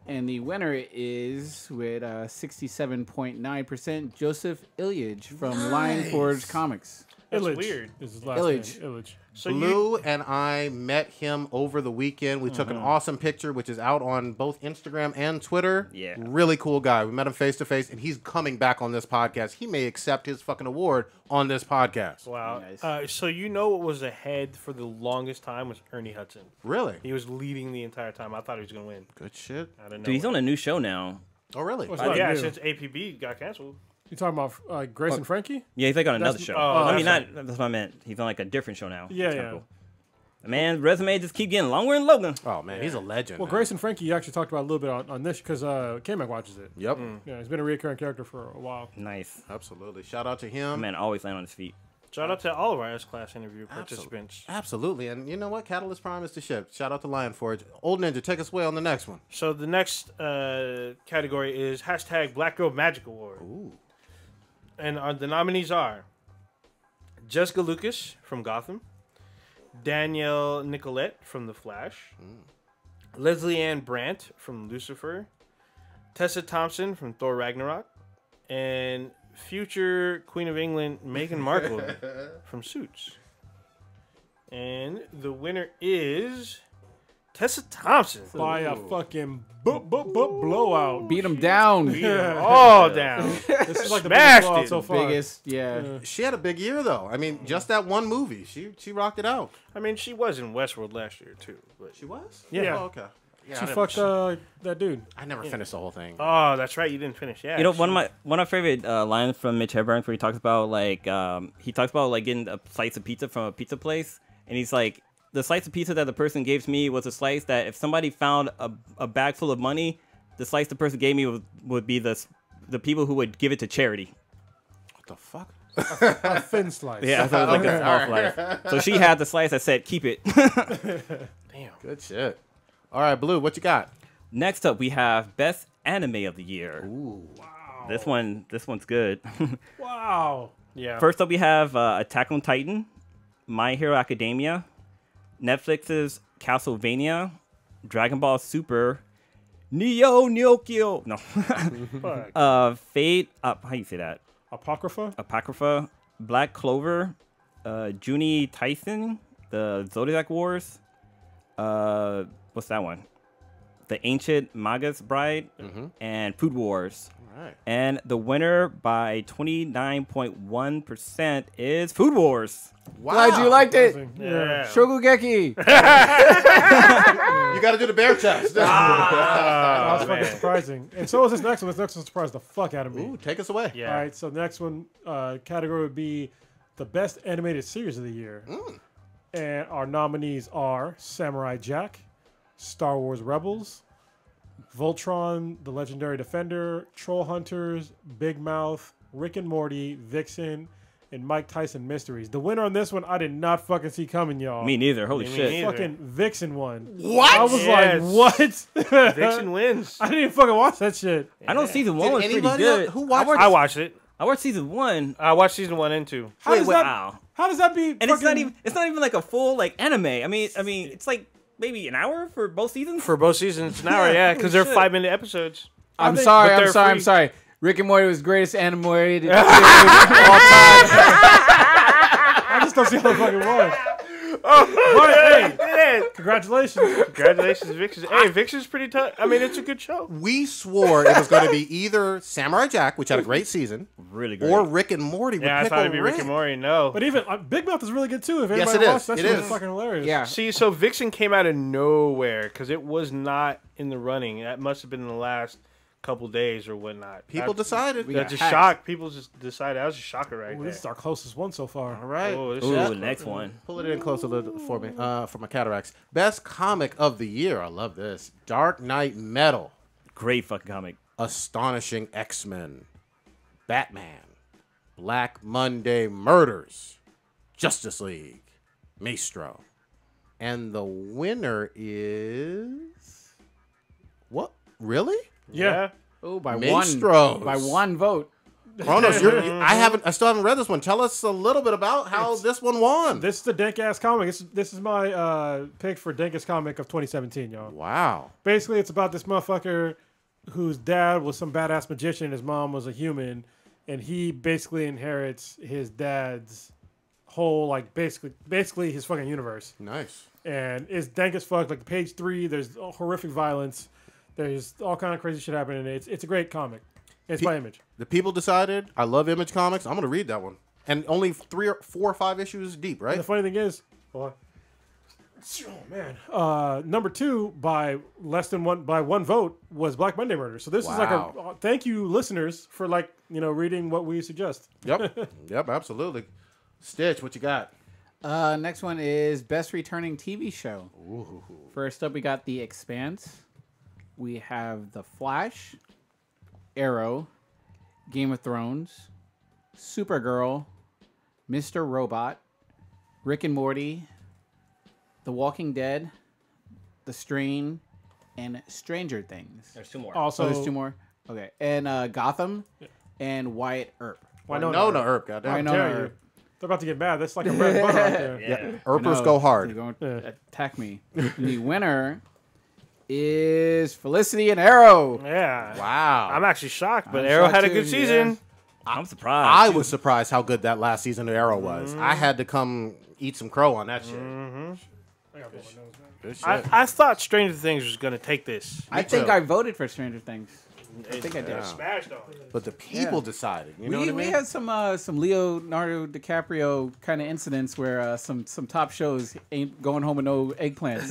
[SPEAKER 2] And the winner is, with 67.9%, Joseph Ilyich from Lion Forge Comics.
[SPEAKER 4] That's weird.
[SPEAKER 3] Is his last
[SPEAKER 2] Ilyich.
[SPEAKER 3] name. Ilyich.
[SPEAKER 4] So
[SPEAKER 1] Blue and I met him over the weekend. We took an awesome picture, which is out on both Instagram and Twitter.
[SPEAKER 5] Yeah.
[SPEAKER 1] Really cool guy. We met him face to face, and he's coming back on this podcast. He may accept his fucking award on this podcast.
[SPEAKER 4] Wow.
[SPEAKER 2] Nice.
[SPEAKER 4] So you know what was ahead for the longest time was Ernie Hudson.
[SPEAKER 1] Really?
[SPEAKER 4] He was leading the entire time. I thought he was going to win.
[SPEAKER 1] Good shit.
[SPEAKER 4] I don't know.
[SPEAKER 5] Dude, he's on a new show now.
[SPEAKER 1] Oh, really?
[SPEAKER 3] What's that
[SPEAKER 4] Yeah,
[SPEAKER 3] new?
[SPEAKER 4] since APB got canceled.
[SPEAKER 3] You talking about Grace and Frankie?
[SPEAKER 5] Yeah, he's like on another
[SPEAKER 3] That's-
[SPEAKER 5] show.
[SPEAKER 4] oh,
[SPEAKER 5] I mean,
[SPEAKER 4] that's
[SPEAKER 5] that's what I meant. He's on like a different show now.
[SPEAKER 3] Yeah,
[SPEAKER 5] It's kinda
[SPEAKER 3] yeah.
[SPEAKER 5] cool. Man, resume just keep getting longer and longer.
[SPEAKER 1] Oh, man. He's a legend.
[SPEAKER 3] Well,
[SPEAKER 1] man.
[SPEAKER 3] Grace and Frankie, you actually talked about a little bit on this because K-Mac watches it.
[SPEAKER 1] Yep.
[SPEAKER 3] Yeah, he's been a recurring character for a while.
[SPEAKER 5] Nice.
[SPEAKER 1] Absolutely. Shout out to him.
[SPEAKER 5] Man, always land on his feet.
[SPEAKER 4] Shout out to all of our S-Class interview participants.
[SPEAKER 1] Absolutely. And you know what? Catalyst Prime is the ship. Shout out to Lion Forge. Old Ninja, take us away on the next one.
[SPEAKER 4] So the next category is hashtag Black Girl Magic Award.
[SPEAKER 1] Ooh.
[SPEAKER 4] And the nominees are Jessica Lucas from Gotham, Danielle Nicolette from The Flash, Leslie Ann Brandt from Lucifer, Tessa Thompson from Thor Ragnarok, and future Queen of England Meghan Markle from Suits. And the winner is Tessa Thompson.
[SPEAKER 3] By a fucking blowout.
[SPEAKER 2] Beat him down.
[SPEAKER 4] Beat 'em all down.
[SPEAKER 3] This is like the
[SPEAKER 4] Smashed
[SPEAKER 3] biggest blowout
[SPEAKER 4] it.
[SPEAKER 3] so far.
[SPEAKER 2] Biggest, yeah.
[SPEAKER 1] She had a big year, though. I mean, just that one movie. She rocked it out.
[SPEAKER 4] I mean, she was in Westworld last year, too. But
[SPEAKER 1] She was?
[SPEAKER 3] Yeah.
[SPEAKER 1] Oh, okay. Yeah,
[SPEAKER 3] She
[SPEAKER 1] I never-
[SPEAKER 3] fucked that dude.
[SPEAKER 1] I never finished the whole thing.
[SPEAKER 4] Oh, that's right. You didn't finish. Yeah.
[SPEAKER 5] You know, one of my favorite lines from Mitch Hedberg where he talks about like getting a slice of pizza from a pizza place, and he's like, the slice of pizza that the person gave me was a slice that if somebody found a bag full of money, the slice the person gave me would be the people who would give it to charity.
[SPEAKER 1] What the fuck?
[SPEAKER 3] A thin slice.
[SPEAKER 5] Yeah, so it was like a small slice. So she had the slice that said, "Keep it."
[SPEAKER 4] Damn.
[SPEAKER 1] Good shit. All right, Blue, what you got?
[SPEAKER 5] Next up, we have Best Anime of the Year.
[SPEAKER 1] Ooh.
[SPEAKER 3] Wow.
[SPEAKER 5] This one's good.
[SPEAKER 3] Wow.
[SPEAKER 4] Yeah.
[SPEAKER 5] First up, we have Attack on Titan, My Hero Academia, Netflix's Castlevania, Dragon Ball Super, Nyokyo. No.
[SPEAKER 4] Fuck.
[SPEAKER 5] Fate. How you say that?
[SPEAKER 3] Apocrypha.
[SPEAKER 5] Black Clover, Juni Tyson, the Zodiac Wars. What's that one? The Ancient Magus Bride, and Food Wars.
[SPEAKER 1] All right.
[SPEAKER 5] And the winner by 29.1% is Food Wars.
[SPEAKER 1] Wow.
[SPEAKER 2] Glad you liked it.
[SPEAKER 4] Yeah.
[SPEAKER 2] Shogugeki.
[SPEAKER 1] You got to do the bear chest.
[SPEAKER 3] That was fucking
[SPEAKER 4] man.
[SPEAKER 3] surprising. And so was this next one. This next one surprised the fuck out of me.
[SPEAKER 1] Ooh, take us away.
[SPEAKER 4] Yeah.
[SPEAKER 3] All right, so the next one category would be the best animated series of the year. And our nominees are Samurai Jack, Star Wars Rebels, Voltron, The Legendary Defender, Troll Hunters, Big Mouth, Rick and Morty, Vixen, and Mike Tyson Mysteries. The winner on this one, I did not fucking see coming, y'all.
[SPEAKER 5] Me neither. Holy
[SPEAKER 4] Me
[SPEAKER 5] shit.
[SPEAKER 4] neither.
[SPEAKER 3] Fucking Vixen won.
[SPEAKER 1] What?
[SPEAKER 3] I was
[SPEAKER 4] Yes.
[SPEAKER 3] like, what?
[SPEAKER 4] Vixen wins.
[SPEAKER 3] I didn't even fucking watch that shit.
[SPEAKER 5] I know season one
[SPEAKER 1] Did
[SPEAKER 5] was pretty
[SPEAKER 1] anybody
[SPEAKER 5] good.
[SPEAKER 1] else- who watched
[SPEAKER 4] I watched it.
[SPEAKER 5] I watched season one.
[SPEAKER 4] I watched season 1 and 2.
[SPEAKER 3] How does that?
[SPEAKER 5] Wow.
[SPEAKER 3] How does that be?
[SPEAKER 5] And it's not even like a full like anime. I mean it's like maybe an hour for both seasons.
[SPEAKER 4] For both seasons, it's an hour, yeah, because they're
[SPEAKER 5] Shit.
[SPEAKER 4] 5-minute episodes.
[SPEAKER 2] I'm
[SPEAKER 3] think-
[SPEAKER 2] sorry.
[SPEAKER 4] but
[SPEAKER 2] I'm
[SPEAKER 4] they're
[SPEAKER 2] sorry. I'm
[SPEAKER 4] free.
[SPEAKER 2] sorry. Rick and Morty was the greatest animated series of all time.
[SPEAKER 3] I just don't see how the fucking won.
[SPEAKER 4] Oh,
[SPEAKER 3] But hey,
[SPEAKER 4] yeah.
[SPEAKER 3] congratulations.
[SPEAKER 4] Congratulations, Vixen. Hey, Vixen's pretty tough. I mean, it's a good show.
[SPEAKER 1] We swore it was going to be either Samurai Jack, which had a great season,
[SPEAKER 5] Really great.
[SPEAKER 1] or Rick and Morty with
[SPEAKER 4] Yeah, I
[SPEAKER 1] Pickle
[SPEAKER 4] thought it'd be Rick
[SPEAKER 1] Rick.
[SPEAKER 4] and Morty. No.
[SPEAKER 3] But even Big Mouth is really good too. If
[SPEAKER 1] Yes,
[SPEAKER 3] anybody
[SPEAKER 1] it
[SPEAKER 3] watched
[SPEAKER 1] is.
[SPEAKER 3] that
[SPEAKER 1] It
[SPEAKER 3] shit,
[SPEAKER 1] is.
[SPEAKER 3] was fucking hilarious.
[SPEAKER 2] Yeah.
[SPEAKER 4] See, so Vixen came out of nowhere because it was not in the running. That must have been in the last couple days or whatnot.
[SPEAKER 1] People decided.
[SPEAKER 2] We
[SPEAKER 4] That
[SPEAKER 2] got
[SPEAKER 4] just
[SPEAKER 2] hacked.
[SPEAKER 4] shocked. People just decided. That was a shocker right
[SPEAKER 3] Ooh,
[SPEAKER 4] there.
[SPEAKER 3] this is our closest one so far.
[SPEAKER 1] All right.
[SPEAKER 4] Oh, this
[SPEAKER 5] Ooh,
[SPEAKER 4] is-
[SPEAKER 5] next one.
[SPEAKER 1] Pull it in close a little for me, for my cataracts. Best comic of the year. I love this. Dark Knight Metal.
[SPEAKER 5] Great fucking comic.
[SPEAKER 1] Astonishing X-Men. Batman. Black Monday Murders. Justice League. Maestro. And the winner is what? Really?
[SPEAKER 3] Yeah.
[SPEAKER 2] Oh, by
[SPEAKER 1] Minstrels.
[SPEAKER 2] one vote.
[SPEAKER 1] Kronos, I still haven't read this one. Tell us a little bit about how this one won.
[SPEAKER 3] This is the dank ass comic. This is my pick for dankest comic of 2017, y'all.
[SPEAKER 1] Wow.
[SPEAKER 3] Basically, it's about this motherfucker whose dad was some badass magician and his mom was a human, and he basically inherits his dad's whole, like, basically his fucking universe.
[SPEAKER 1] Nice.
[SPEAKER 3] And it's dank as fuck. Like, page 3, there's horrific violence. There's all kind of crazy shit happening. It's a great comic. It's by Image.
[SPEAKER 1] The people decided, I love Image Comics. I'm going to read that one. And only 4 or 5 issues deep, right?
[SPEAKER 3] And the funny thing is, oh man, number 2 by one vote was Black Monday Murder. So this is like a thank you, listeners, for reading what we suggest.
[SPEAKER 1] Yep. Yep, absolutely. Stitch, what you got?
[SPEAKER 2] Next one is Best Returning TV Show.
[SPEAKER 1] Ooh.
[SPEAKER 2] First up, we got The Expanse. We have The Flash, Arrow, Game of Thrones, Supergirl, Mr. Robot, Rick and Morty, The Walking Dead, The Strain, and Stranger Things.
[SPEAKER 5] There's 2 more.
[SPEAKER 3] Also,
[SPEAKER 2] There's 2 more? Okay. And Gotham and Wyatt Earp.
[SPEAKER 1] Winona Earp, goddamn.
[SPEAKER 2] Winona
[SPEAKER 3] dare you.
[SPEAKER 2] Earp.
[SPEAKER 3] They're about to get mad. That's like a bread and butter right there.
[SPEAKER 5] Yeah.
[SPEAKER 1] Earpers go hard.
[SPEAKER 2] They're going to attack me. The winner is Felicity and Arrow.
[SPEAKER 4] Yeah.
[SPEAKER 1] Wow.
[SPEAKER 4] I'm actually shocked, but
[SPEAKER 2] I'm
[SPEAKER 4] Arrow
[SPEAKER 2] shocked
[SPEAKER 4] had a
[SPEAKER 2] too,
[SPEAKER 4] good season.
[SPEAKER 5] I'm surprised.
[SPEAKER 1] I was surprised how good that last season of Arrow was. I had to come eat some crow on that shit. Good shit.
[SPEAKER 4] I thought Stranger Things was going to take this.
[SPEAKER 2] I think
[SPEAKER 1] too.
[SPEAKER 2] I voted for Stranger Things. I think I did.
[SPEAKER 4] Smashed on it.
[SPEAKER 1] But the people decided. You know what I
[SPEAKER 2] We
[SPEAKER 1] mean?
[SPEAKER 2] had some Leonardo DiCaprio kind of incidents where some top shows ain't going home with no eggplants.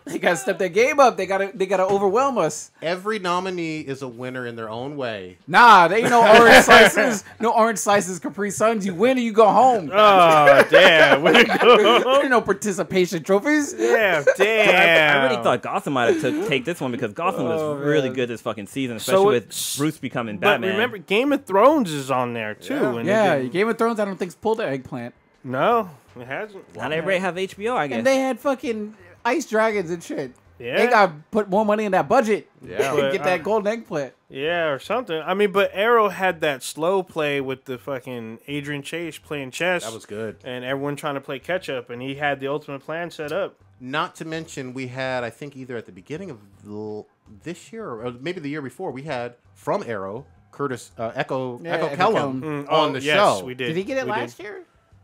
[SPEAKER 2] They gotta step their game up. They gotta overwhelm us.
[SPEAKER 1] Every nominee is a winner in their own way.
[SPEAKER 2] Nah, they ain't no orange slices, no orange slices, Capri Suns. You win or you go home.
[SPEAKER 4] Oh, damn. Way to
[SPEAKER 2] There
[SPEAKER 4] go.
[SPEAKER 2] ain't no participation trophies.
[SPEAKER 4] Yeah,
[SPEAKER 5] I
[SPEAKER 4] damn.
[SPEAKER 5] really thought Gotham might have take this one because Gotham was really good this fucking season,
[SPEAKER 4] So
[SPEAKER 5] especially
[SPEAKER 4] it's-
[SPEAKER 5] with Bruce becoming
[SPEAKER 4] But
[SPEAKER 5] Batman.
[SPEAKER 4] remember, Game of Thrones is on there, too.
[SPEAKER 1] Yeah.
[SPEAKER 4] And
[SPEAKER 2] Yeah,
[SPEAKER 4] it didn't-
[SPEAKER 2] Game of Thrones. I don't think's pulled their eggplant.
[SPEAKER 4] No, it hasn't.
[SPEAKER 5] Not everybody have HBO, I guess.
[SPEAKER 2] And they had fucking ice dragons and shit.
[SPEAKER 4] Yeah.
[SPEAKER 2] They got to put more money in that budget.
[SPEAKER 1] Yeah.
[SPEAKER 2] to get that golden eggplant.
[SPEAKER 4] Yeah, or something. I mean, but Arrow had that slow play with the fucking Adrian Chase playing chess.
[SPEAKER 1] That was good.
[SPEAKER 4] And everyone trying to play catch up, and he had the ultimate plan set up.
[SPEAKER 1] Not to mention, we had, I think, either at the beginning of this year or maybe the year before, we had from Arrow, Echo
[SPEAKER 2] Echo
[SPEAKER 1] Kellum
[SPEAKER 2] Kellum.
[SPEAKER 1] on the
[SPEAKER 4] yes,
[SPEAKER 1] show.
[SPEAKER 4] we did.
[SPEAKER 2] Did he get it
[SPEAKER 4] We
[SPEAKER 2] last year?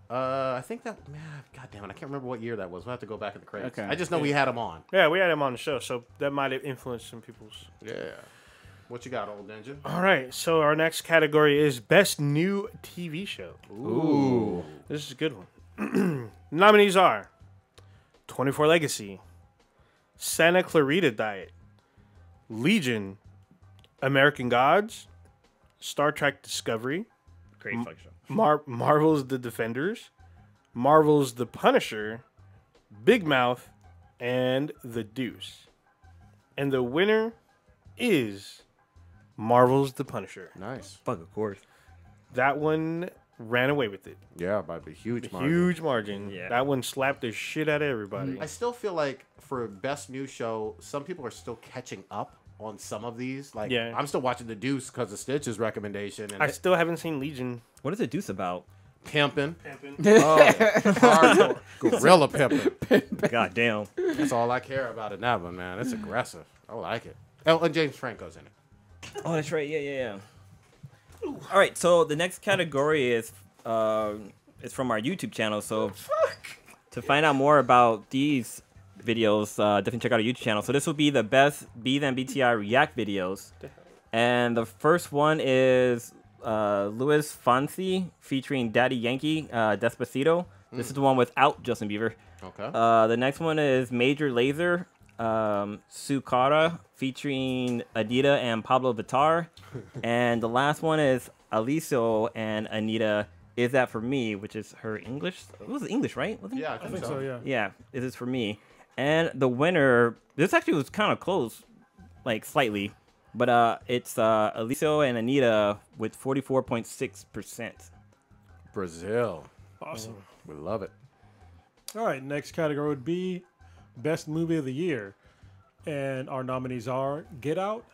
[SPEAKER 1] I think that, God damn it, I can't remember what year that was. We'll have to go back in the credits.
[SPEAKER 2] Okay.
[SPEAKER 1] I just know we had him on.
[SPEAKER 4] Yeah, we had him on the show, so that might have influenced some people's.
[SPEAKER 1] Yeah. What you got, Old Engine?
[SPEAKER 4] All right, so our next category is Best New TV Show.
[SPEAKER 1] Ooh.
[SPEAKER 4] This is a good one. Nominees are 24 Legacy, Santa Clarita Diet, Legion, American Gods, Star Trek Discovery,
[SPEAKER 5] Great fucking show.
[SPEAKER 4] Marvel's The Defenders, Marvel's The Punisher, Big Mouth, and The Deuce. And the winner is Marvel's The Punisher.
[SPEAKER 1] Nice.
[SPEAKER 5] Fuck, of course.
[SPEAKER 4] That one ran away with it.
[SPEAKER 1] Yeah, by a huge margin.
[SPEAKER 4] Huge margin.
[SPEAKER 5] Yeah.
[SPEAKER 4] That one slapped the shit out of everybody.
[SPEAKER 1] I still feel like for best new show, some people are still catching up on some of these. Like,
[SPEAKER 4] Yeah.
[SPEAKER 1] I'm still watching The Deuce because of Stitch's recommendation. And
[SPEAKER 4] I still haven't seen Legion.
[SPEAKER 5] What is the Deuce about?
[SPEAKER 1] pimping. Hardcore. Gorilla pimping.
[SPEAKER 5] God damn.
[SPEAKER 1] That's all I care about in that one, man. It's aggressive. I like it. Oh, and James Franco's in it.
[SPEAKER 5] Oh, that's right. Yeah. All right, so the next category is from our YouTube channel. So to find out more about these videos, definitely check out our YouTube channel. So this will be the best B Than BTI React videos. And the first one is Luis Fonsi featuring Daddy Yankee, Despacito. This is the one without Justin Bieber.
[SPEAKER 1] Okay.
[SPEAKER 5] The next one is Major Lazer, Sukara featuring Anita and Pablo Vittar. And the last one is Aliso and Anita, Is That For Me, which is her English. It was English, right? Wasn't it?
[SPEAKER 1] Yeah,
[SPEAKER 3] I think so, yeah.
[SPEAKER 5] Yeah, Is This For Me. And the winner, this actually was kind of close, like slightly. But it's Aliso and Anita with 44.6%.
[SPEAKER 1] Brazil.
[SPEAKER 3] Awesome.
[SPEAKER 1] We love it.
[SPEAKER 3] All right, next category would be Best Movie of the Year. And our nominees are Get Out,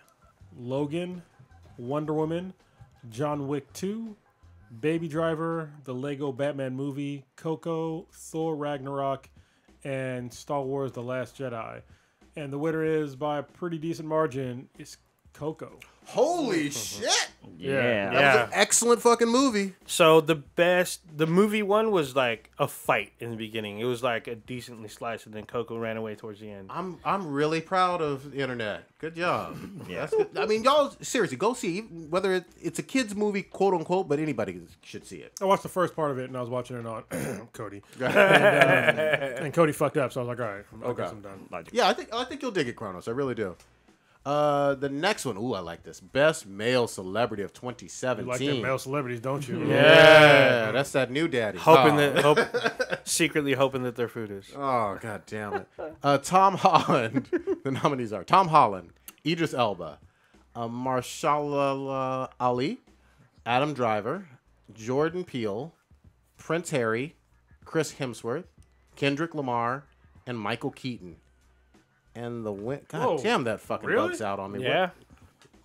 [SPEAKER 3] Logan, Wonder Woman, John Wick 2, Baby Driver, The Lego Batman Movie, Coco, Thor Ragnarok, and Star Wars The Last Jedi. And the winner is, by a pretty decent margin, it's Coco.
[SPEAKER 1] Holy shit!
[SPEAKER 5] Yeah.
[SPEAKER 1] That was an excellent fucking movie.
[SPEAKER 4] So the movie one was like a fight in the beginning. It was like a decently sliced, and then Coco ran away towards the end.
[SPEAKER 1] I'm really proud of the internet. Good job.
[SPEAKER 5] Yeah.
[SPEAKER 1] That's good. I mean, y'all seriously go see whether it's a kids movie, quote unquote, but anybody should see it.
[SPEAKER 3] I watched the first part of it, and I was watching it on Cody. And Cody fucked up, so I was like, all right, I guess I'm done.
[SPEAKER 1] Yeah, I think you'll dig it, Kronos. I really do. The next one, ooh, I like this. Best male celebrity of 2017.
[SPEAKER 3] You like them male celebrities, don't you?
[SPEAKER 1] Yeah, that's that new daddy.
[SPEAKER 4] Secretly hoping that their food is.
[SPEAKER 1] Oh, god damn it. Tom Holland. The nominees are Tom Holland, Idris Elba, Mahershala Ali, Adam Driver, Jordan Peele, Prince Harry, Chris Hemsworth, Kendrick Lamar, and Michael Keaton. And the God damn, that fucking bugs out on me.
[SPEAKER 4] Yeah.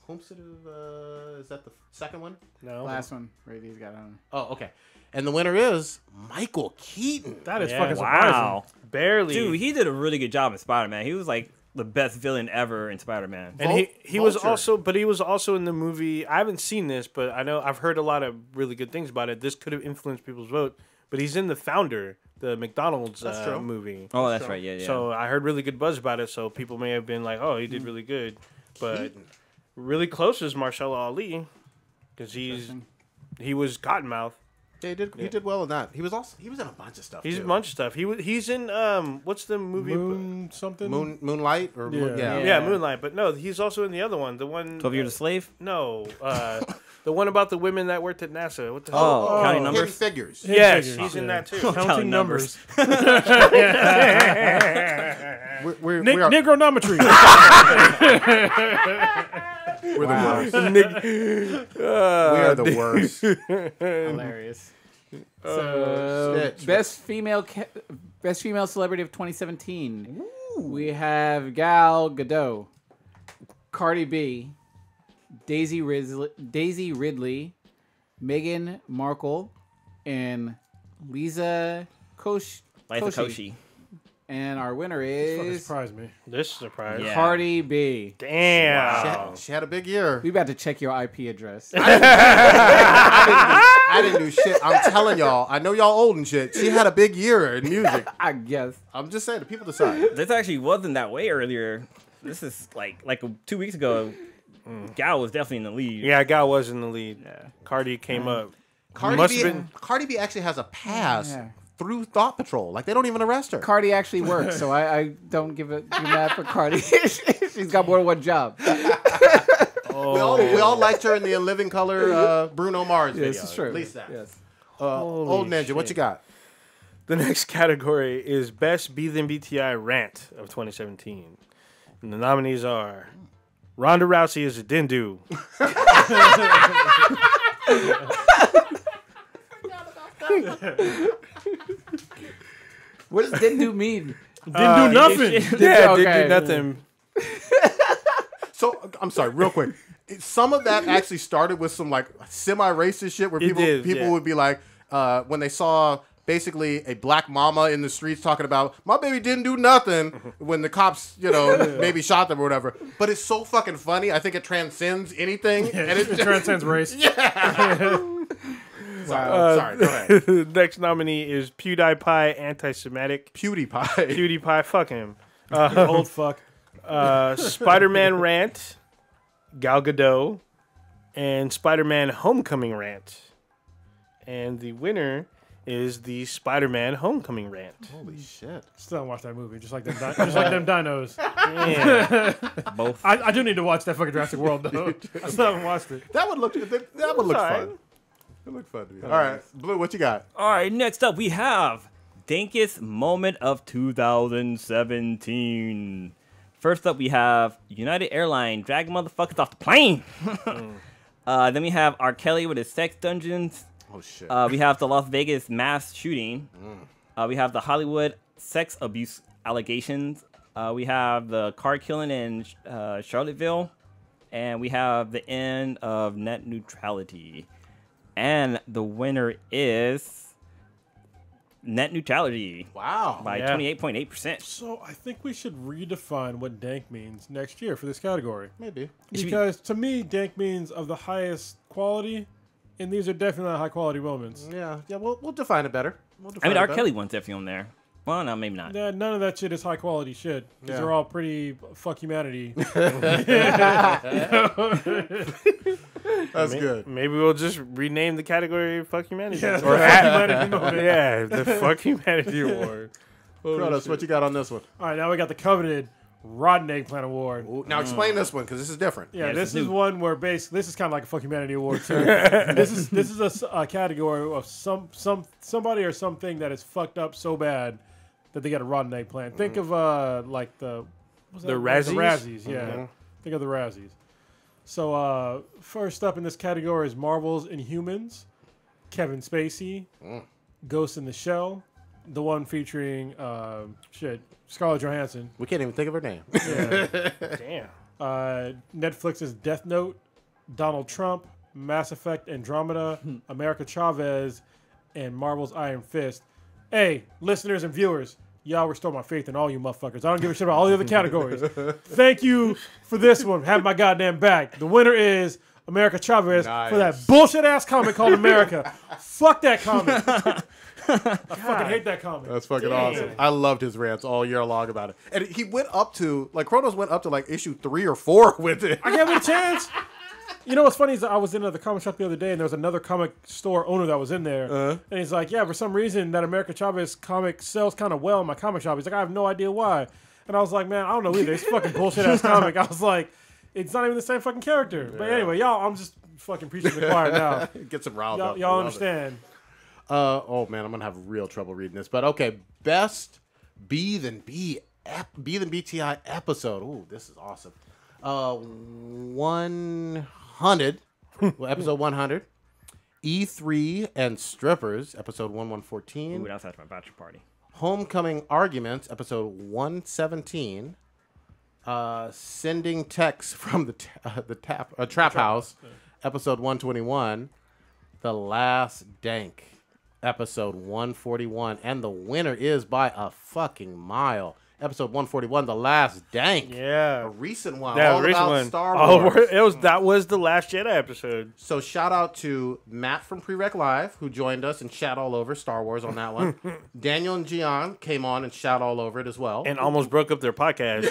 [SPEAKER 1] Is that the second one?
[SPEAKER 4] No.
[SPEAKER 2] Last one. Right, he's got on.
[SPEAKER 1] Oh, okay. And the winner is Michael Keaton.
[SPEAKER 3] That is
[SPEAKER 4] Yeah.
[SPEAKER 3] fucking surprising.
[SPEAKER 5] Wow.
[SPEAKER 4] Barely.
[SPEAKER 5] Dude, he did a really good job in Spider-Man. He was like the best villain ever in Spider-Man.
[SPEAKER 4] And he was
[SPEAKER 1] Vulture.
[SPEAKER 4] also in the movie. I haven't seen this, but I've heard a lot of really good things about it. This could have influenced people's vote. But he's in The Founder, the McDonald's movie.
[SPEAKER 5] Oh, that's right. Yeah.
[SPEAKER 4] So I heard really good buzz about it. So people may have been like, "Oh, he did really good," but
[SPEAKER 1] Keaton.
[SPEAKER 4] really close is Mahershala Ali because he was Cottonmouth.
[SPEAKER 1] Yeah, he did well in that. He was in a bunch of stuff.
[SPEAKER 4] He's
[SPEAKER 1] too.
[SPEAKER 4] a bunch of stuff. He's in what's the movie?
[SPEAKER 3] Moon something?
[SPEAKER 1] Moonlight or
[SPEAKER 3] Yeah.
[SPEAKER 4] Yeah, Moonlight. But no, he's also in the other one. The one
[SPEAKER 5] 12 Years a Slave?
[SPEAKER 4] No, the one about the women that worked at NASA. What the
[SPEAKER 5] Oh,
[SPEAKER 4] hell?
[SPEAKER 5] Counting
[SPEAKER 1] Hidden
[SPEAKER 5] Numbers?
[SPEAKER 1] Figures.
[SPEAKER 4] Yes,
[SPEAKER 3] Figures.
[SPEAKER 4] he's in that too.
[SPEAKER 3] Counting numbers.
[SPEAKER 1] We're we are
[SPEAKER 3] Nigronometry.
[SPEAKER 1] we're the worst. We are the worst.
[SPEAKER 2] Hilarious. So,
[SPEAKER 1] Stitch.
[SPEAKER 2] best female celebrity of 2017. We have Gal Gadot, Cardi B, Daisy Ridley, Meghan Markle, and Lisa Koshy. And our winner
[SPEAKER 3] Fucking
[SPEAKER 2] is
[SPEAKER 3] surprised me.
[SPEAKER 4] This surprise.
[SPEAKER 5] Yeah.
[SPEAKER 2] Cardi B.
[SPEAKER 4] Damn.
[SPEAKER 1] She had a big year.
[SPEAKER 2] We about to check your IP address.
[SPEAKER 1] I didn't do shit. I'm telling y'all. I know y'all old and shit. She had a big year in music.
[SPEAKER 2] I guess.
[SPEAKER 1] I'm just saying, the people decide.
[SPEAKER 5] This actually wasn't that way earlier. This is like 2 weeks ago. Gal was definitely in the lead.
[SPEAKER 4] Yeah, Gal was in the lead.
[SPEAKER 5] Yeah.
[SPEAKER 4] Cardi came up.
[SPEAKER 1] Cardi B actually has a pass through Thought Patrol. Like, they don't even arrest her.
[SPEAKER 2] Cardi actually works, so I don't give mad for Cardi. She's got more than one job.
[SPEAKER 1] We all liked her in the In Living Color Bruno Mars video.
[SPEAKER 2] This is true.
[SPEAKER 1] At least that.
[SPEAKER 2] Yes.
[SPEAKER 1] Old Ninja, what you got?
[SPEAKER 4] The next category is Best Be Them BTI Rant of 2017. And the nominees are Ronda Rousey is a Dindu.
[SPEAKER 2] What does didn't do mean?
[SPEAKER 3] Didn't do nothing.
[SPEAKER 4] Yeah,
[SPEAKER 2] Okay.
[SPEAKER 4] didn't do nothing.
[SPEAKER 1] So, I'm sorry, real quick. Some of that actually started with some, like, semi-racist shit where
[SPEAKER 4] It did,
[SPEAKER 1] people
[SPEAKER 4] yeah.
[SPEAKER 1] would be like, when they saw basically a black mama in the streets talking about, my baby didn't do nothing, when the cops, maybe shot them or whatever. But it's so fucking funny. I think it transcends anything. And
[SPEAKER 3] It transcends race.
[SPEAKER 1] Sorry, go ahead.
[SPEAKER 4] The next nominee is PewDiePie Anti-Semitic.
[SPEAKER 1] PewDiePie.
[SPEAKER 4] PewDiePie, fuck him.
[SPEAKER 3] Old fuck.
[SPEAKER 4] Spider-Man Rant, Gal Gadot, and Spider-Man Homecoming Rant. And the winner is the Spider-Man Homecoming Rant.
[SPEAKER 1] Holy shit.
[SPEAKER 3] Still haven't watched that movie. Just like them dinos.
[SPEAKER 4] Yeah.
[SPEAKER 5] Both.
[SPEAKER 3] I do need to watch that fucking Jurassic World though. I still haven't watched it.
[SPEAKER 1] That would look
[SPEAKER 4] alright.
[SPEAKER 1] fun. It looked fun to me. All right, Blue, what you got?
[SPEAKER 5] All right, next up we have Dankest Moment of 2017. First up we have United Airlines drag motherfuckers off the plane. Then we have R. Kelly with his sex dungeons.
[SPEAKER 1] Oh, shit.
[SPEAKER 5] We have the Las Vegas mass shooting. We have the Hollywood sex abuse allegations. We have the car killing in Charlottesville, and we have the end of net neutrality. And the winner is net neutrality
[SPEAKER 1] Wow.
[SPEAKER 5] by 28.8%.
[SPEAKER 3] So I think we should redefine what dank means next year for this category.
[SPEAKER 1] Maybe.
[SPEAKER 3] Because to me, dank means of the highest quality, and these are definitely not high quality moments.
[SPEAKER 1] Yeah. We'll define it better.
[SPEAKER 5] I mean, R. Kelly one's definitely on there. Well, no, maybe not.
[SPEAKER 3] Yeah, none of that shit is high quality shit. These
[SPEAKER 1] Yeah.
[SPEAKER 3] are all pretty fuck humanity.
[SPEAKER 1] That's good.
[SPEAKER 4] Maybe we'll just rename the category "Fuck Humanity."
[SPEAKER 3] Yeah,
[SPEAKER 4] or
[SPEAKER 3] fuck humanity moment.
[SPEAKER 4] yeah, the Fuck Humanity Award.
[SPEAKER 1] Kronos, what you got on this one?
[SPEAKER 3] All right, now we got the coveted Rotten Eggplant Award.
[SPEAKER 1] Ooh, now explain this one because this is different.
[SPEAKER 3] Yeah,
[SPEAKER 5] Yeah,
[SPEAKER 3] this
[SPEAKER 5] this
[SPEAKER 3] is
[SPEAKER 5] is
[SPEAKER 3] one where basically this is kind of like a Fuck Humanity Award too. this is a category of somebody or something that is fucked up so bad that they got a rotten eggplant. Think of like the what's that?
[SPEAKER 4] The
[SPEAKER 3] The
[SPEAKER 4] Razzies?
[SPEAKER 3] Razzies, yeah. Think of the Razzies. So first up in this category is Marvel's Inhumans, Kevin Spacey, Ghost in the Shell, the one featuring Scarlett Johansson.
[SPEAKER 1] We can't even think of her name.
[SPEAKER 3] Yeah.
[SPEAKER 4] Damn.
[SPEAKER 3] Netflix's Death Note, Donald Trump, Mass Effect Andromeda, America Chavez, and Marvel's Iron Fist. Hey, listeners and viewers, y'all restore my faith in all you motherfuckers. I don't give a shit about all the other categories. Thank you for this one. Have my goddamn back. The winner is America Chavez for that bullshit ass comic called America. Fuck that comic. I fucking hate that comic.
[SPEAKER 1] That's fucking awesome. I loved his rants all year long about it. And he went up to, like, Kronos went up to, like, issue 3 or 4 with it.
[SPEAKER 3] I gave it a chance. You know what's funny is that I was in the comic shop the other day, and there was another comic store owner that was in there, and he's like, "Yeah, for some reason that America Chavez comic sells kind of well in my comic shop." He's like, "I have no idea why," and I was like, "Man, I don't know either. It's fucking bullshit ass comic." I was like, "It's not even the same fucking character." But anyway, y'all, I'm just fucking preaching to the choir now.
[SPEAKER 1] Get some riled
[SPEAKER 3] Y'all,
[SPEAKER 1] up.
[SPEAKER 3] y'all
[SPEAKER 1] I love
[SPEAKER 3] understand?
[SPEAKER 1] Oh man, I'm gonna have real trouble reading this. But okay, best B than BTI episode. Ooh, this is awesome. 100, well, episode 100. E3 and Strippers, episode 1114.
[SPEAKER 5] Ooh, that's after my bachelor party.
[SPEAKER 1] Homecoming Arguments, episode 117. Sending Texts from the Trap House, episode 121. The Last Dank, episode 141. And the winner is by a fucking mile. Episode 141, The Last Dank.
[SPEAKER 4] Yeah.
[SPEAKER 1] A recent one.
[SPEAKER 4] Yeah,
[SPEAKER 1] all
[SPEAKER 4] recent
[SPEAKER 1] about
[SPEAKER 4] one.
[SPEAKER 1] Star
[SPEAKER 4] Oh,
[SPEAKER 1] Wars.
[SPEAKER 4] that was the Last Jedi episode.
[SPEAKER 1] So shout out to Matt from Prereq Live, who joined us and shat all over Star Wars on that one. Daniel and Gian came on and shat all over it as well.
[SPEAKER 4] And almost broke up their podcast.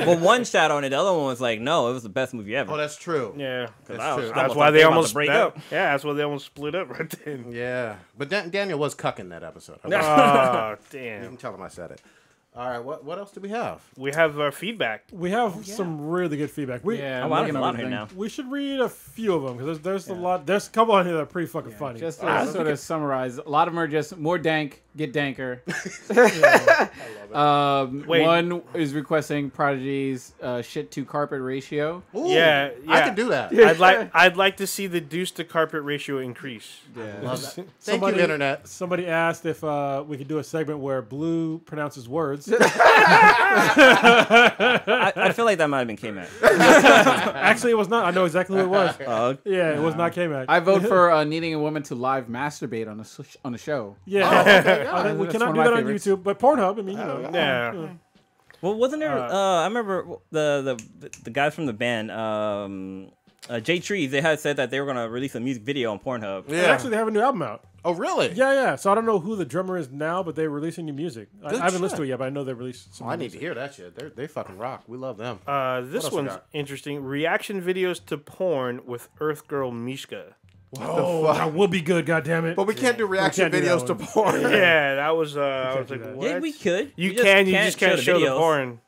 [SPEAKER 5] Well, one shot on it. The other one was like, no, it was the best movie ever.
[SPEAKER 1] Oh, that's true.
[SPEAKER 4] Yeah.
[SPEAKER 1] That's
[SPEAKER 5] I was-
[SPEAKER 1] true.
[SPEAKER 5] I
[SPEAKER 4] That's
[SPEAKER 5] was
[SPEAKER 4] why
[SPEAKER 5] like,
[SPEAKER 4] they
[SPEAKER 5] they're about
[SPEAKER 4] almost
[SPEAKER 5] to break
[SPEAKER 4] that-
[SPEAKER 5] up.
[SPEAKER 4] Yeah, that's why they almost split up right then.
[SPEAKER 1] Yeah. But Daniel was cucking that episode. Okay.
[SPEAKER 4] Oh,
[SPEAKER 1] You
[SPEAKER 4] damn.
[SPEAKER 1] can tell him I said it. All right, what else do we have?
[SPEAKER 4] We have our feedback.
[SPEAKER 3] We have some really good feedback.
[SPEAKER 2] Yeah,
[SPEAKER 5] Oh,
[SPEAKER 2] I'm
[SPEAKER 5] wow,
[SPEAKER 2] looking
[SPEAKER 5] there's a lot
[SPEAKER 2] over
[SPEAKER 5] here
[SPEAKER 2] everything.
[SPEAKER 5] now.
[SPEAKER 3] We should read a few of them because there's a lot. There's a couple on here that are pretty fucking funny.
[SPEAKER 2] Just to sort of summarize, a lot of them are just more dank, get danker.
[SPEAKER 4] Wait.
[SPEAKER 2] One is requesting Prodigy's shit to carpet ratio.
[SPEAKER 1] Ooh,
[SPEAKER 4] Yeah,
[SPEAKER 1] I
[SPEAKER 4] yeah.
[SPEAKER 1] can do that.
[SPEAKER 4] I'd like to see the deuce to carpet ratio increase.
[SPEAKER 1] Love that. Thank you, Internet.
[SPEAKER 3] Somebody asked if we could do a segment where Blue pronounces words.
[SPEAKER 5] I feel like that might have been K-Mac.
[SPEAKER 3] Actually, it was not. I know exactly who it was. Yeah, it was not K-Mac.
[SPEAKER 2] I vote for needing a woman to live masturbate on the show.
[SPEAKER 3] Yeah,
[SPEAKER 1] okay, yeah.
[SPEAKER 3] we
[SPEAKER 2] That's
[SPEAKER 3] cannot
[SPEAKER 2] one
[SPEAKER 3] do
[SPEAKER 2] of
[SPEAKER 3] that
[SPEAKER 2] my
[SPEAKER 3] on
[SPEAKER 2] favorites.
[SPEAKER 3] YouTube, but Pornhub. I mean, you know.
[SPEAKER 4] Yeah.
[SPEAKER 5] Well, wasn't there? I remember the guys from the band, J Trees. They had said that they were gonna release a music video on Pornhub.
[SPEAKER 3] And
[SPEAKER 1] Yeah.
[SPEAKER 3] actually, they have a new album out.
[SPEAKER 1] Oh, really?
[SPEAKER 3] Yeah. So I don't know who the drummer is now, but they're releasing new music. I
[SPEAKER 1] Good
[SPEAKER 3] haven't listened
[SPEAKER 1] shit.
[SPEAKER 3] to it yet, but I know they released some.
[SPEAKER 1] Oh, I
[SPEAKER 3] new
[SPEAKER 1] need to
[SPEAKER 3] music.
[SPEAKER 1] hear that shit. They fucking rock. We love them.
[SPEAKER 4] This
[SPEAKER 1] else we
[SPEAKER 4] one's
[SPEAKER 1] got?
[SPEAKER 4] interesting. Reaction videos to porn with Earth Girl Mishka.
[SPEAKER 3] Oh, that would be good. God damn it!
[SPEAKER 1] But we can't do reaction
[SPEAKER 3] can't do
[SPEAKER 1] videos
[SPEAKER 3] that
[SPEAKER 1] to
[SPEAKER 3] one.
[SPEAKER 1] porn.
[SPEAKER 4] Yeah, that was. I was
[SPEAKER 3] do
[SPEAKER 4] like,
[SPEAKER 3] that.
[SPEAKER 4] what?
[SPEAKER 5] Yeah, we could.
[SPEAKER 4] You
[SPEAKER 5] can't
[SPEAKER 4] just can't show the
[SPEAKER 5] videos.
[SPEAKER 4] porn.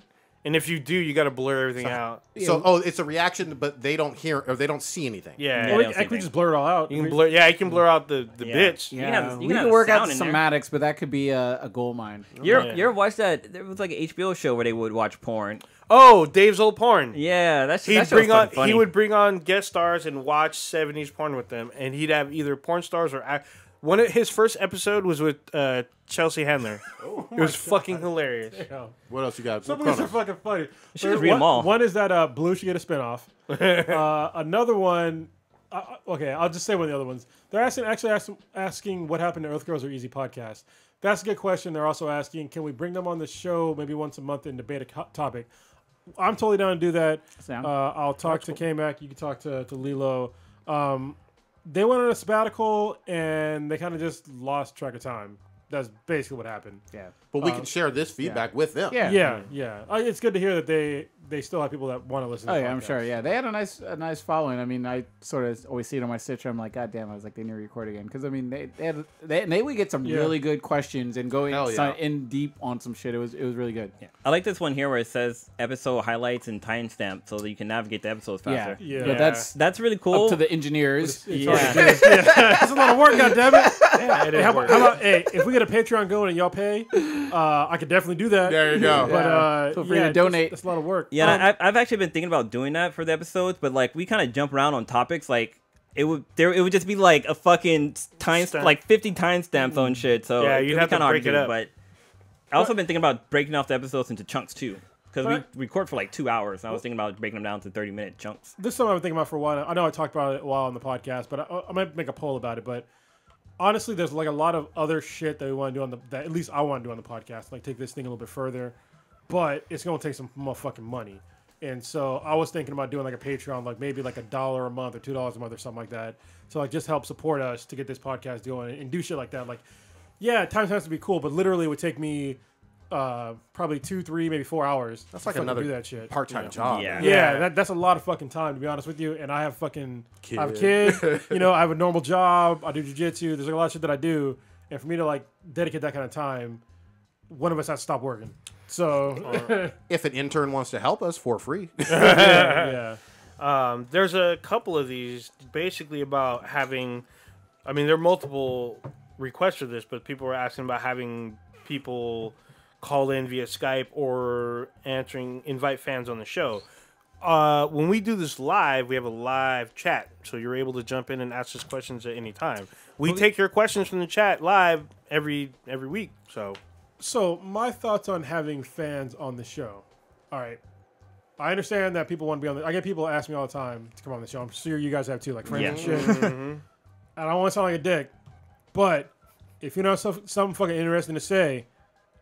[SPEAKER 4] And if you do, you got to blur everything out.
[SPEAKER 1] So, it's a reaction, but they don't hear or they don't see anything.
[SPEAKER 4] Yeah,
[SPEAKER 5] Yeah,
[SPEAKER 3] Or we
[SPEAKER 5] don't
[SPEAKER 3] can
[SPEAKER 5] see
[SPEAKER 3] just blur it all out.
[SPEAKER 4] you can blur. Yeah, you can blur out the
[SPEAKER 5] Yeah.
[SPEAKER 4] bitch.
[SPEAKER 5] You can have-
[SPEAKER 2] we
[SPEAKER 5] have
[SPEAKER 2] can work out
[SPEAKER 5] sound
[SPEAKER 2] the
[SPEAKER 5] in there.
[SPEAKER 2] somatics, but that could be a gold mine.
[SPEAKER 5] You
[SPEAKER 4] Yeah.
[SPEAKER 5] ever watched that? There was like an HBO show where they would watch porn.
[SPEAKER 4] Oh, Dave's old porn.
[SPEAKER 5] Yeah, that
[SPEAKER 4] He'd
[SPEAKER 5] shit
[SPEAKER 4] bring
[SPEAKER 5] was
[SPEAKER 4] on.
[SPEAKER 5] fucking funny.
[SPEAKER 4] He would bring on guest stars and watch '70s porn with them, and he'd have either porn stars or His first episode was with Chelsea Handler. It was fucking hilarious.
[SPEAKER 3] Yeah.
[SPEAKER 1] What else you got?
[SPEAKER 3] Some of these are fucking funny.
[SPEAKER 5] should just read them all.
[SPEAKER 3] One is that Blue should get a spinoff. Another one. Okay, I'll just say one of the other ones. They're asking what happened to Earth Girls Are Easy podcast. That's a good question. They're also asking, can we bring them on the show maybe once a month and debate a topic? I'm totally down to do that. I'll talk to K-Mac. You can talk to Lilo. They went on a sabbatical and they kind of just lost track of time. That's basically what happened.
[SPEAKER 2] Yeah.
[SPEAKER 1] But we can share this feedback with them.
[SPEAKER 2] Yeah.
[SPEAKER 3] Yeah. It's good to hear that they still have people that want to listen to
[SPEAKER 2] Oh
[SPEAKER 3] the
[SPEAKER 2] yeah, I'm
[SPEAKER 3] podcast.
[SPEAKER 2] sure. Yeah, they had a nice following. I mean, I sort of always see it on my Stitcher. I'm like, God damn! I was like, they need to record again because I mean, they would get some really good questions and go in deep on some shit. It was really good.
[SPEAKER 5] Yeah. I like this one here where it says episode highlights and timestamp so that you can navigate the episodes faster.
[SPEAKER 3] Yeah.
[SPEAKER 2] But
[SPEAKER 5] That's really cool.
[SPEAKER 2] up to the engineers.
[SPEAKER 3] It's a lot of work, goddammit.
[SPEAKER 4] It is
[SPEAKER 3] How
[SPEAKER 4] work.
[SPEAKER 3] about, hey, if we get a Patreon going and y'all pay, I could definitely do that.
[SPEAKER 1] There you go.
[SPEAKER 3] But
[SPEAKER 2] Feel free to donate.
[SPEAKER 3] That's a lot of work.
[SPEAKER 5] Yeah, I've actually been thinking about doing that for the episodes, but like we kind of jump around on topics. Like it would just be like a fucking like 50 timestamps on shit. So
[SPEAKER 4] Yeah, you'd have to break it up.
[SPEAKER 5] But I also been thinking about breaking off the episodes into chunks too, because we record for like 2 hours. And I was thinking about breaking them down to 30-minute chunks.
[SPEAKER 3] This is something I've been thinking about for a while. I know I talked about it a while on the podcast, but I might make a poll about it. But honestly, there's like a lot of other shit that we want to do that at least I want to do on the podcast. Like take this thing a little bit further, but it's gonna take some motherfucking money. And so I was thinking about doing like a Patreon, like maybe like $1 a month or $2 a month or something like that. So like just help support us to get this podcast going and do shit like that. Like, yeah, time has to be cool, but literally it would take me probably 2, 3, maybe 4 hours.
[SPEAKER 1] That's like
[SPEAKER 3] to
[SPEAKER 1] another
[SPEAKER 3] do that shit.
[SPEAKER 1] part-time job.
[SPEAKER 5] Yeah.
[SPEAKER 1] man.
[SPEAKER 3] Yeah, that's a lot of fucking time, to be honest with you. And I have fucking I have a kid. I have a normal job. I do jiu-jitsu. There's like a lot of shit that I do. And for me to like dedicate that kind of time, one of us has to stop working. So
[SPEAKER 1] If an intern wants to help us for free.
[SPEAKER 3] yeah.
[SPEAKER 4] There's a couple of these basically about having. I mean, there are multiple requests for this, but people were asking about having people call in via Skype or invite fans on the show. When we do this live, we have a live chat, so you're able to jump in and ask us questions at any time. We take your questions from the chat live every week.
[SPEAKER 3] So my thoughts on having fans on the show. All right. I understand that people want to be on the... I get people ask me all the time to come on the show. I'm sure you guys have too, like friends and shit. And I don't want to sound like a dick, but if you know something fucking interesting to say,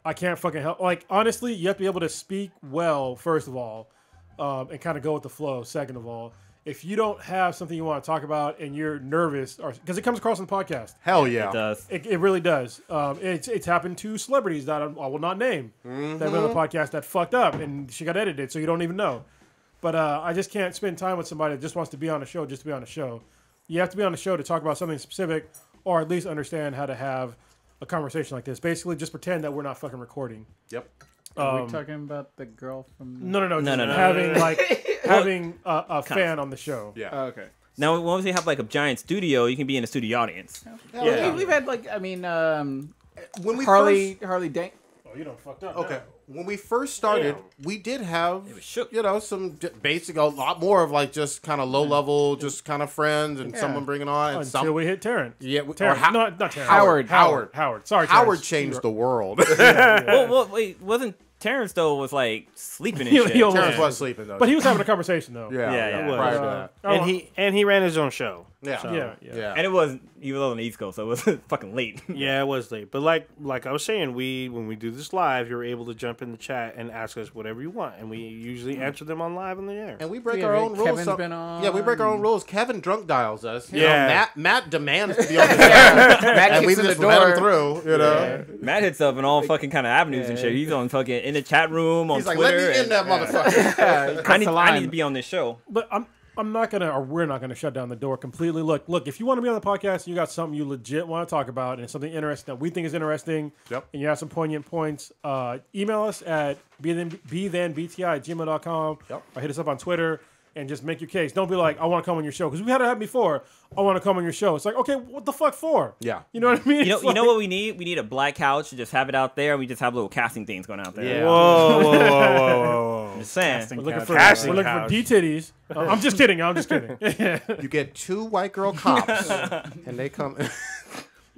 [SPEAKER 3] I can't fucking help. Like, honestly, you have to be able to speak well, first of all, and kind of go with the flow, second of all. If you don't have something you want to talk about and you're nervous, because it comes across on the podcast.
[SPEAKER 1] Hell yeah.
[SPEAKER 5] It does.
[SPEAKER 3] It really does. It's happened to celebrities that I will not name that were on the podcast that fucked up and she got edited, so you don't even know. But I just can't spend time with somebody that just wants to be on a show just to be on a show. You have to be on the show to talk about something specific or at least understand how to have a conversation like this. Basically, just pretend that we're not fucking recording.
[SPEAKER 1] Yep.
[SPEAKER 2] Are we talking about the girl from?
[SPEAKER 3] No. Having a fan on the show.
[SPEAKER 1] Yeah.
[SPEAKER 2] Oh, okay.
[SPEAKER 5] Now, once you have like a giant studio, you can be in a studio audience.
[SPEAKER 2] Yeah, we've had like
[SPEAKER 1] When we
[SPEAKER 2] Harley
[SPEAKER 1] first,
[SPEAKER 2] Dank.
[SPEAKER 3] Oh, you don't fucked up.
[SPEAKER 1] okay. When we first started, we did have,
[SPEAKER 5] was shook.
[SPEAKER 1] some basic, a lot more of like just kind of low level, just kind of friends and someone bringing on. And
[SPEAKER 3] Until we hit Terrence.
[SPEAKER 1] Yeah,
[SPEAKER 3] Terrence. Not Terrence.
[SPEAKER 1] Howard.
[SPEAKER 3] Sorry,
[SPEAKER 1] Howard
[SPEAKER 3] Terrence.
[SPEAKER 1] changed the world.
[SPEAKER 5] Well, wait, wasn't Terrence though was like sleeping and shit?
[SPEAKER 1] Terrence was sleeping though.
[SPEAKER 3] But he was having a conversation though.
[SPEAKER 5] Yeah.
[SPEAKER 1] Prior to that.
[SPEAKER 4] And he ran his own show.
[SPEAKER 1] Yeah.
[SPEAKER 3] Yeah.
[SPEAKER 5] And it was even though on the East Coast, so it was fucking late.
[SPEAKER 4] Yeah, it was late. But like I was saying, when we do this live, you're able to jump in the chat and ask us whatever you want, and we usually answer them on live on the air.
[SPEAKER 1] And we break
[SPEAKER 2] Yeah,
[SPEAKER 1] our own rules.
[SPEAKER 2] Kevin's been on.
[SPEAKER 1] Yeah, we break our own rules. Kevin drunk dials us. You
[SPEAKER 4] Yeah.
[SPEAKER 1] know, Matt demands to be on the show.
[SPEAKER 2] Matt
[SPEAKER 1] And we
[SPEAKER 2] kicks in the
[SPEAKER 1] just let him
[SPEAKER 2] door.
[SPEAKER 1] through, you know.
[SPEAKER 5] Matt hits up in all fucking kind of avenues and shit. He's on fucking in the chat room on
[SPEAKER 1] He's like,
[SPEAKER 5] Twitter.
[SPEAKER 1] let me in that motherfucker.
[SPEAKER 5] I need to be on this show.
[SPEAKER 3] But I'm not gonna, or we're not gonna shut down the door completely. Look, if you want to be on the podcast, and you got something you legit want to talk about, and it's something interesting that we think is interesting,
[SPEAKER 1] Yep.
[SPEAKER 3] and you have some poignant points, email us at bethenbti@gmail.com,
[SPEAKER 1] Yep.
[SPEAKER 3] or hit us up on Twitter and just make your case. Don't be like, I want to come on your show, because we had it happen before. I want to come on your show. It's like, okay, what the fuck for?
[SPEAKER 1] Yeah.
[SPEAKER 3] You know what I mean?
[SPEAKER 5] You know,
[SPEAKER 3] It's
[SPEAKER 5] you know
[SPEAKER 3] like-
[SPEAKER 5] what we need? We need a black couch to just have it out there. We just have little casting things going out there.
[SPEAKER 1] Yeah.
[SPEAKER 4] Whoa.
[SPEAKER 5] I'm just saying.
[SPEAKER 2] Casting
[SPEAKER 3] We're looking
[SPEAKER 2] couch.
[SPEAKER 3] for
[SPEAKER 4] Casting
[SPEAKER 3] we're looking for
[SPEAKER 4] couch.
[SPEAKER 3] D titties. I'm just kidding. I'm just kidding.
[SPEAKER 1] You get 2 white girl cops, and they come.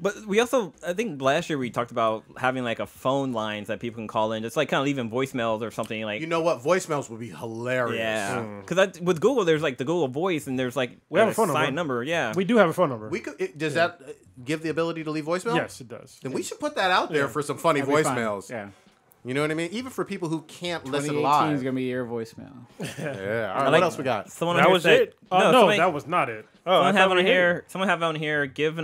[SPEAKER 5] But we also, I think last year we talked about having like a phone lines that people can call in, just like kind of leaving voicemails or something like.
[SPEAKER 1] You know what? Voicemails would be hilarious.
[SPEAKER 5] Yeah, because with Google, there's like the Google Voice, and there's like
[SPEAKER 3] We have a phone
[SPEAKER 5] sign
[SPEAKER 3] number.
[SPEAKER 5] Yeah,
[SPEAKER 3] We do have a phone number.
[SPEAKER 1] We could. Does that give the ability to leave voicemail?
[SPEAKER 3] Yes, it does.
[SPEAKER 1] Then we should put that out there for some funny
[SPEAKER 2] That'd be fun.
[SPEAKER 1] voicemails.
[SPEAKER 2] Yeah.
[SPEAKER 1] You know what I mean? Even for people who can't listen
[SPEAKER 2] 2018
[SPEAKER 1] live.
[SPEAKER 2] is gonna be your voicemail.
[SPEAKER 1] Yeah. All right.
[SPEAKER 5] like-
[SPEAKER 1] What else we got?
[SPEAKER 5] someone
[SPEAKER 4] That
[SPEAKER 5] on here
[SPEAKER 4] was
[SPEAKER 5] said-
[SPEAKER 4] it?
[SPEAKER 3] No,
[SPEAKER 5] somebody-
[SPEAKER 3] that was not it.
[SPEAKER 4] Oh, I
[SPEAKER 5] Someone
[SPEAKER 4] thought
[SPEAKER 5] have
[SPEAKER 4] we
[SPEAKER 5] on
[SPEAKER 4] hit
[SPEAKER 5] here.
[SPEAKER 4] it.
[SPEAKER 5] Someone have on here. Give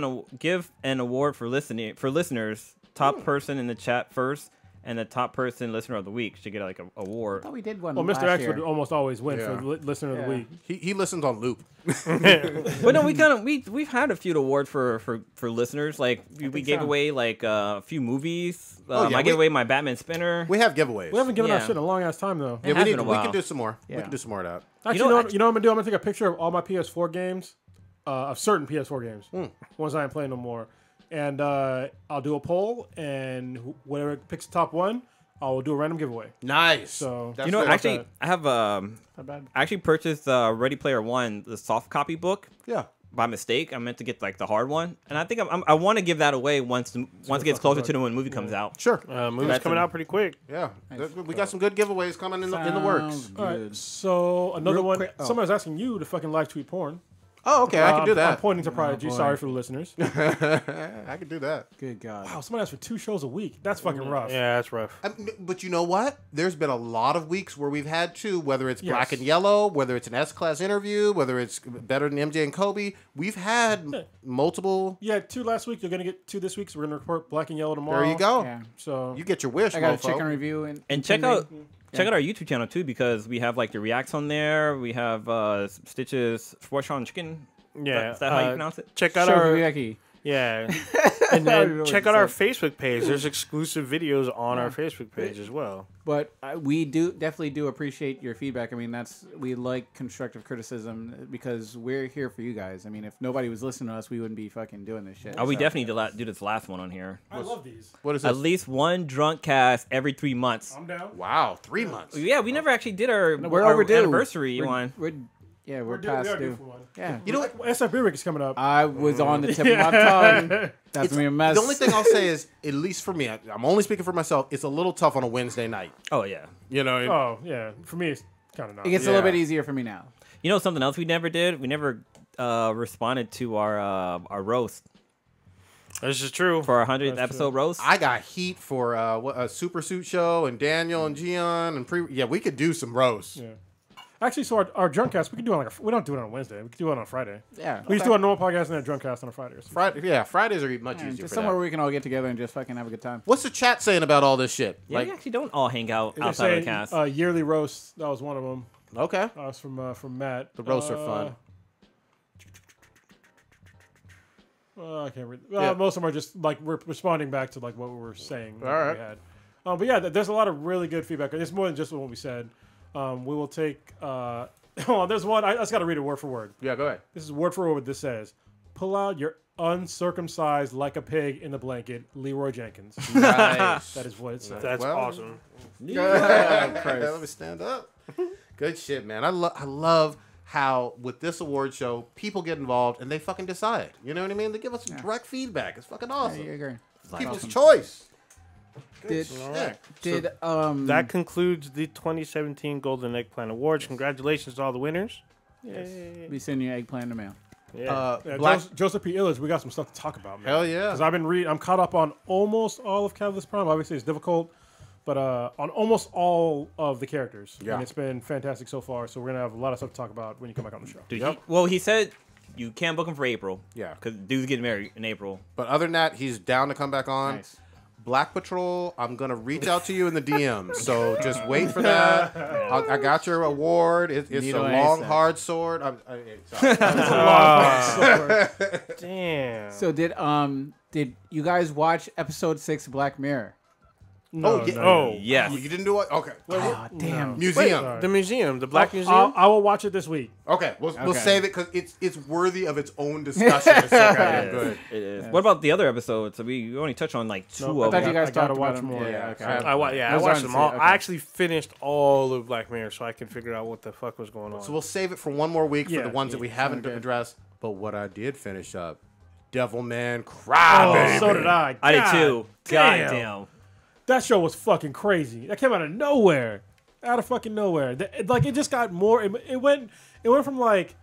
[SPEAKER 5] an award for listeners. Top person in the chat first, and the top person listener of the week should get like a award.
[SPEAKER 2] I thought we did one.
[SPEAKER 3] Well, Mr.
[SPEAKER 2] last
[SPEAKER 3] X
[SPEAKER 2] year.
[SPEAKER 3] would almost always win
[SPEAKER 1] Yeah.
[SPEAKER 3] for listener of the
[SPEAKER 2] Yeah.
[SPEAKER 3] week.
[SPEAKER 1] He listens on loop.
[SPEAKER 5] But no, we've had a few awards for listeners. Like we gave
[SPEAKER 2] so.
[SPEAKER 5] away like a few movies.
[SPEAKER 1] Oh, yeah,
[SPEAKER 5] I gave
[SPEAKER 1] we-
[SPEAKER 5] away my Batman spinner.
[SPEAKER 1] We have giveaways.
[SPEAKER 3] We haven't given
[SPEAKER 5] Yeah.
[SPEAKER 3] out shit in a long ass time though.
[SPEAKER 5] It
[SPEAKER 1] yeah,
[SPEAKER 5] has
[SPEAKER 1] we
[SPEAKER 5] been a
[SPEAKER 1] we
[SPEAKER 5] while.
[SPEAKER 1] can do some more. We
[SPEAKER 2] Yeah.
[SPEAKER 1] can do some more of that.
[SPEAKER 3] Actually,
[SPEAKER 5] know,
[SPEAKER 3] you know what I'm gonna do? I'm gonna take a picture of all my PS4 games, of certain PS4 games, ones I ain't playing no more, and I'll do a poll, and whatever picks the top one, I will do a random giveaway.
[SPEAKER 1] Nice.
[SPEAKER 3] So-
[SPEAKER 1] That's
[SPEAKER 5] You know,
[SPEAKER 1] good.
[SPEAKER 5] actually,
[SPEAKER 3] that.
[SPEAKER 5] I have
[SPEAKER 2] Not bad.
[SPEAKER 5] I actually purchased Ready Player One, the soft copy book.
[SPEAKER 1] yeah.
[SPEAKER 5] By mistake, I meant to get like the hard one, and I think I want to give that away once it gets closer to when the movie comes out.
[SPEAKER 1] Sure.
[SPEAKER 4] Movie's
[SPEAKER 5] That's
[SPEAKER 4] coming
[SPEAKER 5] an-
[SPEAKER 4] out pretty quick.
[SPEAKER 1] Yeah. We got some good giveaways coming in the works.
[SPEAKER 2] Sounds
[SPEAKER 3] All right,
[SPEAKER 2] good.
[SPEAKER 3] so another
[SPEAKER 2] Real
[SPEAKER 3] one.
[SPEAKER 2] quick- oh.
[SPEAKER 3] Somebody's asking you to fucking live tweet porn.
[SPEAKER 1] Oh, okay. I can do
[SPEAKER 3] I'm
[SPEAKER 1] that.
[SPEAKER 3] pointing to Prodigy.
[SPEAKER 2] boy.
[SPEAKER 3] Sorry for the listeners.
[SPEAKER 1] I can do that.
[SPEAKER 2] Good God.
[SPEAKER 3] Wow, somebody asked for 2 shows a week. That's fucking rough.
[SPEAKER 4] Yeah, that's rough.
[SPEAKER 1] But you know what? There's been a lot of weeks where we've had two, whether it's Black
[SPEAKER 3] Yes.
[SPEAKER 1] and Yellow, whether it's an S-Class interview, whether it's Better Than MJ and Kobe. We've had multiple.
[SPEAKER 3] Yeah, 2 last week. You're gonna get 2 this week. So we're gonna report Black and Yellow tomorrow.
[SPEAKER 1] There you go.
[SPEAKER 2] Yeah.
[SPEAKER 3] So
[SPEAKER 1] You get your wish,
[SPEAKER 2] I got a
[SPEAKER 1] mofo.
[SPEAKER 2] chicken review
[SPEAKER 5] And check out our YouTube channel too, because we have like the reacts on there. We have Stitch's Schwarzschild Chicken.
[SPEAKER 4] Yeah.
[SPEAKER 5] Is that how you pronounce it?
[SPEAKER 4] Check out
[SPEAKER 2] Show
[SPEAKER 4] our
[SPEAKER 2] Rieki.
[SPEAKER 4] yeah, and then
[SPEAKER 2] really
[SPEAKER 4] check
[SPEAKER 2] what
[SPEAKER 4] out
[SPEAKER 2] you
[SPEAKER 4] our Facebook page. There's exclusive videos on our Facebook page as well.
[SPEAKER 2] But we definitely do appreciate your feedback. I mean, we like constructive criticism because we're here for you guys. I mean, if nobody was listening to us, we wouldn't be fucking doing this shit.
[SPEAKER 5] Oh, we
[SPEAKER 2] So-
[SPEAKER 5] definitely need to do this last one on here.
[SPEAKER 3] I love these.
[SPEAKER 1] What is
[SPEAKER 5] At
[SPEAKER 1] this?
[SPEAKER 5] least one drunk cast every 3 months.
[SPEAKER 3] I'm down.
[SPEAKER 1] Wow, 3 months.
[SPEAKER 5] Yeah, we never actually did our
[SPEAKER 2] overdue.
[SPEAKER 5] anniversary one.
[SPEAKER 2] We're
[SPEAKER 3] due-
[SPEAKER 2] past
[SPEAKER 3] we are due
[SPEAKER 2] due.
[SPEAKER 3] for one.
[SPEAKER 2] Yeah.
[SPEAKER 1] You know what?
[SPEAKER 3] SF Beer Week is coming up.
[SPEAKER 2] I was on the tip of my tongue. That's gonna be a mess.
[SPEAKER 1] The only thing I'll say is, at least for me, I'm only speaking for myself, it's a little tough on a Wednesday night.
[SPEAKER 5] Oh yeah.
[SPEAKER 1] You know,
[SPEAKER 3] Oh yeah, for me it's kind of not.
[SPEAKER 2] it gets a little bit easier for me now.
[SPEAKER 5] You know something else we never did? We never responded to our roast
[SPEAKER 4] This is true.
[SPEAKER 5] for our 100th episode roast.
[SPEAKER 1] I got heat for a Super Suit show and Daniel and Gian and yeah, we could do some roasts.
[SPEAKER 3] Yeah. Actually, so our drunk cast, we can do it on we don't do it on Wednesday. We can do it on a Friday.
[SPEAKER 2] Yeah.
[SPEAKER 3] We used to do a normal podcast and then a drunk cast on a Friday. Or something.
[SPEAKER 1] Fridays are much easier.
[SPEAKER 2] Just
[SPEAKER 1] For
[SPEAKER 2] somewhere
[SPEAKER 1] that.
[SPEAKER 2] where we can all get together and just fucking have a good time.
[SPEAKER 1] What's the chat saying about all this shit?
[SPEAKER 5] Yeah, we actually don't all hang out
[SPEAKER 3] They're
[SPEAKER 5] outside of the
[SPEAKER 3] saying,
[SPEAKER 5] cast.
[SPEAKER 3] yearly roast. That was one of them.
[SPEAKER 1] Okay.
[SPEAKER 3] That was from Matt.
[SPEAKER 1] The roasts are fun.
[SPEAKER 3] I can't read.
[SPEAKER 1] Yeah.
[SPEAKER 3] Most of them are just like we're responding back to like what we were saying.
[SPEAKER 1] All right.
[SPEAKER 3] We had. But yeah, there's a lot of really good feedback. It's more than just what we said. We will take. Hold on, there's one. I just got to read it word for word.
[SPEAKER 1] Yeah, go ahead.
[SPEAKER 3] This is word for word what this says. Pull out your uncircumcised like a pig in the blanket, Leroy Jenkins.
[SPEAKER 1] Nice.
[SPEAKER 3] That is what it says.
[SPEAKER 4] That's
[SPEAKER 1] Well,
[SPEAKER 4] awesome.
[SPEAKER 1] Let me stand up. Good shit, man. I love how with this award show, people get involved and they fucking decide. You know what I mean? They give us direct feedback. It's fucking awesome.
[SPEAKER 2] I agree.
[SPEAKER 1] People's
[SPEAKER 2] Awesome.
[SPEAKER 1] choice.
[SPEAKER 2] Did
[SPEAKER 1] Shit.
[SPEAKER 4] That concludes the 2017 Golden Eggplant Awards. Congratulations to all the winners.
[SPEAKER 2] be sending you eggplant in the mail?
[SPEAKER 4] Yeah.
[SPEAKER 3] Yeah,
[SPEAKER 1] Black.
[SPEAKER 3] Joseph P. Illage, we got some stuff to talk about, man.
[SPEAKER 1] Hell yeah.
[SPEAKER 3] Because I've been reading. I'm caught up on almost all of Catalyst Prime. Obviously, it's difficult, but on almost all of the characters.
[SPEAKER 1] Yeah.
[SPEAKER 3] And it's been fantastic so far. So we're gonna have a lot of stuff to talk about when you come back on the show.
[SPEAKER 5] Dude, he said you can't book him for April.
[SPEAKER 1] Yeah.
[SPEAKER 5] Because dude's getting married in April.
[SPEAKER 1] But other than that, he's down to come back on.
[SPEAKER 2] Nice.
[SPEAKER 1] Black Patrol, I'm going to reach out to you in the DMs. So just wait for that. I got your award. It's a
[SPEAKER 2] Needle
[SPEAKER 1] long,
[SPEAKER 2] ASAP.
[SPEAKER 1] hard sword. Sorry.
[SPEAKER 4] Damn.
[SPEAKER 2] So did you guys watch episode 6 of Black Mirror?
[SPEAKER 3] No,
[SPEAKER 1] Oh, yeah.
[SPEAKER 3] no,
[SPEAKER 4] Oh,
[SPEAKER 5] Yes.
[SPEAKER 1] You didn't do it? Okay.
[SPEAKER 2] Oh, damn.
[SPEAKER 1] Museum.
[SPEAKER 3] Sorry.
[SPEAKER 4] the museum, the Black Museum.
[SPEAKER 3] I will watch it this week.
[SPEAKER 1] Okay, we'll
[SPEAKER 2] Okay.
[SPEAKER 1] save it because it's worthy of its own discussion. It's so goddamn good.
[SPEAKER 5] It is. What about the other episodes? We only touched on like two
[SPEAKER 3] No,
[SPEAKER 5] of
[SPEAKER 2] I thought
[SPEAKER 5] them.
[SPEAKER 2] you guys
[SPEAKER 3] I gotta
[SPEAKER 2] talked
[SPEAKER 3] watch
[SPEAKER 2] about them.
[SPEAKER 3] more.
[SPEAKER 2] Yeah, okay.
[SPEAKER 1] I-
[SPEAKER 4] I
[SPEAKER 2] Those
[SPEAKER 4] watched
[SPEAKER 2] aren't
[SPEAKER 4] them
[SPEAKER 2] the
[SPEAKER 4] all.
[SPEAKER 2] same,
[SPEAKER 4] I
[SPEAKER 2] okay.
[SPEAKER 4] actually finished all of Black Mirror, so I can figure out what the fuck was going on.
[SPEAKER 1] So we'll save it for one more week for
[SPEAKER 3] Yeah,
[SPEAKER 1] the ones that we haven't
[SPEAKER 2] okay.
[SPEAKER 1] addressed. But what I did finish up Devilman Crybaby.
[SPEAKER 3] Oh, so did I.
[SPEAKER 5] I did
[SPEAKER 3] God
[SPEAKER 5] too.
[SPEAKER 3] damn.
[SPEAKER 5] God damn.
[SPEAKER 3] That show was fucking crazy. That came out of nowhere. Out of fucking nowhere. Like, it just got more. It went from like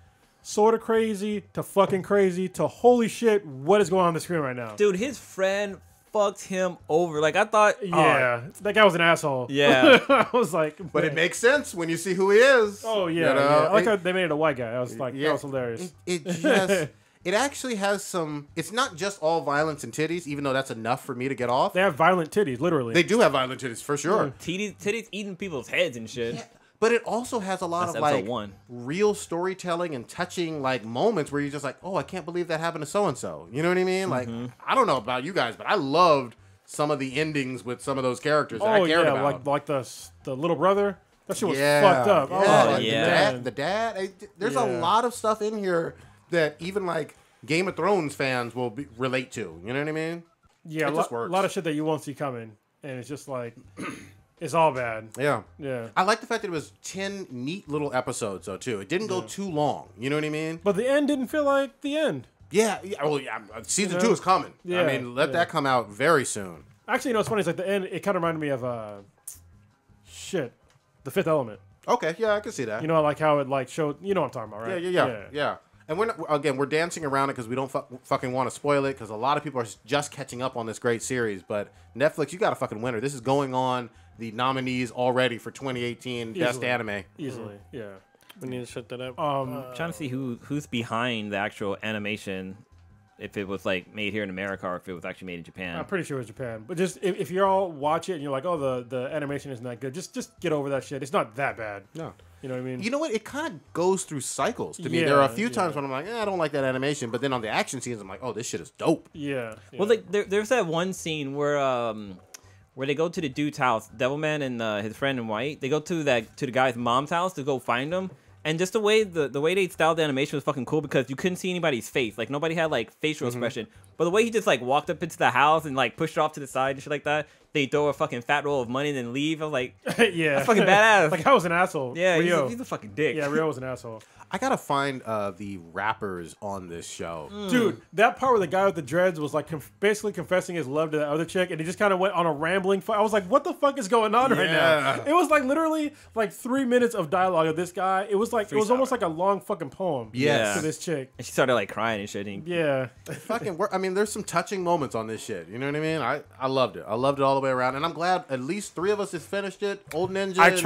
[SPEAKER 3] sort of crazy to fucking crazy to holy shit, what is going on the screen right now?
[SPEAKER 5] Dude, his friend fucked him over. Like, I thought.
[SPEAKER 3] Yeah, that guy was an asshole.
[SPEAKER 5] Yeah.
[SPEAKER 3] I was like,
[SPEAKER 1] But it makes sense when you see who he is.
[SPEAKER 3] oh yeah,
[SPEAKER 1] You know?
[SPEAKER 3] yeah. I like how they made it a white guy. I was like,
[SPEAKER 1] Yeah.
[SPEAKER 3] that was hilarious.
[SPEAKER 1] It just, it actually has some. It's not just all violence and titties, even though that's enough for me to get off.
[SPEAKER 3] They have violent titties, literally.
[SPEAKER 1] They do have violent titties for sure.
[SPEAKER 5] Titties eating people's heads and shit.
[SPEAKER 1] But it also has a lot
[SPEAKER 5] That's
[SPEAKER 1] of
[SPEAKER 5] episode
[SPEAKER 1] like
[SPEAKER 5] 1.
[SPEAKER 1] real storytelling and touching like moments where you're just like, oh, I can't believe that happened to so and so. You know what I mean? Like, I don't know about you guys, but I loved some of the endings with some of those characters that I cared about.
[SPEAKER 3] like the little brother. That shit was fucked up.
[SPEAKER 1] Yeah,
[SPEAKER 3] Oh,
[SPEAKER 1] like
[SPEAKER 5] yeah.
[SPEAKER 1] The dad. There's a lot of stuff in here that even like Game of Thrones fans will relate to. You know what I mean?
[SPEAKER 3] Yeah,
[SPEAKER 1] It
[SPEAKER 3] a
[SPEAKER 1] just works.
[SPEAKER 3] lot of shit that you won't see coming, and it's just like, it's all bad.
[SPEAKER 1] Yeah.
[SPEAKER 3] Yeah.
[SPEAKER 1] I like the fact that it was 10 neat little episodes, though, too. It didn't go too long. You know what I mean?
[SPEAKER 3] But the end didn't feel like the end.
[SPEAKER 1] Yeah. Well, yeah. Season 2 is coming.
[SPEAKER 3] Yeah,
[SPEAKER 1] I mean, let that come out very soon.
[SPEAKER 3] Actually, you know what's funny? It's like the end. It kind of reminded me of The Fifth Element.
[SPEAKER 1] Okay. Yeah, I can see that.
[SPEAKER 3] You know, like how it like showed. You know what I'm talking about, right?
[SPEAKER 1] Yeah. And we're dancing around it because we don't fucking want to spoil it because a lot of people are just catching up on this great series. But Netflix, you got a fucking winner. This is going on the nominees already for 2018 Best Anime.
[SPEAKER 3] Easily, yeah.
[SPEAKER 4] We need to set that up.
[SPEAKER 5] Trying to see who's behind the actual animation. If it was like made here in America or if it was actually made in Japan.
[SPEAKER 3] I'm pretty sure it was Japan. But just if you all watch it and you're like, oh, the animation isn't that good, just get over that shit. It's not that bad.
[SPEAKER 1] No.
[SPEAKER 3] You know what I mean?
[SPEAKER 1] You know what? It kind of goes through cycles to me.
[SPEAKER 3] Yeah,
[SPEAKER 1] There are a few times when I'm like, I don't like that animation. But then on the action scenes, I'm like, oh, this shit is dope.
[SPEAKER 3] Yeah.
[SPEAKER 5] Well, like there's that one scene where they go to the dude's house, Devilman and his friend in white. They go to the guy's mom's house to go find him. And just the way they styled the animation was fucking cool because you couldn't see anybody's face. Like nobody had like facial expression. But the way he just like walked up into the house and like pushed it off to the side and shit like that, they throw a fucking fat roll of money and then leave. I was like,
[SPEAKER 3] yeah.
[SPEAKER 5] that's fucking badass.
[SPEAKER 3] Like I was an asshole.
[SPEAKER 5] Yeah,
[SPEAKER 3] Rio.
[SPEAKER 5] he's a fucking dick.
[SPEAKER 3] Yeah, Rio was an asshole.
[SPEAKER 1] I gotta find the rappers on this show.
[SPEAKER 3] Dude, that part where the guy with the dreads was like basically confessing his love to that other chick, and he just kind of went on a rambling. I was like, "What the fuck is going on right now?" It was like literally like 3 minutes of dialogue of this guy. It was like it was almost like a long fucking poem.
[SPEAKER 5] Yes.
[SPEAKER 3] To this chick.
[SPEAKER 5] And she started like crying and shit. And
[SPEAKER 3] Yeah.
[SPEAKER 1] Fucking work. I mean, there's some touching moments on this shit. You know what I mean? I loved it. I loved it all the way around, and I'm glad at least 3 of us have finished it. Old Ninja.
[SPEAKER 4] I
[SPEAKER 1] and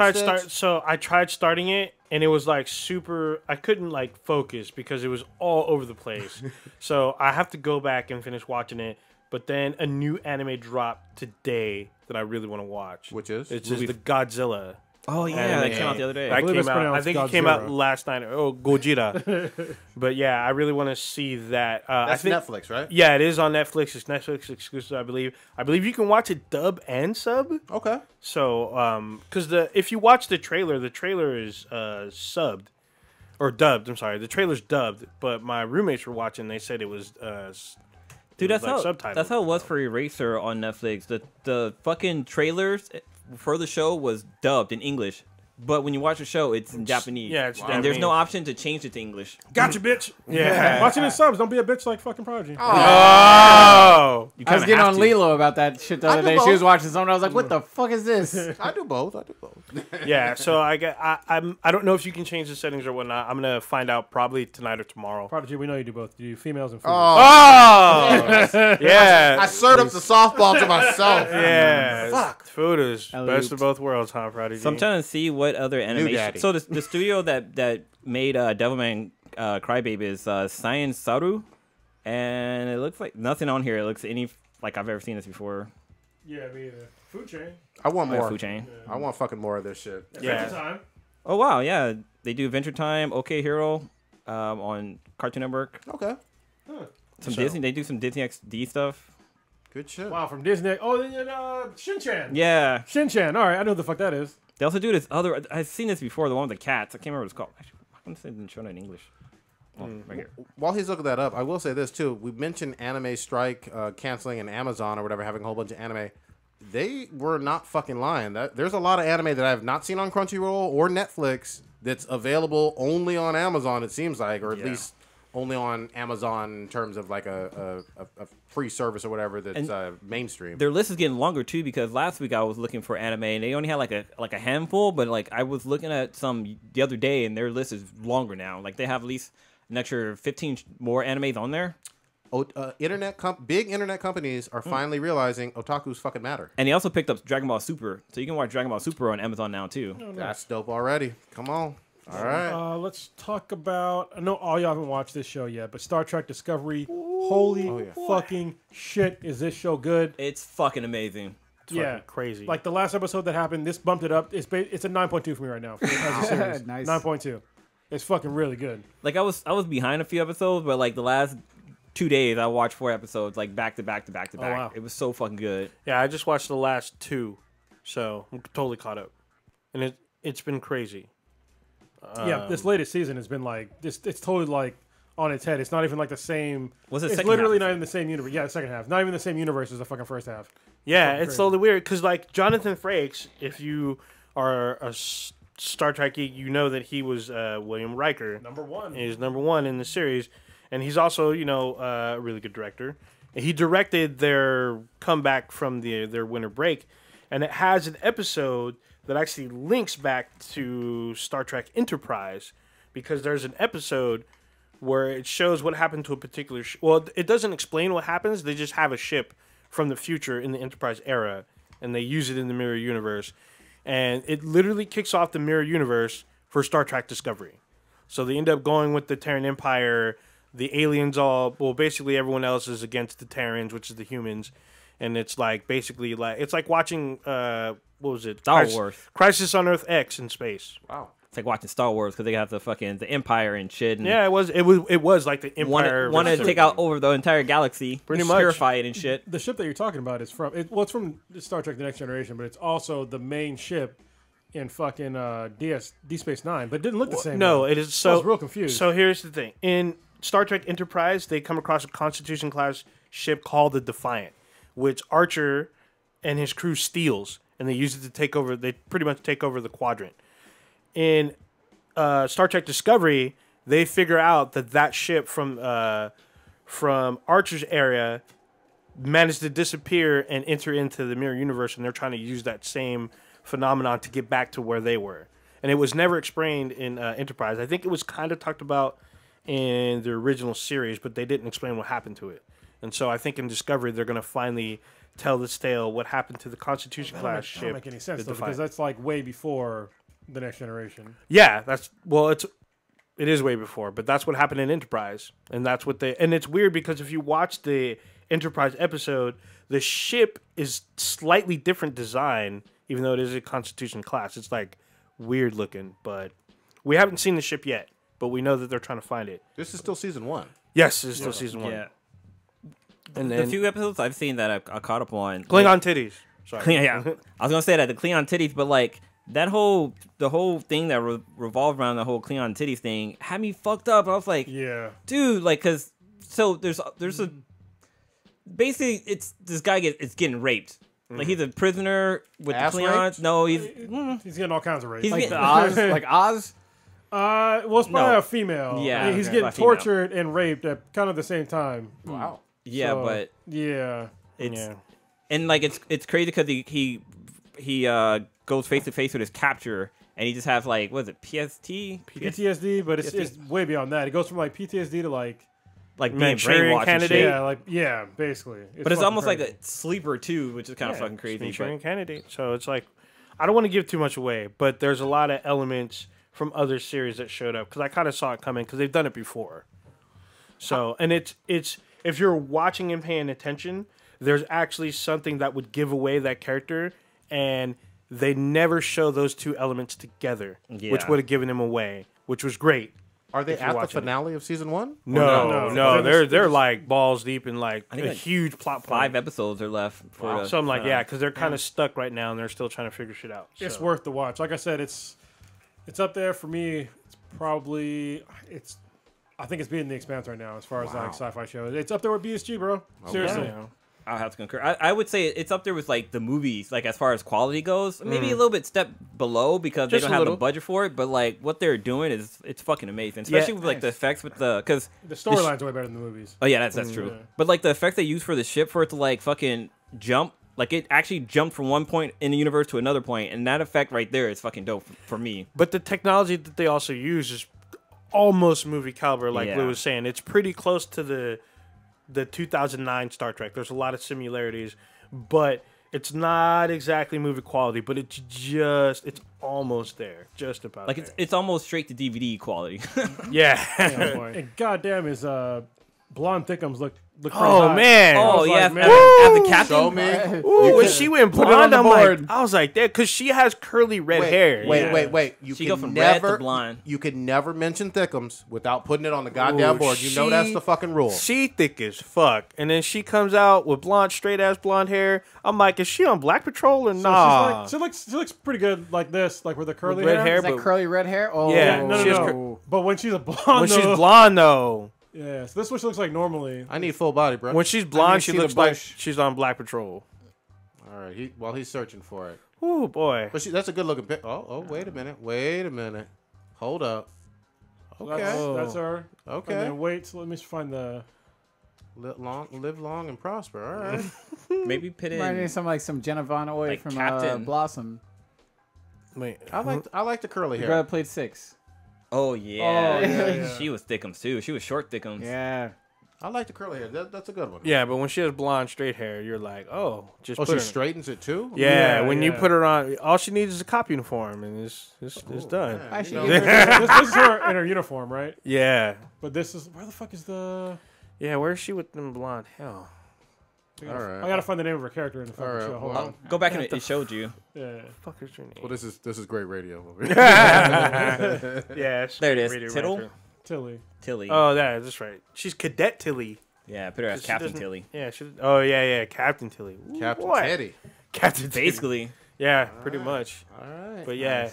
[SPEAKER 4] tried starting it, and it was like super. I couldn't like focus because it was all over the place. So I have to go back and finish watching it. But then a new anime dropped today that I really want to watch.
[SPEAKER 1] Which is?
[SPEAKER 4] It's just the Godzilla.
[SPEAKER 5] oh yeah,
[SPEAKER 4] Anime.
[SPEAKER 5] that came out the other day.
[SPEAKER 4] That
[SPEAKER 3] believe
[SPEAKER 4] came
[SPEAKER 3] it's
[SPEAKER 4] out. I
[SPEAKER 3] pronounced
[SPEAKER 4] think it came out
[SPEAKER 3] Godzilla.
[SPEAKER 4] last night. Oh, Gojira. But yeah, I really want to see that.
[SPEAKER 1] That's
[SPEAKER 4] I think,
[SPEAKER 1] Netflix, right?
[SPEAKER 4] Yeah, it is on Netflix. It's Netflix exclusive, I believe. I believe you can watch it dub and sub.
[SPEAKER 1] Okay.
[SPEAKER 4] So, because if you watch the trailer is subbed or dubbed. I'm sorry, the trailer's dubbed. But my roommates were watching. They said it was.
[SPEAKER 5] Dude, that's
[SPEAKER 4] like
[SPEAKER 5] how
[SPEAKER 4] subtitled.
[SPEAKER 5] that's how it was for Eraser on Netflix. The fucking trailers for the show was dubbed in English, but when you watch the show, it's in Japanese.
[SPEAKER 4] Yeah, it's
[SPEAKER 5] and there's no
[SPEAKER 4] Japanese.
[SPEAKER 5] option to change it to English.
[SPEAKER 3] Gotcha, bitch.
[SPEAKER 4] Yeah.
[SPEAKER 3] Watching in subs. Don't be a bitch like fucking Prodigy.
[SPEAKER 4] Oh.
[SPEAKER 5] You
[SPEAKER 2] I was
[SPEAKER 5] kinda
[SPEAKER 2] getting
[SPEAKER 5] have
[SPEAKER 2] on
[SPEAKER 5] to.
[SPEAKER 2] Lilo about that shit the
[SPEAKER 1] I
[SPEAKER 2] other
[SPEAKER 1] do
[SPEAKER 2] day.
[SPEAKER 1] both.
[SPEAKER 2] She was watching something. I was like, "What the fuck is this?"
[SPEAKER 1] I do both.
[SPEAKER 4] Yeah, so I don't know if you can change the settings or whatnot. I'm gonna find out probably tonight or tomorrow.
[SPEAKER 3] Prodigy, we know you do both. You do females and food.
[SPEAKER 4] Oh, yeah,
[SPEAKER 1] I served up the softball to myself.
[SPEAKER 4] yeah.
[SPEAKER 1] Fuck.
[SPEAKER 4] Food is
[SPEAKER 2] I
[SPEAKER 4] best of
[SPEAKER 2] looped.
[SPEAKER 4] both worlds, huh, Prodigy?
[SPEAKER 5] So I'm trying to see what other animation.
[SPEAKER 1] Daddy.
[SPEAKER 5] So the studio that made Devilman Crybaby is Science Saru, and it looks like nothing on here. It looks like I've ever seen this before.
[SPEAKER 3] Yeah, me either. Food chain.
[SPEAKER 1] I want more.
[SPEAKER 5] Food Chain.
[SPEAKER 1] I want fucking more of this shit.
[SPEAKER 4] Yeah.
[SPEAKER 3] Time.
[SPEAKER 5] Oh wow, yeah, they do Adventure Time, OK Hero, on Cartoon Network.
[SPEAKER 1] Okay.
[SPEAKER 5] Some Disney, they do some Disney XD stuff.
[SPEAKER 1] Good shit.
[SPEAKER 3] Wow, from Disney. Oh, then Shin-Chan.
[SPEAKER 5] Yeah,
[SPEAKER 3] Shin-Chan. All right, I know who the fuck that is.
[SPEAKER 5] they also do this other. I've seen this before. The one with the cats. I can't remember what it's called. Actually, how come they didn't show it in English? Oh, right here.
[SPEAKER 1] While he's looking that up, I will say this too. We mentioned Anime Strike canceling and Amazon or whatever having a whole bunch of anime. They were not fucking lying. There's a lot of anime that I have not seen on Crunchyroll or Netflix that's available only on Amazon. It seems like, or at least only on Amazon in terms of like a free service or whatever that's mainstream.
[SPEAKER 5] Their list is getting longer too because last week I was looking for anime and they only had like a handful, but like I was looking at some the other day and their list is longer now. Like they have at least an extra 15 more animes on there.
[SPEAKER 1] Big internet companies are finally realizing otakus fucking matter.
[SPEAKER 5] And they also picked up Dragon Ball Super, so you can watch Dragon Ball Super on Amazon now too.
[SPEAKER 3] Oh, nice.
[SPEAKER 1] That's dope already. Come on. All right.
[SPEAKER 3] Let's talk about. I know all y'all haven't watched this show yet, but Star Trek Discovery. Holy fucking shit! Is this show good?
[SPEAKER 5] It's fucking amazing.
[SPEAKER 4] It's fucking crazy.
[SPEAKER 3] Like the last episode that happened, this bumped it up. It's a 9.2 for me right now. As a series.
[SPEAKER 2] Nice.
[SPEAKER 3] 9.2. It's fucking really good.
[SPEAKER 5] Like I was behind a few episodes, but like the last 2 days I watched 4 episodes like back to back to back to back.
[SPEAKER 3] wow.
[SPEAKER 5] It was so fucking good.
[SPEAKER 4] Yeah, I just watched the last 2, so I'm totally caught up, and it's been crazy.
[SPEAKER 3] Yeah, this latest season has been like this. It's totally like on its head. It's not even like the same.
[SPEAKER 5] Was it
[SPEAKER 3] It's
[SPEAKER 5] second
[SPEAKER 3] literally
[SPEAKER 5] half?
[SPEAKER 3] not even the same universe. Yeah, the second half. Not even the same universe as the fucking first half.
[SPEAKER 4] Yeah,
[SPEAKER 3] Fucking
[SPEAKER 4] it's
[SPEAKER 3] crazy.
[SPEAKER 4] totally weird because like Jonathan Frakes, if you are a Star Trek geek, you know that he was William Riker.
[SPEAKER 3] Number one.
[SPEAKER 4] He's number 1 in the series, and he's also a really good director. And he directed their comeback from their winter break, and it has an episode that actually links back to Star Trek Enterprise, because there's an episode where it shows what happened to a particular well, it doesn't explain what happens. They just have a ship from the future in the Enterprise era, and they use it in the mirror universe. And it literally kicks off the mirror universe for Star Trek Discovery. So they end up going with the Terran Empire. The aliens basically everyone else is against the Terrans, which is the humans. And it's like basically like it's like watching what was it?
[SPEAKER 5] Star Wars.
[SPEAKER 4] Crisis on Earth X in space.
[SPEAKER 1] Wow.
[SPEAKER 5] It's like watching Star Wars because they got the Empire and shit. And
[SPEAKER 4] Yeah, it was like the Empire.
[SPEAKER 5] wanted to
[SPEAKER 4] versus
[SPEAKER 5] take out over the entire galaxy,
[SPEAKER 4] Pretty
[SPEAKER 5] just
[SPEAKER 4] much.
[SPEAKER 5] purify it and shit.
[SPEAKER 3] The ship that you're talking about is from it's from Star Trek: The Next Generation, but it's also the main ship in fucking Deep Space Nine. But it didn't look the same.
[SPEAKER 4] No,
[SPEAKER 3] though.
[SPEAKER 4] it is
[SPEAKER 3] I
[SPEAKER 4] so.
[SPEAKER 3] was real confused.
[SPEAKER 4] So here's the thing: in Star Trek Enterprise, they come across a Constitution class ship called the Defiant, which Archer and his crew steals, and they use it to take over. They pretty much take over the quadrant. In Star Trek Discovery, they figure out that ship from Archer's area managed to disappear and enter into the mirror universe, and they're trying to use that same phenomenon to get back to where they were. And it was never explained in Enterprise. I think it was kind of talked about in the original series, but they didn't explain what happened to it. And so I think in Discovery, they're going to finally tell this tale, what happened to the Constitution class
[SPEAKER 3] that
[SPEAKER 4] ship.
[SPEAKER 3] don't make any sense
[SPEAKER 4] the
[SPEAKER 3] though,
[SPEAKER 4] Defiant.
[SPEAKER 3] because that's like way before the Next Generation.
[SPEAKER 4] Yeah, it is way before, but that's what happened in Enterprise, and that's what and it's weird because if you watch the Enterprise episode, the ship is slightly different design, even though it is a Constitution class. It's like weird looking, but we haven't seen the ship yet, but we know that they're trying to find it.
[SPEAKER 1] This is still season 1.
[SPEAKER 4] Yes, it's still season 1.
[SPEAKER 5] Yeah,
[SPEAKER 4] And
[SPEAKER 5] the
[SPEAKER 4] then
[SPEAKER 5] few episodes I've seen that I caught up on.
[SPEAKER 4] Klingon titties. Sorry.
[SPEAKER 5] Yeah, I was gonna say that the Klingon titties, but like the whole thing that revolved around the whole Klingon titties thing had me fucked up. I was like,
[SPEAKER 3] Yeah.
[SPEAKER 5] dude, like, cause so there's a basically it's this guy is getting raped. Like he's a prisoner with
[SPEAKER 1] Ass
[SPEAKER 5] the Klingons.
[SPEAKER 1] raped?
[SPEAKER 5] No,
[SPEAKER 3] He's getting all kinds of rape.
[SPEAKER 5] He's
[SPEAKER 2] Like
[SPEAKER 5] getting-
[SPEAKER 2] the Oz, like Oz.
[SPEAKER 3] Well, it's probably
[SPEAKER 5] No.
[SPEAKER 3] a female.
[SPEAKER 5] Yeah,
[SPEAKER 3] He's
[SPEAKER 5] okay.
[SPEAKER 3] getting
[SPEAKER 5] By female.
[SPEAKER 3] tortured and raped at kind of the same time.
[SPEAKER 1] Wow.
[SPEAKER 5] yeah,
[SPEAKER 3] So,
[SPEAKER 5] but
[SPEAKER 3] yeah,
[SPEAKER 5] it's
[SPEAKER 4] Yeah.
[SPEAKER 5] and like it's crazy because he goes face to face with his capture and he just has like what is it PST
[SPEAKER 3] PTSD, but it's way beyond that. It goes from like PTSD to like
[SPEAKER 5] like being
[SPEAKER 4] Manchurian
[SPEAKER 5] brainwashed and
[SPEAKER 4] Candidate.
[SPEAKER 5] shit.
[SPEAKER 3] basically.
[SPEAKER 5] But it's
[SPEAKER 3] fucking
[SPEAKER 5] almost like
[SPEAKER 3] crazy.
[SPEAKER 5] a sleeper too, which is kind of fucking crazy.
[SPEAKER 4] Manchurian
[SPEAKER 5] But
[SPEAKER 4] Candidate. So it's like, I don't want to give too much away, but there's a lot of elements from other series that showed up because I kind of saw it coming because they've done it before. So, and it's if you're watching and paying attention, there's actually something that would give away that character, and they never show those two elements together, which
[SPEAKER 5] Yeah.
[SPEAKER 4] would have given him away, which was great.
[SPEAKER 1] Are they
[SPEAKER 4] If you're
[SPEAKER 1] at the
[SPEAKER 4] watching it.
[SPEAKER 1] finale of season 1?
[SPEAKER 4] No, they're like balls deep in like
[SPEAKER 5] I think
[SPEAKER 4] a
[SPEAKER 5] like
[SPEAKER 4] huge plot point.
[SPEAKER 5] 5 episodes are left for
[SPEAKER 4] So I'm like, yeah, because they're kind of stuck right now and they're still trying to figure shit out.
[SPEAKER 3] It's
[SPEAKER 4] So.
[SPEAKER 3] worth the watch. Like I said, it's up there for me. It's probably I think it's beating The Expanse right now as far as like sci-fi shows. It's up there with BSG, bro. Seriously.
[SPEAKER 4] Yeah.
[SPEAKER 5] I'll have to concur. I would say it's up there with like the movies, like as far as quality goes. Maybe a little bit step below because
[SPEAKER 4] Just
[SPEAKER 5] they
[SPEAKER 4] a
[SPEAKER 5] don't have
[SPEAKER 4] little.
[SPEAKER 5] the budget for it. But like what they're doing it's fucking amazing, especially with like the effects with the because
[SPEAKER 3] The storyline's way better than the movies.
[SPEAKER 5] oh yeah that's true. But like the effects they use for the ship for it to like fucking jump, like it actually jumped from one point in the universe to another point, and that effect right there is fucking dope for me.
[SPEAKER 4] But the technology that they also use is almost movie caliber, like
[SPEAKER 5] Yeah.
[SPEAKER 4] Lou was saying. It's pretty close to the 2009 Star Trek. There's a lot of similarities, but it's not exactly movie quality. But it's almost there, just about.
[SPEAKER 5] Like
[SPEAKER 4] there.
[SPEAKER 5] it's almost straight to DVD quality.
[SPEAKER 4] yeah.
[SPEAKER 3] And goddamn, his blonde thickums look pretty
[SPEAKER 4] Oh
[SPEAKER 3] hot.
[SPEAKER 4] man.
[SPEAKER 5] oh
[SPEAKER 3] was
[SPEAKER 5] yeah,
[SPEAKER 3] like, man,
[SPEAKER 5] as the captain.
[SPEAKER 1] Show me.
[SPEAKER 4] Ooh, when she went
[SPEAKER 2] Put it on
[SPEAKER 4] blonde,
[SPEAKER 2] the
[SPEAKER 4] I'm like,
[SPEAKER 2] board.
[SPEAKER 4] I was like, that because she has curly red hair.
[SPEAKER 1] Wait. You
[SPEAKER 5] She
[SPEAKER 1] can
[SPEAKER 5] go from red
[SPEAKER 1] never,
[SPEAKER 5] to blonde.
[SPEAKER 1] You can never mention thickums without putting it on the goddamn
[SPEAKER 4] Ooh,
[SPEAKER 1] board. You know that's the fucking rule.
[SPEAKER 4] She thick as fuck, and then she comes out with straight ass blonde hair. I'm like, is she on Black Patrol or
[SPEAKER 3] So
[SPEAKER 4] nah?
[SPEAKER 3] she looks pretty good like this, like with the curly
[SPEAKER 4] red
[SPEAKER 3] hair.
[SPEAKER 4] hair.
[SPEAKER 2] Is that
[SPEAKER 4] but-
[SPEAKER 2] curly red hair? Oh,
[SPEAKER 4] Yeah,
[SPEAKER 3] No,
[SPEAKER 4] she has
[SPEAKER 3] no. But when she's a blonde,
[SPEAKER 4] when she's
[SPEAKER 3] though-
[SPEAKER 4] blonde though,
[SPEAKER 3] yeah. So this is what she looks like normally.
[SPEAKER 1] I need full body, bro.
[SPEAKER 4] when she's blonde, she
[SPEAKER 2] see the
[SPEAKER 4] looks like
[SPEAKER 2] bush.
[SPEAKER 4] she's on Black Patrol.
[SPEAKER 1] All right, while he's searching for it.
[SPEAKER 4] Ooh boy.
[SPEAKER 1] But that's a good looking pic. Oh, wait a minute. Hold up. Okay.
[SPEAKER 3] That's her.
[SPEAKER 1] Okay.
[SPEAKER 3] And then wait, so let me find the.
[SPEAKER 1] Live long, and prosper. All right.
[SPEAKER 5] Maybe put
[SPEAKER 2] Reminded me
[SPEAKER 5] in
[SPEAKER 2] of some Jenna Von Oy
[SPEAKER 5] Like
[SPEAKER 2] from
[SPEAKER 5] Captain.
[SPEAKER 2] Blossom.
[SPEAKER 4] Wait,
[SPEAKER 1] I like the curly
[SPEAKER 2] The
[SPEAKER 1] hair.
[SPEAKER 2] girl that played 6.
[SPEAKER 5] oh yeah.
[SPEAKER 3] Oh, yeah.
[SPEAKER 5] She was thickums too. She was short thickums.
[SPEAKER 2] Yeah.
[SPEAKER 1] I like the curly hair. That's a good one.
[SPEAKER 4] yeah, but when she has blonde straight hair, you're like, oh, just
[SPEAKER 1] Oh,
[SPEAKER 4] put
[SPEAKER 1] she
[SPEAKER 4] her.
[SPEAKER 1] straightens it too.
[SPEAKER 4] Yeah,
[SPEAKER 3] Yeah,
[SPEAKER 4] when you
[SPEAKER 3] yeah.
[SPEAKER 4] put her on, all she needs is a cop uniform, and it's done.
[SPEAKER 1] man.
[SPEAKER 2] I
[SPEAKER 1] You
[SPEAKER 2] should
[SPEAKER 1] know-
[SPEAKER 2] give her
[SPEAKER 3] this is her in her uniform, right?
[SPEAKER 4] Yeah,
[SPEAKER 3] But this is where the fuck is the?
[SPEAKER 4] yeah. Where's she with them blonde? Hell,
[SPEAKER 1] All right.
[SPEAKER 3] I gotta find the name of her character in the fucking
[SPEAKER 1] All right,
[SPEAKER 3] show. Hold
[SPEAKER 1] well,
[SPEAKER 3] on.
[SPEAKER 5] Go back and it showed you.
[SPEAKER 3] Yeah.
[SPEAKER 4] fuck is her name?
[SPEAKER 1] Well, this is great radio.
[SPEAKER 4] Yeah, it's
[SPEAKER 5] There it is.
[SPEAKER 4] Radio
[SPEAKER 5] Tittle?
[SPEAKER 4] Rancher.
[SPEAKER 3] Tilly.
[SPEAKER 5] Tilly.
[SPEAKER 4] Oh, that's right. She's Cadet Tilly.
[SPEAKER 5] yeah, put her as
[SPEAKER 4] She
[SPEAKER 5] Captain
[SPEAKER 4] doesn't-
[SPEAKER 5] Tilly.
[SPEAKER 4] Yeah, oh yeah, Captain Tilly. Ooh,
[SPEAKER 1] Captain
[SPEAKER 4] boy.
[SPEAKER 1] Teddy.
[SPEAKER 4] Captain Tilly.
[SPEAKER 5] Basically.
[SPEAKER 4] Yeah, pretty much.
[SPEAKER 1] All right.
[SPEAKER 4] But yeah,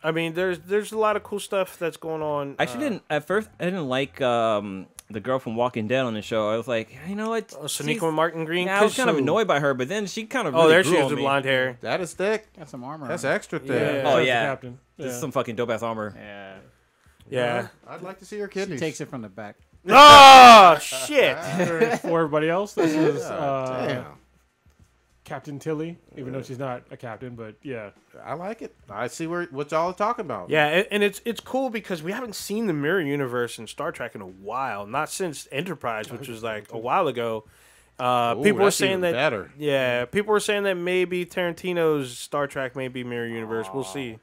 [SPEAKER 4] I mean, there's a lot of cool stuff that's going on.
[SPEAKER 5] I actually didn't at first. I didn't like the girl from Walking Dead on the show. I was like, you know what?
[SPEAKER 4] Sonequa Martin Green.
[SPEAKER 5] Yeah, I was kind of
[SPEAKER 4] 'cause-
[SPEAKER 5] annoyed by her, but then she kind of
[SPEAKER 4] Oh,
[SPEAKER 5] really
[SPEAKER 4] there
[SPEAKER 5] grew
[SPEAKER 4] she is
[SPEAKER 5] on
[SPEAKER 4] with
[SPEAKER 5] me.
[SPEAKER 4] blonde hair.
[SPEAKER 1] That is thick.
[SPEAKER 2] Got some armor.
[SPEAKER 1] That's
[SPEAKER 2] on.
[SPEAKER 1] extra thick.
[SPEAKER 3] Yeah.
[SPEAKER 5] Oh,
[SPEAKER 3] that's the
[SPEAKER 5] yeah.
[SPEAKER 3] Captain.
[SPEAKER 5] This is
[SPEAKER 3] Yeah.
[SPEAKER 5] some fucking dope ass armor.
[SPEAKER 2] Yeah.
[SPEAKER 4] Yeah.
[SPEAKER 1] I'd like to see her
[SPEAKER 2] She
[SPEAKER 1] kidneys.
[SPEAKER 2] takes it from the back.
[SPEAKER 4] Oh shit.
[SPEAKER 3] For everybody else, this is
[SPEAKER 1] Damn.
[SPEAKER 3] Captain Tilly, even though she's not a captain, but yeah.
[SPEAKER 1] I like it. I see what y'all are talking about.
[SPEAKER 4] Yeah, and it's cool because we haven't seen the mirror universe in Star Trek in a while. Not since Enterprise, which was like a while ago.
[SPEAKER 1] Ooh,
[SPEAKER 4] People were
[SPEAKER 1] that's
[SPEAKER 4] saying
[SPEAKER 1] even
[SPEAKER 4] that.
[SPEAKER 1] better.
[SPEAKER 4] Yeah, people were saying that maybe Tarantino's Star Trek may be mirror universe. We'll see.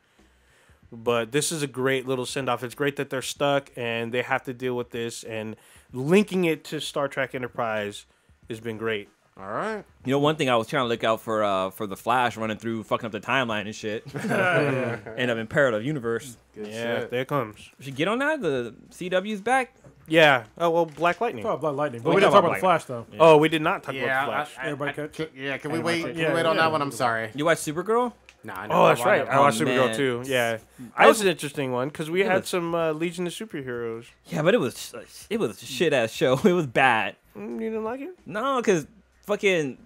[SPEAKER 4] But this is a great little send off. It's great that they're stuck and they have to deal with this, and linking it to Star Trek Enterprise has been great.
[SPEAKER 1] All right.
[SPEAKER 5] You know, one thing I was trying to look out for the Flash running through, fucking up the timeline and shit. End up in Parallel Universe.
[SPEAKER 1] Good
[SPEAKER 4] Yeah,
[SPEAKER 1] shit.
[SPEAKER 4] there it comes.
[SPEAKER 5] We should get on that. The CW's back.
[SPEAKER 4] Yeah. Oh well, Black Lightning.
[SPEAKER 3] Talk about Lightning, but
[SPEAKER 5] We
[SPEAKER 3] we didn't
[SPEAKER 5] talk
[SPEAKER 3] talk
[SPEAKER 5] about
[SPEAKER 3] about the Flash though.
[SPEAKER 4] Oh, we did not talk about the Flash.
[SPEAKER 3] Everybody cut.
[SPEAKER 1] Can we wait? Can
[SPEAKER 3] Yeah,
[SPEAKER 1] we wait on
[SPEAKER 3] yeah.
[SPEAKER 1] that one? I'm sorry.
[SPEAKER 5] You watch Supergirl?
[SPEAKER 1] Nah,
[SPEAKER 4] Oh, that's right. I watched
[SPEAKER 5] Oh,
[SPEAKER 4] Supergirl
[SPEAKER 5] man.
[SPEAKER 4] too. Yeah, that was an interesting one because we had
[SPEAKER 5] was-
[SPEAKER 4] some Legion of Superheroes.
[SPEAKER 5] Yeah, but it was a shit ass show. It was bad.
[SPEAKER 4] You didn't like it?
[SPEAKER 5] No, because fucking.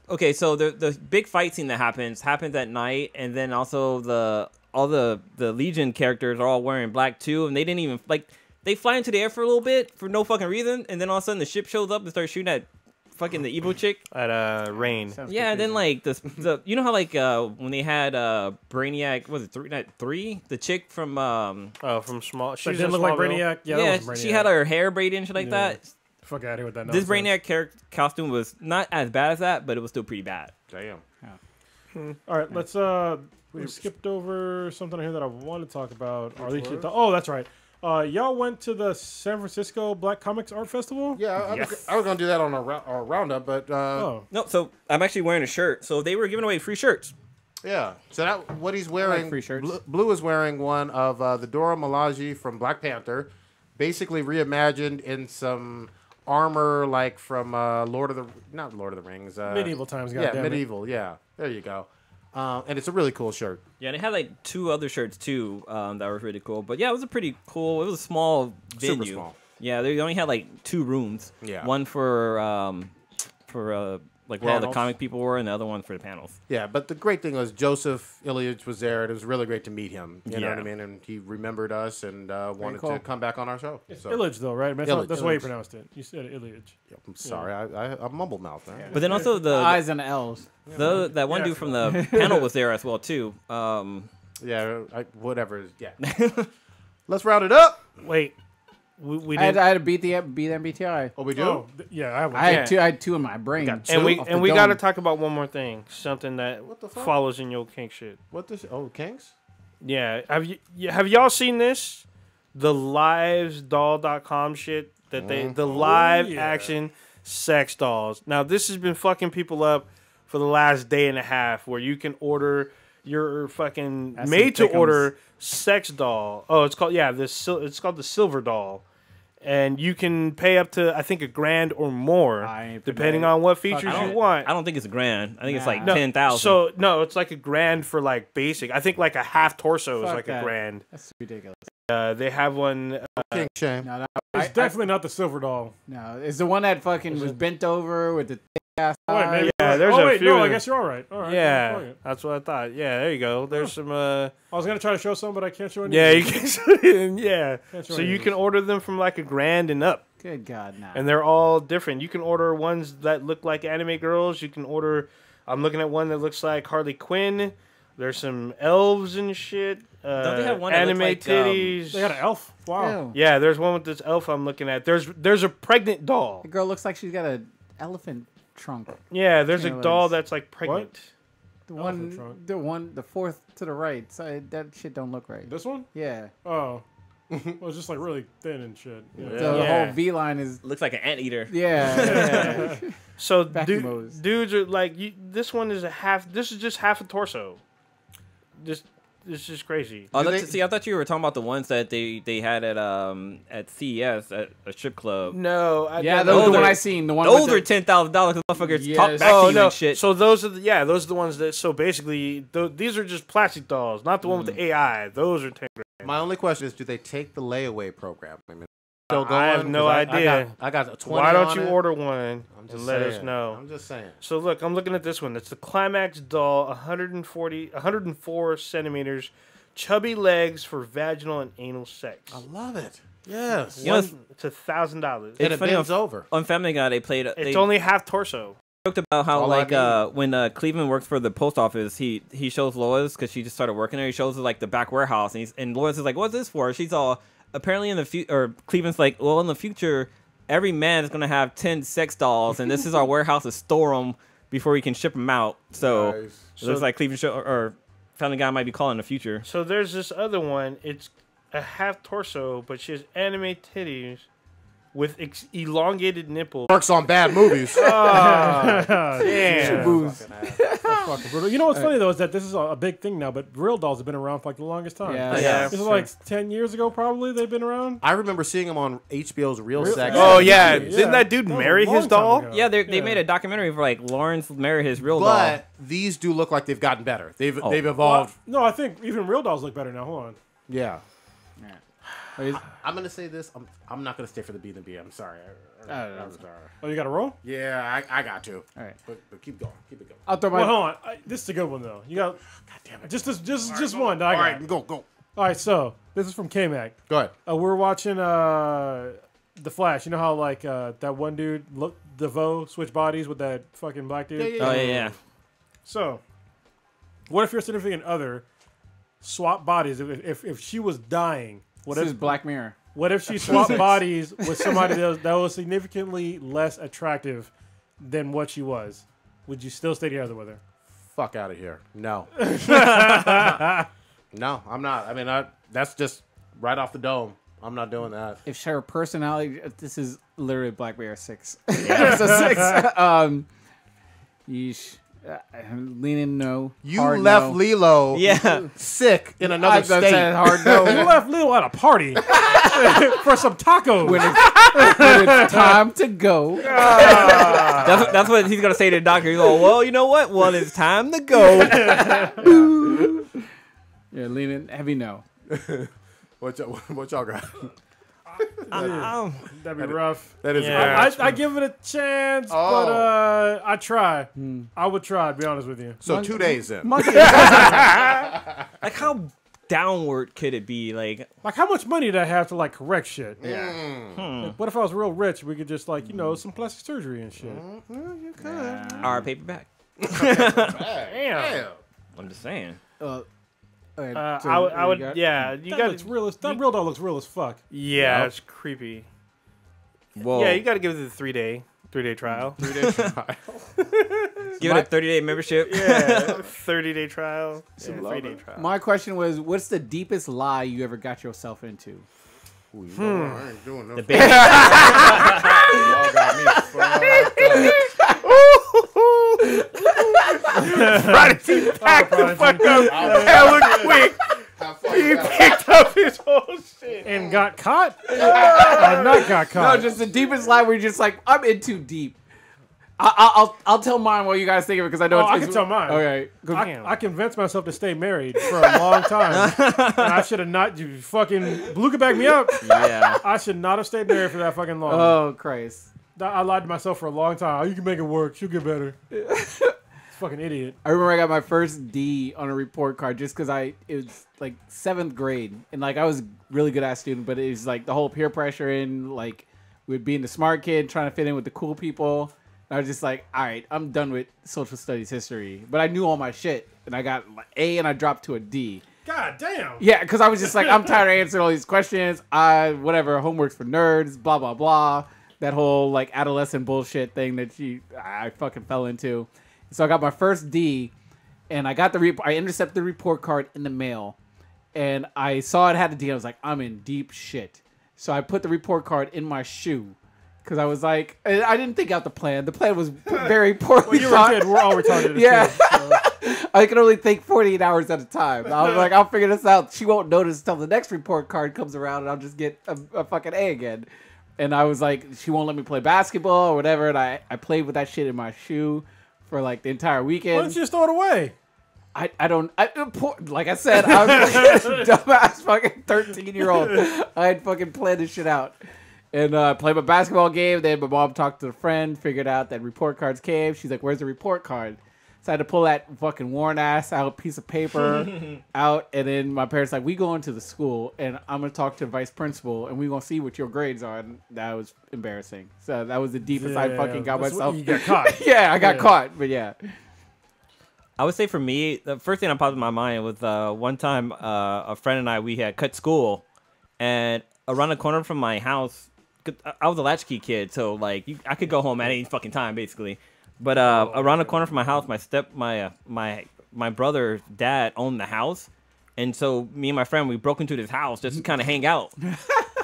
[SPEAKER 5] Okay, so the big fight scene that happens at night, and then also all the Legion characters are all wearing black too, and they didn't even like they fly into the air for a little bit for no fucking reason, and then all of a sudden the ship shows up and starts shooting at fucking the evil chick.
[SPEAKER 4] At Rain.
[SPEAKER 2] Sounds
[SPEAKER 5] Yeah, and then
[SPEAKER 2] confusing.
[SPEAKER 5] like the you know how like when they had Brainiac, was it three? The chick from
[SPEAKER 4] Oh, from Small.
[SPEAKER 3] She
[SPEAKER 4] She's
[SPEAKER 3] didn't
[SPEAKER 4] in
[SPEAKER 3] look like
[SPEAKER 4] Smallville.
[SPEAKER 3] Brainiac. Yeah,
[SPEAKER 5] yeah,
[SPEAKER 3] that was Brainiac.
[SPEAKER 5] she had her hair braided and shit like
[SPEAKER 3] Yeah.
[SPEAKER 5] that.
[SPEAKER 3] Fuck out of here with that.
[SPEAKER 5] This
[SPEAKER 3] nonsense.
[SPEAKER 5] Brainiac character costume was not as bad as that, but it was still pretty bad.
[SPEAKER 1] Damn.
[SPEAKER 3] All right, let's we skipped over something here that I want to talk about. Or at least oh, that's right. Y'all went to the San Francisco Black Comics Art Festival?
[SPEAKER 1] Yeah, I was gonna do that on a roundup, but
[SPEAKER 3] Oh,
[SPEAKER 5] No, so I'm actually wearing a shirt. So they were giving away free shirts.
[SPEAKER 1] yeah. So that what he's wearing.
[SPEAKER 2] free shirts.
[SPEAKER 1] Blue is wearing one of the Dora Milaje from Black Panther, basically reimagined in some armor like from not Lord of the Rings.
[SPEAKER 3] medieval times.
[SPEAKER 1] Yeah,
[SPEAKER 3] goddammit.
[SPEAKER 1] medieval. Yeah, there you go. And it's a really cool shirt.
[SPEAKER 5] Yeah, they had like two other shirts too that were really cool. But yeah, it was a pretty cool. It was a small venue.
[SPEAKER 1] Super small.
[SPEAKER 5] Yeah, they only had like 2 rooms.
[SPEAKER 1] Yeah.
[SPEAKER 5] One for like where all the
[SPEAKER 3] Panels.
[SPEAKER 5] comic people were, and the other one for the panels.
[SPEAKER 1] Yeah, but the great thing was Joseph Ilyich was there. It was really great to meet him. You know what I
[SPEAKER 5] Yeah.
[SPEAKER 1] mean? And he remembered us and wanted
[SPEAKER 2] cool.
[SPEAKER 1] to come back on our show.
[SPEAKER 3] It's
[SPEAKER 1] So,
[SPEAKER 3] Illich, though, right? That's,
[SPEAKER 1] Illich.
[SPEAKER 3] that's the way you
[SPEAKER 1] Illich.
[SPEAKER 3] pronounced it. You said Illich.
[SPEAKER 1] I'm sorry, I mumble mouth, man.
[SPEAKER 5] But then also
[SPEAKER 2] The I's and the L's.
[SPEAKER 5] that one dude from the panel was there as well too.
[SPEAKER 1] Yeah, whatever. Yeah. Let's round it up.
[SPEAKER 4] Wait, we
[SPEAKER 2] I
[SPEAKER 4] did,
[SPEAKER 2] had to beat the MBTI.
[SPEAKER 1] Oh, we do?
[SPEAKER 3] Oh, yeah, I have one.
[SPEAKER 2] I had two in my brain.
[SPEAKER 4] and we
[SPEAKER 2] Off
[SPEAKER 4] and
[SPEAKER 2] the
[SPEAKER 4] we
[SPEAKER 2] dome.
[SPEAKER 4] got to talk about one more thing, something that
[SPEAKER 1] What the fuck?
[SPEAKER 4] follows in your kink shit.
[SPEAKER 1] What this? Oh, Kings?
[SPEAKER 4] Yeah, have y'all seen this? The livesdoll.com shit that the live
[SPEAKER 3] yeah.
[SPEAKER 4] action sex dolls. Now this has been fucking people up for the last day and a half, where you can order your fucking
[SPEAKER 2] That's
[SPEAKER 4] made
[SPEAKER 2] some
[SPEAKER 4] to order sex doll. Oh, it's called it's called the Silver Doll. And you can pay up to, I think, $1,000 or more,
[SPEAKER 2] I ain't
[SPEAKER 4] depending
[SPEAKER 2] finna-
[SPEAKER 4] on what
[SPEAKER 2] fuck
[SPEAKER 4] features
[SPEAKER 2] that.
[SPEAKER 4] you want.
[SPEAKER 5] I don't think it's $1,000. I think it's like
[SPEAKER 2] Nah.
[SPEAKER 5] 10,000.
[SPEAKER 4] So no, it's like $1,000 for like basic. I think like a half torso is
[SPEAKER 2] Fuck
[SPEAKER 4] like
[SPEAKER 2] that.
[SPEAKER 4] $1,000.
[SPEAKER 2] That's ridiculous.
[SPEAKER 4] They have one.
[SPEAKER 1] King shame.
[SPEAKER 2] No,
[SPEAKER 3] It's definitely not the silver doll.
[SPEAKER 2] no, it's the one that fucking was bent over with the thick ass.
[SPEAKER 3] Oh, wait, maybe.
[SPEAKER 4] Yeah, there's
[SPEAKER 3] oh,
[SPEAKER 4] a
[SPEAKER 3] wait,
[SPEAKER 4] few
[SPEAKER 3] no,
[SPEAKER 4] of
[SPEAKER 3] I
[SPEAKER 4] them.
[SPEAKER 3] guess you're all right. All right. Fuck
[SPEAKER 4] Yeah,
[SPEAKER 3] it.
[SPEAKER 4] that's what I thought. Yeah, there you go. There's some.
[SPEAKER 3] I was going to try to show some, but I can't show any.
[SPEAKER 4] Yeah, you can. Yeah,
[SPEAKER 3] Can't show
[SPEAKER 4] so
[SPEAKER 3] any
[SPEAKER 4] you
[SPEAKER 3] of
[SPEAKER 4] can
[SPEAKER 3] these.
[SPEAKER 4] order them from like $1,000 and up,
[SPEAKER 2] Good God, nah.
[SPEAKER 4] and they're all different. You can order ones that look like anime girls. You can order. I'm looking at one that looks like Harley Quinn. There's some elves and shit.
[SPEAKER 5] Don't they have one that
[SPEAKER 4] anime
[SPEAKER 5] looks like,
[SPEAKER 4] titties?
[SPEAKER 3] They got an elf. Wow.
[SPEAKER 2] Ew.
[SPEAKER 4] Yeah, there's one with this elf I'm looking at. There's a pregnant doll.
[SPEAKER 2] The girl looks like she's got an elephant trunk.
[SPEAKER 4] Yeah, there's a
[SPEAKER 2] Yeah,
[SPEAKER 4] doll
[SPEAKER 2] legs.
[SPEAKER 4] that's like pregnant.
[SPEAKER 2] The
[SPEAKER 3] Elephant trunk.
[SPEAKER 2] the fourth to the right. So that shit don't look right.
[SPEAKER 3] This one?
[SPEAKER 2] Yeah.
[SPEAKER 3] Oh. Well, it's just like really thin and shit. Yeah.
[SPEAKER 2] So the
[SPEAKER 4] Yeah.
[SPEAKER 2] whole V line is.
[SPEAKER 5] looks like an anteater.
[SPEAKER 2] Yeah.
[SPEAKER 4] So
[SPEAKER 2] Vacuum hose.
[SPEAKER 4] dudes are like, this one is a half. This is just half a torso. This is crazy.
[SPEAKER 5] Oh,
[SPEAKER 1] Do
[SPEAKER 5] that's-
[SPEAKER 1] they-
[SPEAKER 5] see, I thought you were talking about the ones that they had at CES at a strip club.
[SPEAKER 4] No,
[SPEAKER 2] Yeah,
[SPEAKER 5] those
[SPEAKER 2] those the
[SPEAKER 5] are-
[SPEAKER 2] one I seen. The one
[SPEAKER 5] Those
[SPEAKER 2] with
[SPEAKER 5] are $10,000 because motherfuckers
[SPEAKER 2] Yes.
[SPEAKER 5] talk back to
[SPEAKER 4] Oh
[SPEAKER 5] you
[SPEAKER 4] no!
[SPEAKER 5] and shit.
[SPEAKER 4] So those are the ones that. So basically, these are just plastic dolls, not the one with the AI. Those are $10,000.
[SPEAKER 1] My only question is, do they take the layaway program? I mean, still going?
[SPEAKER 4] I have no
[SPEAKER 1] 'Cause
[SPEAKER 4] idea.
[SPEAKER 1] I got a 20
[SPEAKER 4] Why don't
[SPEAKER 1] on
[SPEAKER 4] you
[SPEAKER 1] it.
[SPEAKER 4] order one
[SPEAKER 1] I'm
[SPEAKER 4] and let us
[SPEAKER 1] saying.
[SPEAKER 4] know?
[SPEAKER 1] I'm just saying.
[SPEAKER 4] So look, I'm looking at this one. It's the Climax doll, 104 centimeters, chubby legs for vaginal and anal sex.
[SPEAKER 1] I love it. Yes.
[SPEAKER 5] You know,
[SPEAKER 4] It's $1,000.
[SPEAKER 1] And
[SPEAKER 5] it's
[SPEAKER 1] it
[SPEAKER 5] funny
[SPEAKER 1] bends over.
[SPEAKER 5] on Family Guy, they played.
[SPEAKER 4] It's
[SPEAKER 5] They
[SPEAKER 4] only half torso.
[SPEAKER 5] talked about how
[SPEAKER 1] all I
[SPEAKER 5] like when Cleveland works for the post office, he shows Lois because she just started working there. He shows her like the back warehouse, and Lois is like, "What's this for?" She's all apparently in the future. Or Cleveland's like, "Well, in the future, every man is gonna have 10 sex dolls, and this is our warehouse to store them before we can ship them out." So
[SPEAKER 1] Nice.
[SPEAKER 5] it looks like Cleveland or Family Guy might be calling in the future.
[SPEAKER 4] So there's this other one. It's a half torso, but she has anime titties with elongated nipples.
[SPEAKER 1] Works on bad movies.
[SPEAKER 4] Damn.
[SPEAKER 2] Booze.
[SPEAKER 3] Fucking brutal. You know what's funny though is that this is a big thing now, but real dolls have been around for like the longest time.
[SPEAKER 2] Yeah.
[SPEAKER 4] Yeah.
[SPEAKER 3] This is like 10 years ago, probably they've been around.
[SPEAKER 1] I remember seeing him on HBO's Real Sex.
[SPEAKER 4] Oh yeah,
[SPEAKER 3] Yeah.
[SPEAKER 4] didn't that dude
[SPEAKER 3] That was
[SPEAKER 4] marry
[SPEAKER 3] a long
[SPEAKER 4] his
[SPEAKER 3] time
[SPEAKER 4] doll?
[SPEAKER 3] ago.
[SPEAKER 5] Yeah, they made a documentary for like Lawrence married his real doll.
[SPEAKER 1] But these do look like they've gotten better. They've
[SPEAKER 5] Oh.
[SPEAKER 1] evolved.
[SPEAKER 3] No, I think even real dolls look better now. Hold on.
[SPEAKER 1] Yeah.
[SPEAKER 2] Yeah.
[SPEAKER 1] I'm gonna say this. I'm not gonna stay for the B and B. I'm sorry. I'm sorry.
[SPEAKER 3] Oh, you got a roll?
[SPEAKER 1] Yeah, I got to.
[SPEAKER 2] All right.
[SPEAKER 1] But keep going. Keep it going.
[SPEAKER 2] I'll throw my.
[SPEAKER 3] Well, hold on. This is a good one though. You got
[SPEAKER 1] God damn it.
[SPEAKER 3] just one. I
[SPEAKER 1] All
[SPEAKER 3] got
[SPEAKER 1] right,
[SPEAKER 3] it.
[SPEAKER 1] go.
[SPEAKER 3] All right, so this is from K-Mac.
[SPEAKER 1] Go ahead.
[SPEAKER 3] We're watching The Flash. You know how like that one dude DeVoe switched bodies with that fucking black dude?
[SPEAKER 5] Oh yeah.
[SPEAKER 3] So, what if your significant other swapped bodies? If she was dying, what
[SPEAKER 2] This
[SPEAKER 3] if
[SPEAKER 2] is Black Mirror.
[SPEAKER 3] what if she swapped bodies with somebody that was significantly less attractive than what she was? Would you still stay together with her?
[SPEAKER 1] Fuck out of here. No. No, I'm not. I mean, that's just right off the dome. I'm not doing that.
[SPEAKER 2] If her personality, this is literally Black Mirror 6. Episode 6. Yeesh. I'm leaning no.
[SPEAKER 1] You
[SPEAKER 2] hard
[SPEAKER 1] left
[SPEAKER 2] no.
[SPEAKER 1] Lilo
[SPEAKER 5] Yeah.
[SPEAKER 1] sick in
[SPEAKER 2] I
[SPEAKER 1] another
[SPEAKER 2] thought
[SPEAKER 1] state.
[SPEAKER 2] said hard
[SPEAKER 3] You
[SPEAKER 2] no.
[SPEAKER 3] left Lil at a party for some tacos.
[SPEAKER 2] when it's time to go.
[SPEAKER 5] That's what he's gonna say to the doctor. He's like, "Well, you know what? Well, it's time to go."
[SPEAKER 2] Yeah, leaning heavy no.
[SPEAKER 1] What y'all got?
[SPEAKER 3] That'd be rough.
[SPEAKER 1] That is
[SPEAKER 4] Yeah.
[SPEAKER 1] a
[SPEAKER 3] I give it a chance,
[SPEAKER 1] Oh.
[SPEAKER 3] but I try. I would try, to be honest with you.
[SPEAKER 1] So 2 days in.
[SPEAKER 2] Monkey.
[SPEAKER 5] Like, how downward could it be? Like,
[SPEAKER 3] Like, how much money did I have to, like, correct shit?
[SPEAKER 1] Yeah.
[SPEAKER 3] What if I was real rich? We could just, like, some plastic surgery and shit.
[SPEAKER 1] You could.
[SPEAKER 5] our paperback.
[SPEAKER 1] Damn.
[SPEAKER 5] I'm just saying.
[SPEAKER 2] Okay, so
[SPEAKER 4] I would,
[SPEAKER 2] you got-
[SPEAKER 4] yeah. You
[SPEAKER 3] That
[SPEAKER 4] got,
[SPEAKER 3] looks real. That real dog looks real as fuck.
[SPEAKER 4] yeah, it's creepy.
[SPEAKER 5] Whoa.
[SPEAKER 4] Yeah, you got to give it the 3-day trial.
[SPEAKER 1] 3 days.
[SPEAKER 5] Give it a 30-day membership.
[SPEAKER 4] Yeah, 30-day trial. Yeah, 3-day trial.
[SPEAKER 2] My question was, what's the deepest lie you ever got yourself into?
[SPEAKER 1] Ooh, you know what? I ain't doing no.
[SPEAKER 5] The baby.
[SPEAKER 1] Y'all got me fucked up.
[SPEAKER 4] Prodigy packed the fuck up hella quick. He picked up his whole shit.
[SPEAKER 3] And got caught? Or not got
[SPEAKER 2] No,
[SPEAKER 3] caught?
[SPEAKER 2] just the deepest lie where you're just like, I'm in too deep. I'll tell mine while you guys think of it because I know
[SPEAKER 3] Oh,
[SPEAKER 2] it's.
[SPEAKER 3] I can tell mine.
[SPEAKER 2] Okay. Go-
[SPEAKER 3] I convinced myself to stay married for a long time. And I should have not. You fucking Beluga backed me up.
[SPEAKER 5] Yeah.
[SPEAKER 3] I should not have stayed married for that fucking long.
[SPEAKER 2] Oh Christ!
[SPEAKER 3] I lied to myself for a long time. Oh, you can make it work. She'll get better. Fucking idiot.
[SPEAKER 2] I remember I got my first D on a report card just because it was like 7th grade and like I was a really good ass student, but it was like the whole peer pressure and like we'd being the smart kid trying to fit in with the cool people. And I was just like, all right, I'm done with social studies history, but I knew all my shit and I got an A and I dropped to a D.
[SPEAKER 3] God damn.
[SPEAKER 2] Yeah, because I was just like, I'm tired of answering all these questions. Whatever, homework's for nerds, blah, blah, blah. That whole, like, adolescent bullshit thing that I fucking fell into. So I got my first D, and I got I intercepted the report card in the mail, and I saw it had a D. I was like, I'm in deep shit. So I put the report card in my shoe, because I was like, I didn't think out the plan. The plan was very poorly
[SPEAKER 3] Well, you were a kid. We're all retarded. as
[SPEAKER 2] Yeah.
[SPEAKER 3] kids, so.
[SPEAKER 2] I can only think 48 hours at a time. I was like, I'll figure this out. She won't notice until the next report card comes around and I'll just get a fucking A again. And I was like, she won't let me play basketball or whatever. And I played with that shit in my shoe for like the entire
[SPEAKER 3] Why
[SPEAKER 2] weekend.
[SPEAKER 3] don't you just throw it away?
[SPEAKER 2] Like I said, I was like a dumbass fucking 13-year-old. I had fucking planned this shit out. And I played my basketball game. Then my mom talked to a friend, figured out that report cards came. She's like, where's the report card? So I had to pull that fucking worn ass out piece of paper out. And then my parents like, we going to the school and I'm going to talk to the vice principal and we going to see what your grades are. And that was embarrassing. So that was the deepest I fucking got
[SPEAKER 3] that's
[SPEAKER 2] myself.
[SPEAKER 3] what- You got caught.
[SPEAKER 2] Yeah, I got caught. But yeah.
[SPEAKER 5] I would say for me, the first thing that popped in my mind was one time a friend and I, we had cut school, and around the corner from my house, 'cause I was a latchkey kid, so like I could go home at any fucking time basically. But around the corner from my house, my brother's dad owned the house, and so me and my friend, we broke into this house just to kind of hang out.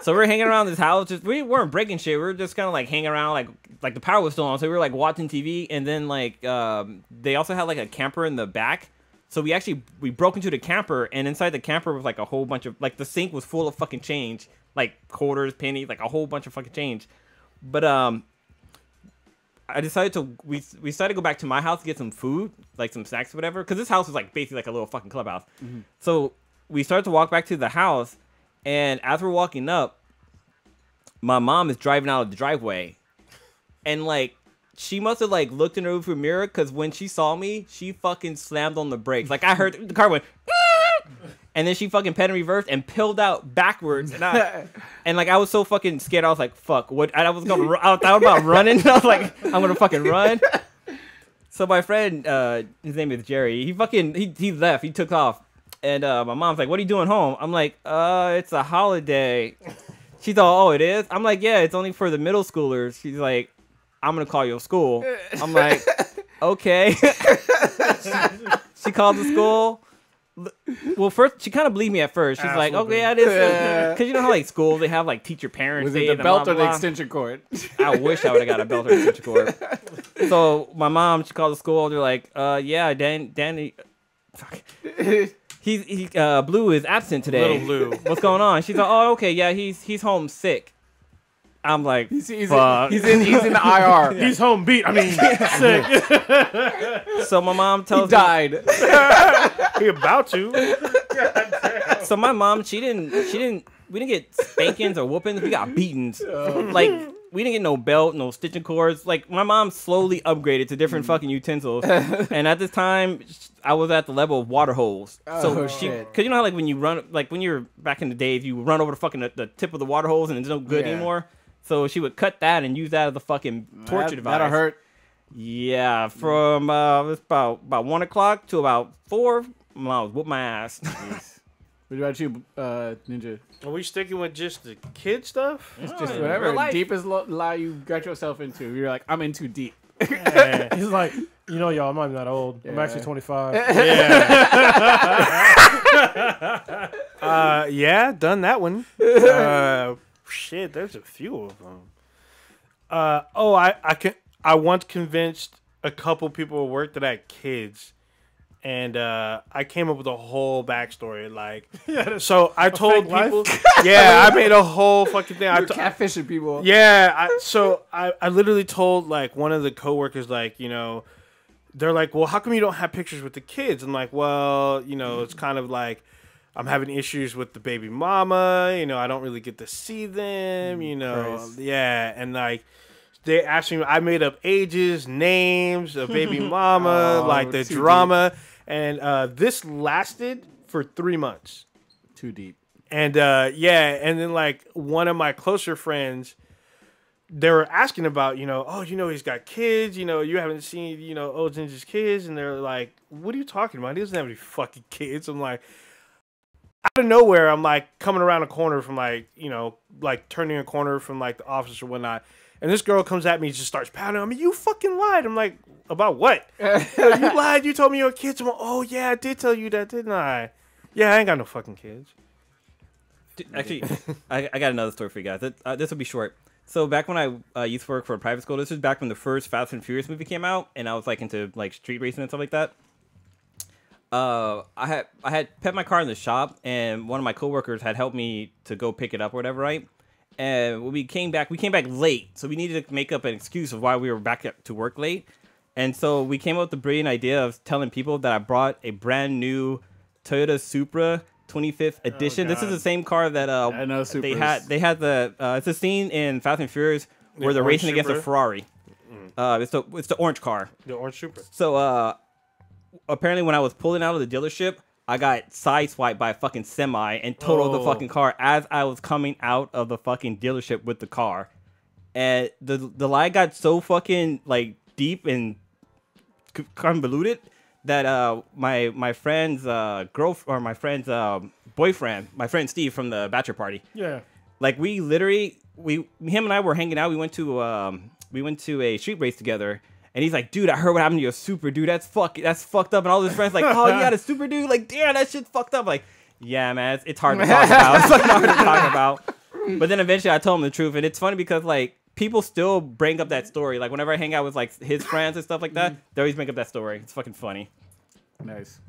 [SPEAKER 5] So we were hanging around this house. We weren't breaking shit. We were just kind of like hanging around, like the power was still on. So we were like watching TV, and then like they also had like a camper in the back. So we broke into the camper, and inside the camper was like a whole bunch of like the sink was full of fucking change, like quarters, pennies, like a whole bunch of fucking change. But I decided we decided to go back to my house to get some food, like some snacks or whatever, because this house was like basically like a little fucking clubhouse. Mm-hmm. So we started to walk back to the house, and as we're walking up, my mom is driving out of the driveway, and like she must have like looked in her rearview mirror, because when she saw me, she fucking slammed on the brakes. Like I heard the car went. And then she fucking ped in reverse and peeled out backwards, and like I was so fucking scared. I was like, "Fuck!" What? I was gonna. I thought about running. I was like, "I'm gonna fucking run." So my friend, his name is Jerry. He left. He took off, and my mom's like, "What are you doing home?" I'm like, "It's a holiday." She's all, "Oh, it is?" I'm like, "Yeah, it's only for the middle schoolers." She's like, "I'm gonna call your school." I'm like, "Okay." She called the school. Well, first she kind of believed me at first. She's like, "Okay, yeah, it is," because you know how like schools they have like teacher parents.
[SPEAKER 2] Was it the belt or the extension cord?
[SPEAKER 5] I wish I would have got a belt or extension cord. So my mom, she called the school. They're like, "Yeah, Danny, fuck, he Blue is absent today.
[SPEAKER 4] Little Blue.
[SPEAKER 5] What's going on?" She's like, "Oh, okay, yeah, he's home sick." I'm like,
[SPEAKER 2] He's in
[SPEAKER 5] fuck.
[SPEAKER 2] the IR.
[SPEAKER 3] He's home beat. I mean, sick.
[SPEAKER 5] So my mom tells
[SPEAKER 2] He died.
[SPEAKER 4] He about to.
[SPEAKER 5] So my mom, she didn't we didn't get spankings or whoopings. We got beatings. Like we didn't get no belt, no stitching cords. Like my mom slowly upgraded to different fucking utensils, and at this time I was at the level of water hose. So
[SPEAKER 2] shit.
[SPEAKER 5] because you know how like when you run, like when you're back in the day, if you run over the tip of the water hose and it's no good anymore. So she would cut that and use that as a fucking torture device.
[SPEAKER 2] That'll hurt.
[SPEAKER 5] Yeah, from it's about 1 o'clock to about 4. I was whoop my ass.
[SPEAKER 2] What about you, Ninja?
[SPEAKER 4] Are we sticking with just the kid stuff?
[SPEAKER 2] It's just whatever deepest lie you got yourself into. You're like, I'm in too deep.
[SPEAKER 3] He's like, you know, y'all, I'm not even that old. I'm actually 25.
[SPEAKER 4] Yeah, done that one. Shit, there's a few of them. I once convinced a couple people at work that I had kids. And I came up with a whole backstory, like, so I told people, I made a whole fucking thing.
[SPEAKER 2] You're catfishing people.
[SPEAKER 4] Yeah, I literally told like one of the coworkers, like, you know, they're like, well, how come you don't have pictures with the kids? I'm like, well, you know, it's kind of like I'm having issues with the baby mama. You know, I don't really get to see them. You know,
[SPEAKER 2] Christ.
[SPEAKER 4] and like. They asked me, I made up ages, names, a baby mama, like the drama. Deep. And this lasted for 3 months.
[SPEAKER 2] Too deep.
[SPEAKER 4] And and then like one of my closer friends, they were asking about, you know, oh, you know, he's got kids, you know, you haven't seen, you know, old Ginger's kids. And they're like, what are you talking about? He doesn't have any fucking kids. I'm like, out of nowhere, I'm like coming around a corner from like, you know, like turning a corner from like the office or whatnot. And this girl comes at me and just starts pounding on me. You fucking lied. I'm like, about what? You lied. You told me you were kids. I'm like, oh, yeah, I did tell you that, didn't I? Yeah, I ain't got no fucking kids.
[SPEAKER 5] Actually, I got another story for you guys. This will be short. So back when I used to work for a private school, this was back when the first Fast and Furious movie came out, and I was like into like street racing and stuff like that. I had put my car in the shop, and one of my coworkers had helped me to go pick it up or whatever, right? And when we came back late, so we needed to make up an excuse of why we were back to work late. And so we came up with the brilliant idea of telling people that I brought a brand new Toyota Supra 25th edition. This is the same car that
[SPEAKER 2] I know
[SPEAKER 5] they had the it's a scene in Fast and Furious where they're racing against a Ferrari. It's the orange car.
[SPEAKER 4] The orange Supra.
[SPEAKER 5] So apparently when I was pulling out of the dealership, I got sideswiped by a fucking semi and totaled the fucking car as I was coming out of the fucking dealership with the car. And the lie got so fucking like deep and convoluted that my friend's boyfriend, my friend Steve from the bachelor party.
[SPEAKER 3] Yeah.
[SPEAKER 5] Like we literally him and I were hanging out. We went to a street race together. And he's like, dude, I heard what happened to your Super, dude. That's fucked up. And all his friends like, oh, you got a Super, dude? Like, damn, that shit's fucked up. Like, yeah, man, it's hard to talk about. It's fucking hard to talk about. But then eventually I told him the truth. And it's funny because, like, people still bring up that story. Like, whenever I hang out with, like, his friends and stuff like that, they always bring up that story. It's fucking funny.
[SPEAKER 2] Nice.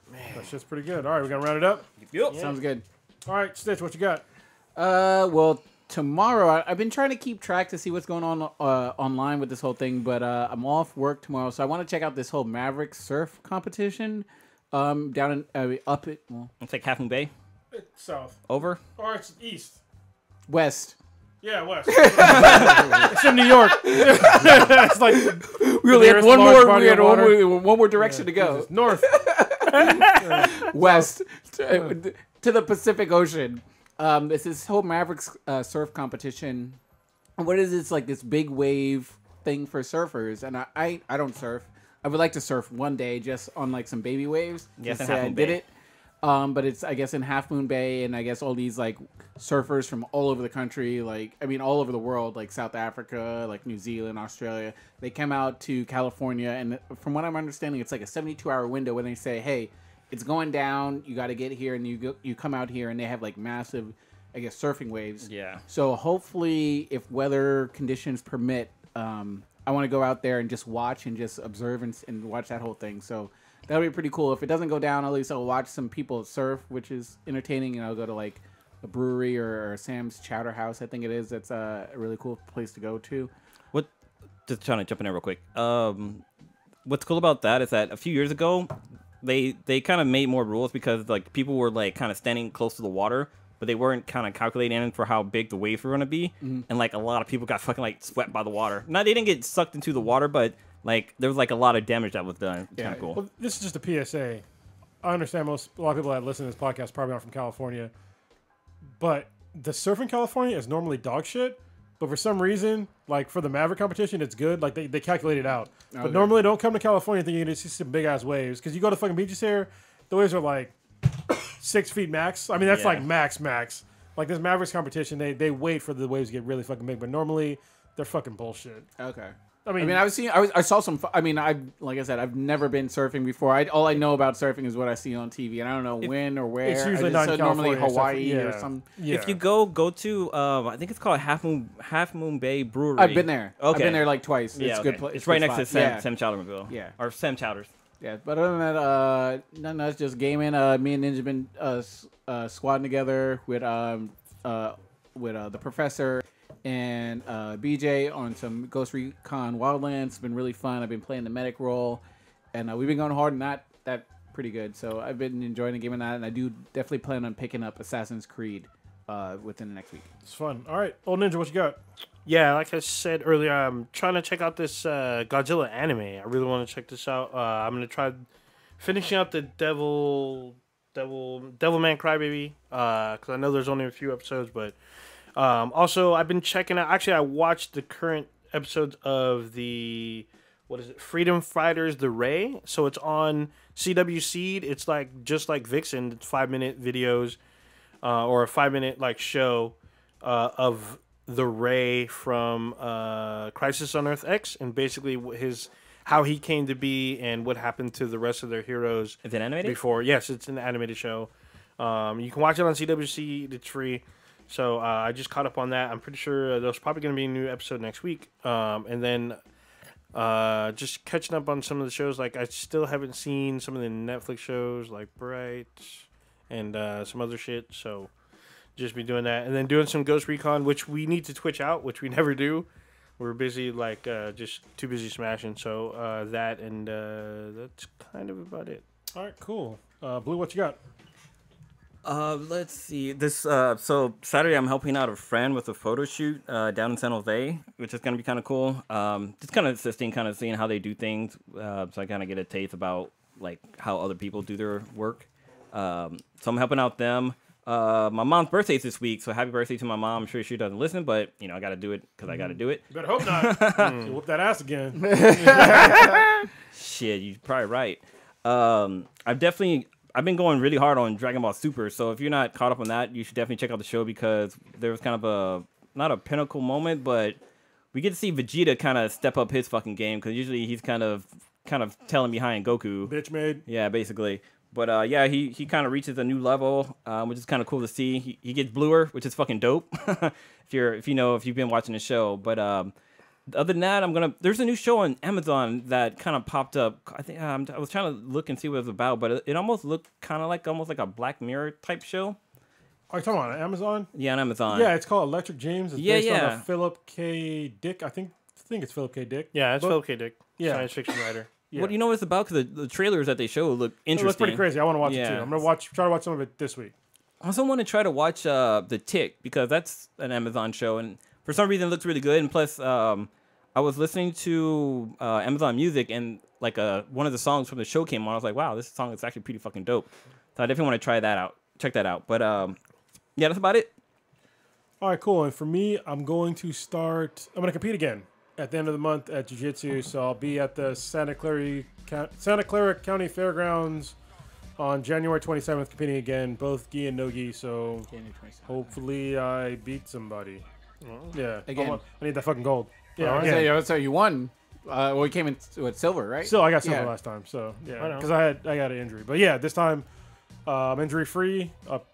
[SPEAKER 3] Man, that shit's pretty good. All right, we're going to round it up?
[SPEAKER 5] Yep.
[SPEAKER 2] Sounds good.
[SPEAKER 3] All right, Stitch, what you got?
[SPEAKER 2] Well, tomorrow, I've been trying to keep track to see what's going on online with this whole thing, but I'm off work tomorrow, so I want to check out this whole Maverick surf competition down in up it. Well,
[SPEAKER 5] It's like Half Moon Bay.
[SPEAKER 3] It's south.
[SPEAKER 5] Over.
[SPEAKER 3] Or it's east.
[SPEAKER 2] west.
[SPEAKER 3] Yeah, west. It's in New York. It's like
[SPEAKER 2] We only had one more direction to go.
[SPEAKER 3] north.
[SPEAKER 2] West to the Pacific Ocean. It's this whole Mavericks surf competition. And what is it? It's like this big wave thing for surfers. And I don't surf. I would like to surf one day just on like some baby waves.
[SPEAKER 5] Yes,
[SPEAKER 2] to
[SPEAKER 5] in
[SPEAKER 2] say
[SPEAKER 5] Half
[SPEAKER 2] I
[SPEAKER 5] Moon
[SPEAKER 2] did
[SPEAKER 5] Bay.
[SPEAKER 2] it. But it's, I guess, in Half Moon Bay, and I guess all these like surfers from all over the country, like, I mean, all over the world, like South Africa, like New Zealand, Australia. They come out to California, and from what I'm understanding, it's like a 72-hour window when they say, hey, it's going down, you got to get here, and you come out here, and they have like massive, I guess, surfing waves.
[SPEAKER 5] Yeah.
[SPEAKER 2] So hopefully, if weather conditions permit, I want to go out there and just watch and just observe and watch that whole thing. So that'll be pretty cool. If it doesn't go down, at least I'll watch some people surf, which is entertaining, and I'll go to like a brewery or Sam's Chowder House, I think it is. That's a really cool place to go to.
[SPEAKER 5] Just trying to jump in there real quick. What's cool about that is that a few years ago, they kind of made more rules because like people were like kind of standing close to the water. but they weren't kind of calculating for how big the waves were going to be. And like a lot of people got fucking like swept by the water. Now they didn't get sucked into the water, but like there was like a lot of damage that was done. It's kind of cool.
[SPEAKER 3] Well, this is just a PSA. I understand a lot of people that listen to this podcast probably aren't from California, but the surf in California is normally dog shit. But for some reason, like for the Maverick competition, it's good. Like they calculate it out. Okay. But normally, don't come to California thinking you're gonna see some big ass waves because you go to fucking beaches here, the waves are like 6 feet max. I mean, that's like max. Like this Mavericks competition, they wait for the waves to get really fucking big. But normally, they're fucking bullshit.
[SPEAKER 2] Okay.
[SPEAKER 3] I mean,
[SPEAKER 2] I saw some. I mean, like I said, I've never been surfing before. All I know about surfing is what I see on TV, and I don't know when or where.
[SPEAKER 3] It's usually not in
[SPEAKER 2] normally
[SPEAKER 3] California,
[SPEAKER 2] Hawaii or some.
[SPEAKER 3] Yeah.
[SPEAKER 5] If you go to, I think it's called Half Moon Bay Brewery.
[SPEAKER 2] I've been there.
[SPEAKER 5] Okay.
[SPEAKER 2] I've been there like twice.
[SPEAKER 5] Yeah,
[SPEAKER 2] It's a good place.
[SPEAKER 5] It's right next to
[SPEAKER 2] spot.
[SPEAKER 5] Sam Chowderville.
[SPEAKER 2] Yeah.
[SPEAKER 5] Or Sam Chowders.
[SPEAKER 2] Yeah, but other than that, nothing else. Just gaming. Me and Ninja been squadding together with the professor and BJ on some Ghost Recon Wildlands. It's been really fun. I've been playing the medic role, and we've been going hard and that pretty good. So I've been enjoying the game and that, and I do definitely plan on picking up Assassin's Creed within the next week.
[SPEAKER 3] It's fun. All right, Old Ninja, what you got?
[SPEAKER 4] Yeah, like I said earlier, I'm trying to check out this Godzilla anime. I really want to check this out. I'm gonna try finishing up the Devilman Crybaby because I know there's only a few episodes, but also I've been checking out. Actually, I watched the current episodes of the Freedom Fighters: The Ray. So it's on CW Seed. It's like just like Vixen. It's 5-minute videos or a 5-minute like show of the Ray from Crisis on Earth X, and basically how he came to be and what happened to the rest of their heroes.
[SPEAKER 5] Is it animated?
[SPEAKER 4] Before, yes, it's an animated show. You can watch it on CWC. It's free. So I just caught up on that. I'm pretty sure there's probably going to be a new episode next week. And then just catching up on some of the shows. Like I still haven't seen some of the Netflix shows like Bright and some other shit. So just be doing that. And then doing some Ghost Recon, which we need to Twitch out, which we never do. We're busy, like, just too busy smashing. So that, and that's kind of about it.
[SPEAKER 3] All right, cool. Blue, what you got?
[SPEAKER 5] Let's see. So Saturday I'm helping out a friend with a photo shoot down in San Jose, which is gonna be kind of cool. Just kind of assisting, kind of seeing how they do things, so I kind of get a taste about like how other people do their work. So I'm helping out them. My mom's birthday is this week, so happy birthday to my mom. I'm sure she doesn't listen, but you know I got to do it because I got to do it.
[SPEAKER 3] You better hope not. She'll whoop that ass again.
[SPEAKER 5] Shit, you're probably right. I've been going really hard on Dragon Ball Super, so if you're not caught up on that, you should definitely check out the show because there was kind of not a pinnacle moment, but we get to see Vegeta kind of step up his fucking game because usually he's kind of telling behind Goku.
[SPEAKER 3] Bitch made.
[SPEAKER 5] Yeah, basically. But yeah, he kind of reaches a new level, which is kind of cool to see. He gets bluer, which is fucking dope. if you've been watching the show. But other than that, there's a new show on Amazon that kind of popped up. I think I was trying to look and see what it was about, but it almost looked kind of like a Black Mirror type show.
[SPEAKER 3] Are you talking about Amazon?
[SPEAKER 5] Yeah, on Amazon.
[SPEAKER 3] Yeah, it's called Electric Dreams. It's based on
[SPEAKER 5] yeah.
[SPEAKER 3] a Philip K. Dick. I think it's Philip K. Dick.
[SPEAKER 4] Yeah, it's Philip K. Dick.
[SPEAKER 3] Yeah.
[SPEAKER 4] Science fiction writer.
[SPEAKER 3] Yeah.
[SPEAKER 5] What do you know what it's about? Because the trailers that they show look interesting.
[SPEAKER 3] It looks pretty crazy. I want to watch it too.
[SPEAKER 5] Yeah.
[SPEAKER 3] I'm gonna try to watch some of it this week.
[SPEAKER 5] I also want to try to watch The Tick because that's an Amazon show, and for some reason it looks really good. And plus, I was listening to Amazon Music, and like one of the songs from the show came on. I was like, wow, this song is actually pretty fucking dope. So I definitely want to try that out. Check that out. But yeah, that's about it.
[SPEAKER 3] All right, cool. And for me, I'm going to compete again at the end of the month at Jiu-Jitsu. So I'll be at the Santa Clara County Fairgrounds on January 27th, competing again, both gi and no gi. So hopefully I beat somebody. Yeah,
[SPEAKER 2] Again.
[SPEAKER 3] I need that fucking gold. Yeah,
[SPEAKER 2] Oh,
[SPEAKER 3] again.
[SPEAKER 2] so you won. Well, you came in with silver, right?
[SPEAKER 3] Still, I got silver
[SPEAKER 2] Yeah.
[SPEAKER 3] last time. So
[SPEAKER 4] I
[SPEAKER 3] yeah,
[SPEAKER 4] know.
[SPEAKER 3] because I got an injury. But yeah, this time I'm injury free.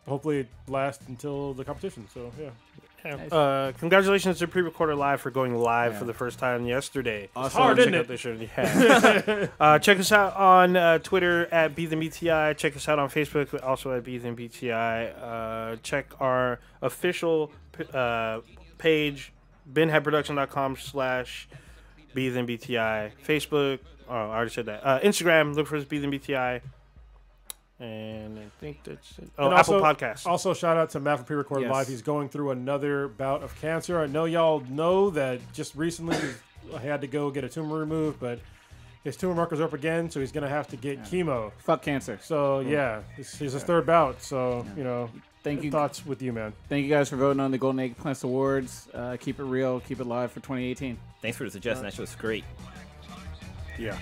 [SPEAKER 3] Hopefully it lasts until the competition. So yeah.
[SPEAKER 4] Yeah. Congratulations to Pre-Recorder Live for going live
[SPEAKER 2] Yeah.
[SPEAKER 4] for the first time yesterday.
[SPEAKER 3] Awesome. Hard, isn't
[SPEAKER 4] Check
[SPEAKER 3] it?
[SPEAKER 4] out the show. Yeah. Check us out on Twitter at BThenBTI. Check us out on Facebook, also at BThenBTI. Check our official page, benheadproduction.com/BThenBTI. Facebook, I already said that. Instagram, look for us, BThenBTI. And I think that's it.
[SPEAKER 3] And
[SPEAKER 4] Apple Podcasts.
[SPEAKER 3] Also, shout out to Matt from Pre-Recorded
[SPEAKER 2] Yes.
[SPEAKER 3] Live. He's going through another bout of cancer. I know y'all know that just recently he had to go get a tumor removed, but his tumor markers are up again, so he's going to have to get chemo.
[SPEAKER 2] Fuck cancer.
[SPEAKER 3] So, yeah, he's his third bout. So,
[SPEAKER 2] Thank you.
[SPEAKER 3] thoughts with you, man.
[SPEAKER 2] Thank you guys for voting on the Golden Egg Plus Awards. Keep it real. Keep it live for 2018.
[SPEAKER 5] Thanks for the suggestion. That show's great.
[SPEAKER 4] Yeah.